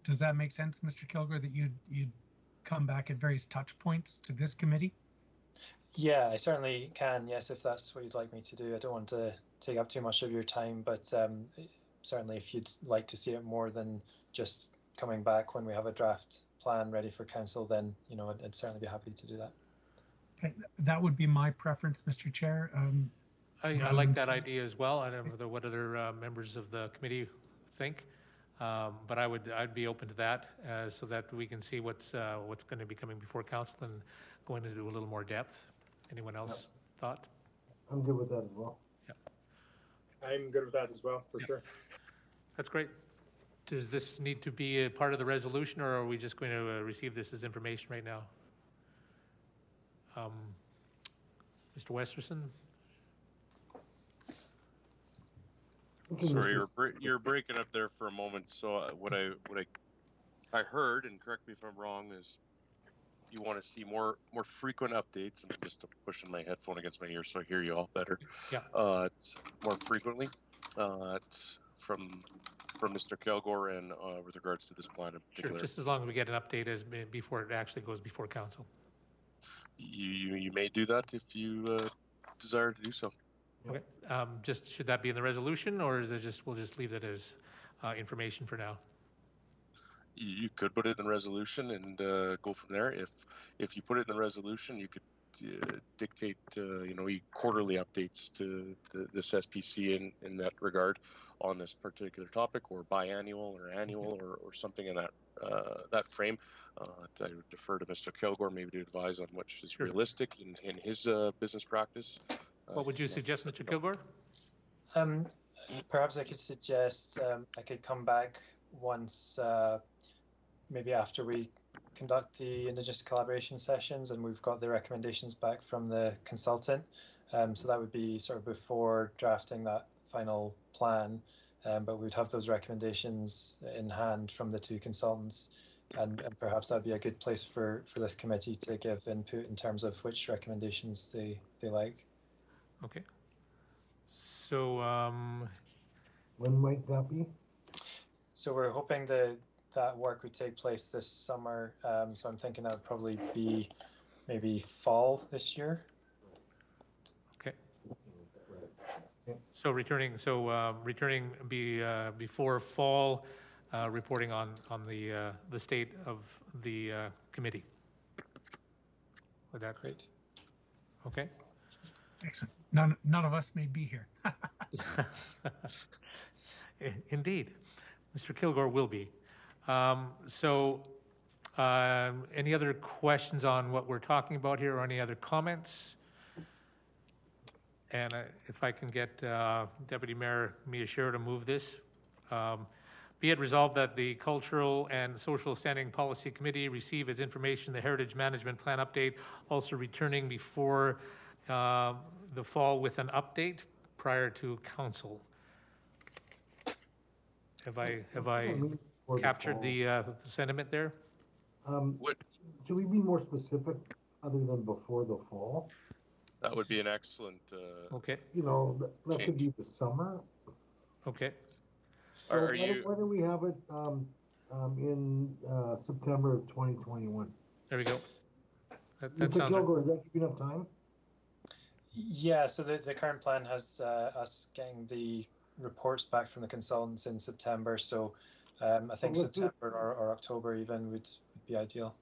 Does that make sense, Mr. Kilgore, that you'd come back at various touch points to this committee? Yeah, I certainly can. Yes, if that's what you'd like me to do. I don't want to take up too much of your time, but certainly if you'd like to see it more than just coming back when we have a draft plan ready for council, then I'd certainly be happy to do that. Okay, that would be my preference, Mr. Chair. I like that idea as well. I don't know what other members of the committee think, but I'd be open to that so that we can see what's going to be coming before council and going into a little more depth. Anyone else thought? I'm good with that as well. Yeah, I'm good with that as well, for sure. That's great. Does this need to be a part of the resolution, or are we just going to receive this as information right now? Mr. Westerson? Sorry, you're breaking up there for a moment. So what I heard, and correct me if I'm wrong, is you want to see more frequent updates. I'm just pushing my headphone against my ear so I hear you all better. Yeah. It's more frequently from Mr. Kilgore and with regards to this plan in particular. Sure, just as long as we get an update as before it actually goes before council. You may do that if you desire to do so. Okay. Just should that be in the resolution, or is it we'll just leave that as information for now? You could put it in the resolution and go from there. If you put it in the resolution, you could dictate quarterly updates to this SPC in that regard on this particular topic, or biannual or annual, or something in that frame. I would defer to Mr. Kilgore maybe to advise on which is realistic in his business practice. What would you suggest, Mr. Kilgore? Perhaps I could suggest I could come back once, maybe after we conduct the Indigenous collaboration sessions and we've got the recommendations back from the consultant. So that would be sort of before drafting that final plan, but we'd have those recommendations in hand from the two consultants, and perhaps that'd be a good place for this committee to give input in terms of which recommendations they like. Okay. So when might that be? So we're hoping that work would take place this summer. So I'm thinking that would probably be maybe fall this year. Okay. So returning before fall, reporting on the state of the committee. Would that great? Okay. Excellent. None of us may be here. Indeed, Mr. Kilgore will be. Any other questions on what we're talking about here, or any other comments? And if I can get Deputy Mayor Miyashiro to move this. Be it resolved that the Cultural and Social Standing Policy Committee receive as information the Heritage Management Plan update, also returning before the fall with an update prior to council. Have I captured the sentiment there? Should we be more specific other than before the fall? That would be an excellent. Okay. You know, that could be the summer. Okay. So why don't we have it in September of 2021? There we go. That Mr. Kilgore, does that give you enough time? Yeah, so the current plan has us getting the reports back from the consultants in September, so I think September or October even would be ideal.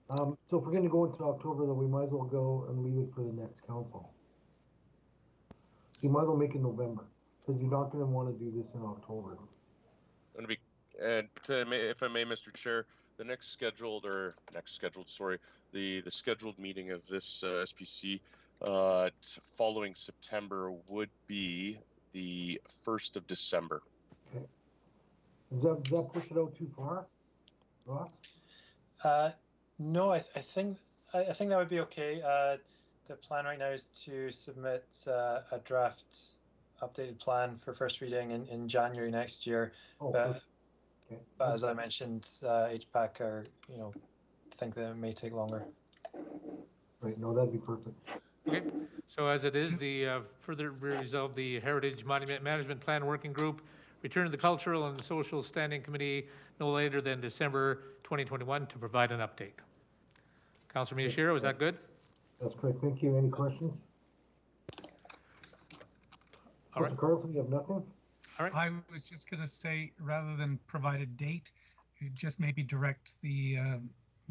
So if we're going to go into October, then we might as well go and leave it for the next council. You might as well make it November, because you're not going to want to do this in October. If I may, Mr. Chair, the scheduled meeting of this SPC following September would be the 1st of December. Okay. Does that push it out too far, Ross? No, I think that would be okay. The plan right now is to submit a draft updated plan for first reading in January next year. But as I mentioned, HPAC think that it may take longer. Right, no, that'd be perfect. Okay, so as it is, the further resolve the Heritage Monument Management Plan Working Group return to the Cultural and Social Standing Committee no later than December 2021 to provide an update. Councillor Miyashiro, is that good? That's correct. Thank you. Any questions? All right. Mr. Carlson, you have nothing? All right. I was just going to say, rather than provide a date, you just maybe direct the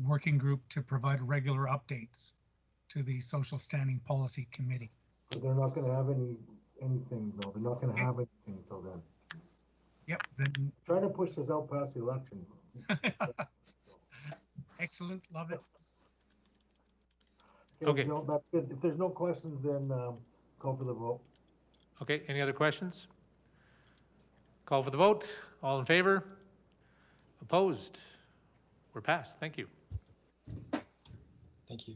working group to provide regular updates to the Social Standing Policy Committee. But they're not going to have anything, though. They're not going to have anything until then. Yep. Then trying to push this out past the election. Excellent. Love it. Okay. No, that's good. If there's no questions, then call for the vote. Okay. Any other questions? Call for the vote. All in favor? Opposed? We're passed. Thank you. Thank you.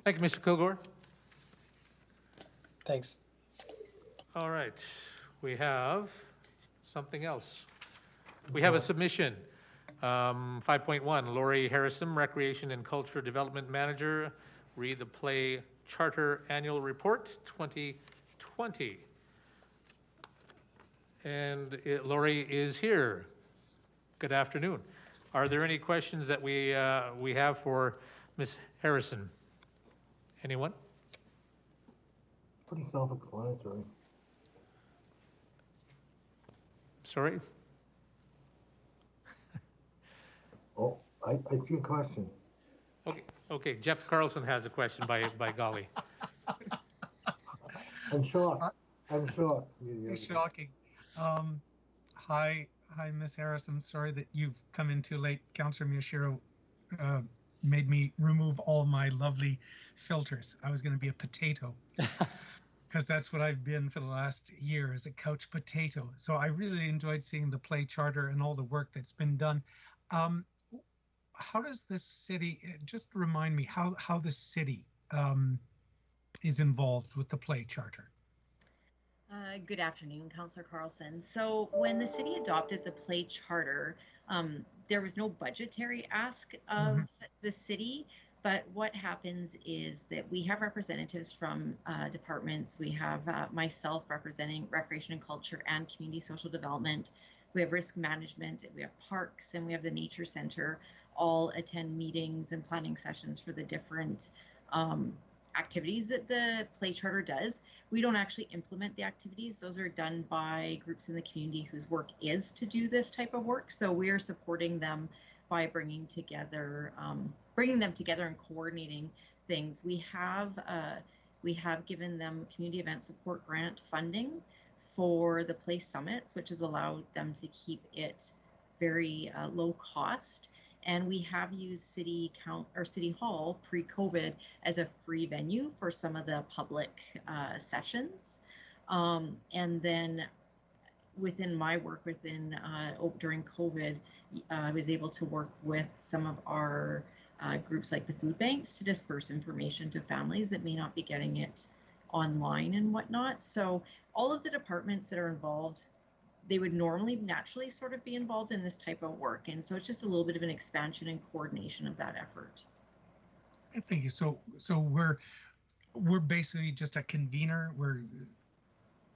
Thank you, Mr. Kilgore. Thanks. All right. We have something else. We have a submission. 5.1, Lori Harrison, Recreation and Culture Development Manager, read the Play Charter Annual Report 2020. And Lori is here. Good afternoon. Are there any questions that we have for Ms. Harrison? Anyone? Pretty self-explanatory. Sorry? Oh, I see a question. Okay. Jeff Carlson has a question by golly. I'm shocked. It's shocking. Hi, Ms. Harrison. Sorry that you've come in too late. Councillor Miyashiro made me remove all my lovely filters. I was going to be a potato because that's what I've been for the last year, as a couch potato. So I really enjoyed seeing the Play Charter and all the work that's been done. How does this city, just remind me how the city is involved with the Play Charter? Good afternoon, Councillor Carlson. So when the city adopted the Play Charter, there was no budgetary ask of the city, but what happens is that we have representatives from departments. We have myself representing Recreation and Culture and Community Social Development. We have Risk Management, we have Parks, and we have the Nature Center, all attend meetings and planning sessions for the different activities that the Play Charter does. We don't actually implement the activities. Those are done by groups in the community whose work is to do this type of work. So we are supporting them by bringing them together and coordinating things. We have We have given them community event support grant funding for the Play Summits, which has allowed them to keep it very low cost. And we have used City Hall pre-COVID as a free venue for some of the public sessions. And then within my work during COVID, I was able to work with some of our groups like the food banks to disperse information to families that may not be getting it online and whatnot. So all of the departments that are involved, they would normally naturally sort of be involved in this type of work. And so it's just a little bit of an expansion and coordination of that effort. Thank you. So we're basically just a convener. We're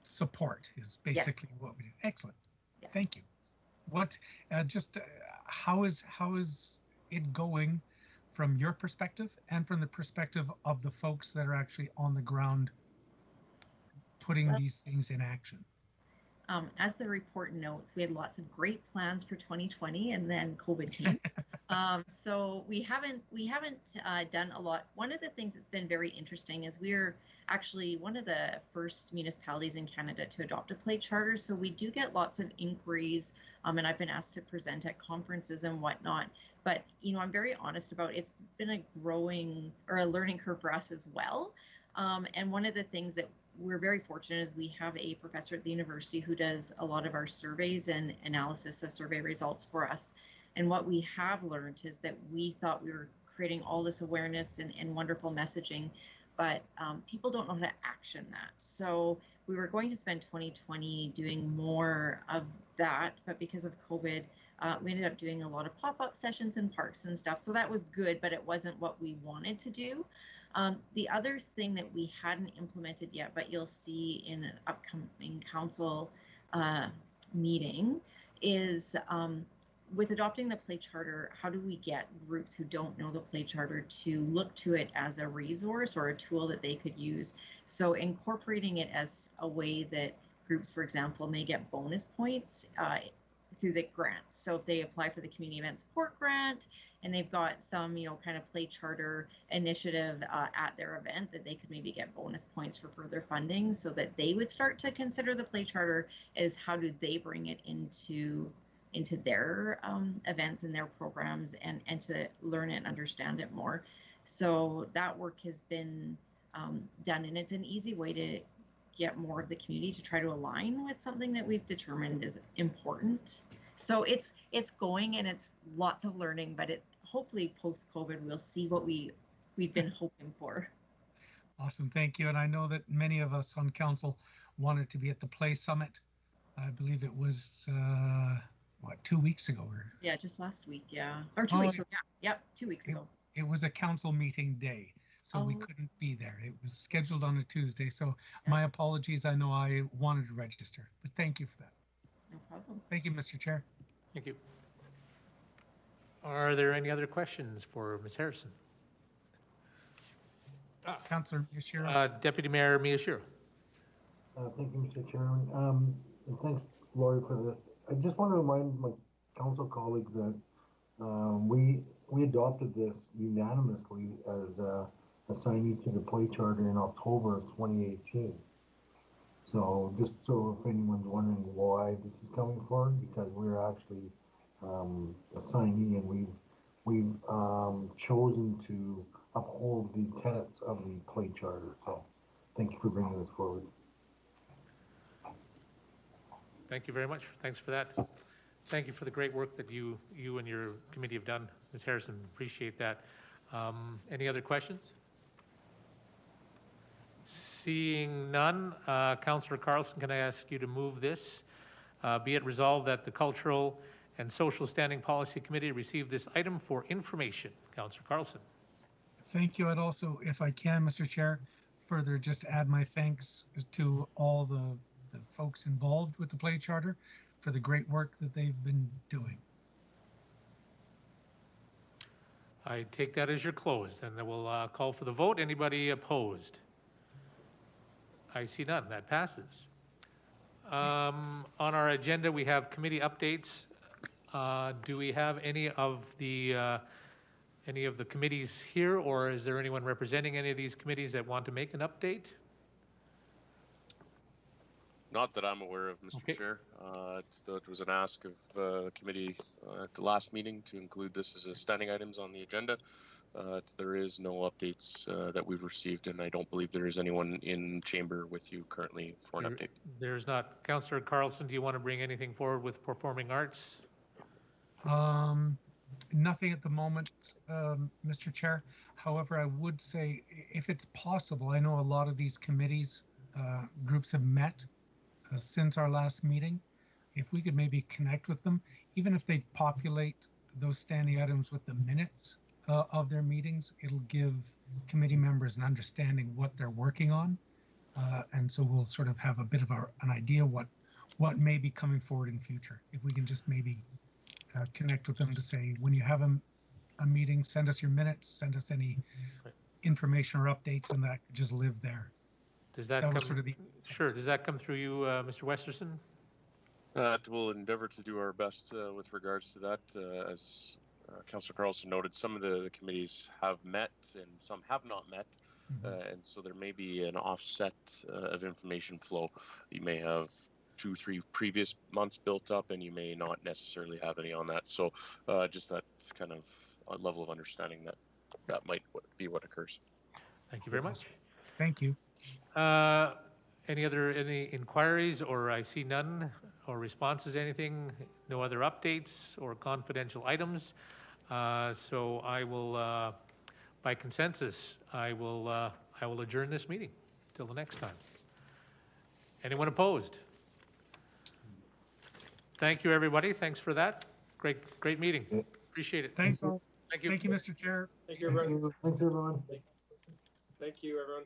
support is basically what we do. Excellent. Yes. Thank you. What how is it going from your perspective and from the perspective of the folks that are actually on the ground putting these things in action? As the report notes, we had lots of great plans for 2020, and then COVID came. So we haven't done a lot. One of the things that's been very interesting is we're actually one of the first municipalities in Canada to adopt a play charter. So we do get lots of inquiries, and I've been asked to present at conferences and whatnot. But I'm very honest about it's been a learning curve for us as well. And one of the things that we're very fortunate is we have a professor at the university who does a lot of our surveys and analysis of survey results for us. And what we have learned is that we thought we were creating all this awareness and wonderful messaging, but people don't know how to action that. So we were going to spend 2020 doing more of that, but because of COVID, we ended up doing a lot of pop-up sessions in parks and stuff. So that was good, but it wasn't what we wanted to do. The other thing that we hadn't implemented yet, but you'll see in an upcoming council meeting, is with adopting the play charter, how do we get groups who don't know the play charter to look to it as a resource or a tool that they could use? So incorporating it as a way that groups, for example, may get bonus points through the grants. So if they apply for the community event support grant and they've got some, kind of play charter initiative at their event, that they could maybe get bonus points for further funding, so that they would start to consider the play charter as how do they bring it into their events and their programs and to learn and understand it more. So that work has been done, and it's an easy way to get more of the community to try to align with something that we've determined is important. So it's going, and it's lots of learning, but hopefully post-COVID we'll see what we've been hoping for. Awesome, thank you. And I know that many of us on council wanted to be at the Play Summit. I believe it was 2 weeks ago? Yeah, just last week, yeah. Or 2 weeks ago, yeah. Yep, 2 weeks ago. It was a council meeting day, so we couldn't be there. It was scheduled on a Tuesday, so my apologies. I know I wanted to register, but thank you for that. No problem. Thank you, Mr. Chair. Thank you. Are there any other questions for Ms. Harrison? Councillor Miyashiro. Deputy Mayor Miyashiro. Thank you, Mr. Chairman. And thanks, Lori, for this. I just want to remind my council colleagues that we adopted this unanimously as a assignee to the play charter in October of 2018. So just so if anyone's wondering why this is coming forward, because we're actually assignee, and we've chosen to uphold the tenets of the play charter. So thank you for bringing this forward. Thank you very much. Thanks for that. Thank you for the great work that you and your committee have done, Ms. Harrison. Appreciate that. Any other questions? Seeing none, Councillor Carlson, can I ask you to move this? Be it resolved that the Cultural and Social Standing Policy Committee receive this item for information. Councillor Carlson. Thank you. I'd also, if I can, Mr. Chair, further just add my thanks to all the folks involved with the play charter for the great work that they've been doing. I take that as your close, and then we'll call for the vote. Anybody opposed? I see none. That passes. On our agenda, we have committee updates. Do we have any of the any of the committees here, or is there anyone representing any of these committees that want to make an update? Not that I'm aware of, Mr. Chair. It was an ask of the committee at the last meeting to include this as a standing items on the agenda. There is no updates that we've received, and I don't believe there is anyone in chamber with you currently for an update. There's not. Councillor Carlson, do you want to bring anything forward with performing arts? Nothing at the moment, Mr. Chair. However, I would say if it's possible, I know a lot of these committees, groups have met since our last meeting. If we could maybe connect with them, even if they populate those standing items with the minutes of their meetings, it'll give committee members an understanding what they're working on. And so we'll sort of have a bit of an idea what may be coming forward in future. If we can just maybe connect with them to say, when you have a meeting, send us your minutes, send us any information or updates, and that could just live there. Does that come, sort of sure, does that come through you, Mr. Westerson? We'll endeavor to do our best with regards to that. As Councillor Carlson noted, some of the committees have met and some have not met. And so there may be an offset of information flow. You may have 2-3 previous months built up, and you may not necessarily have any on that. So just that kind of level of understanding that might be what occurs. Thank you very much. Thank you. Any inquiries, or I see none, or responses, anything? No other updates or confidential items. So I will, by consensus, I will adjourn this meeting till the next time. Anyone opposed? Thank you, everybody. Thanks for that. Great meeting. Appreciate it. Thanks all. Thank you. Thank you, Mr. Chair. Thank you, everyone. Thanks, everyone. Thank you, everyone.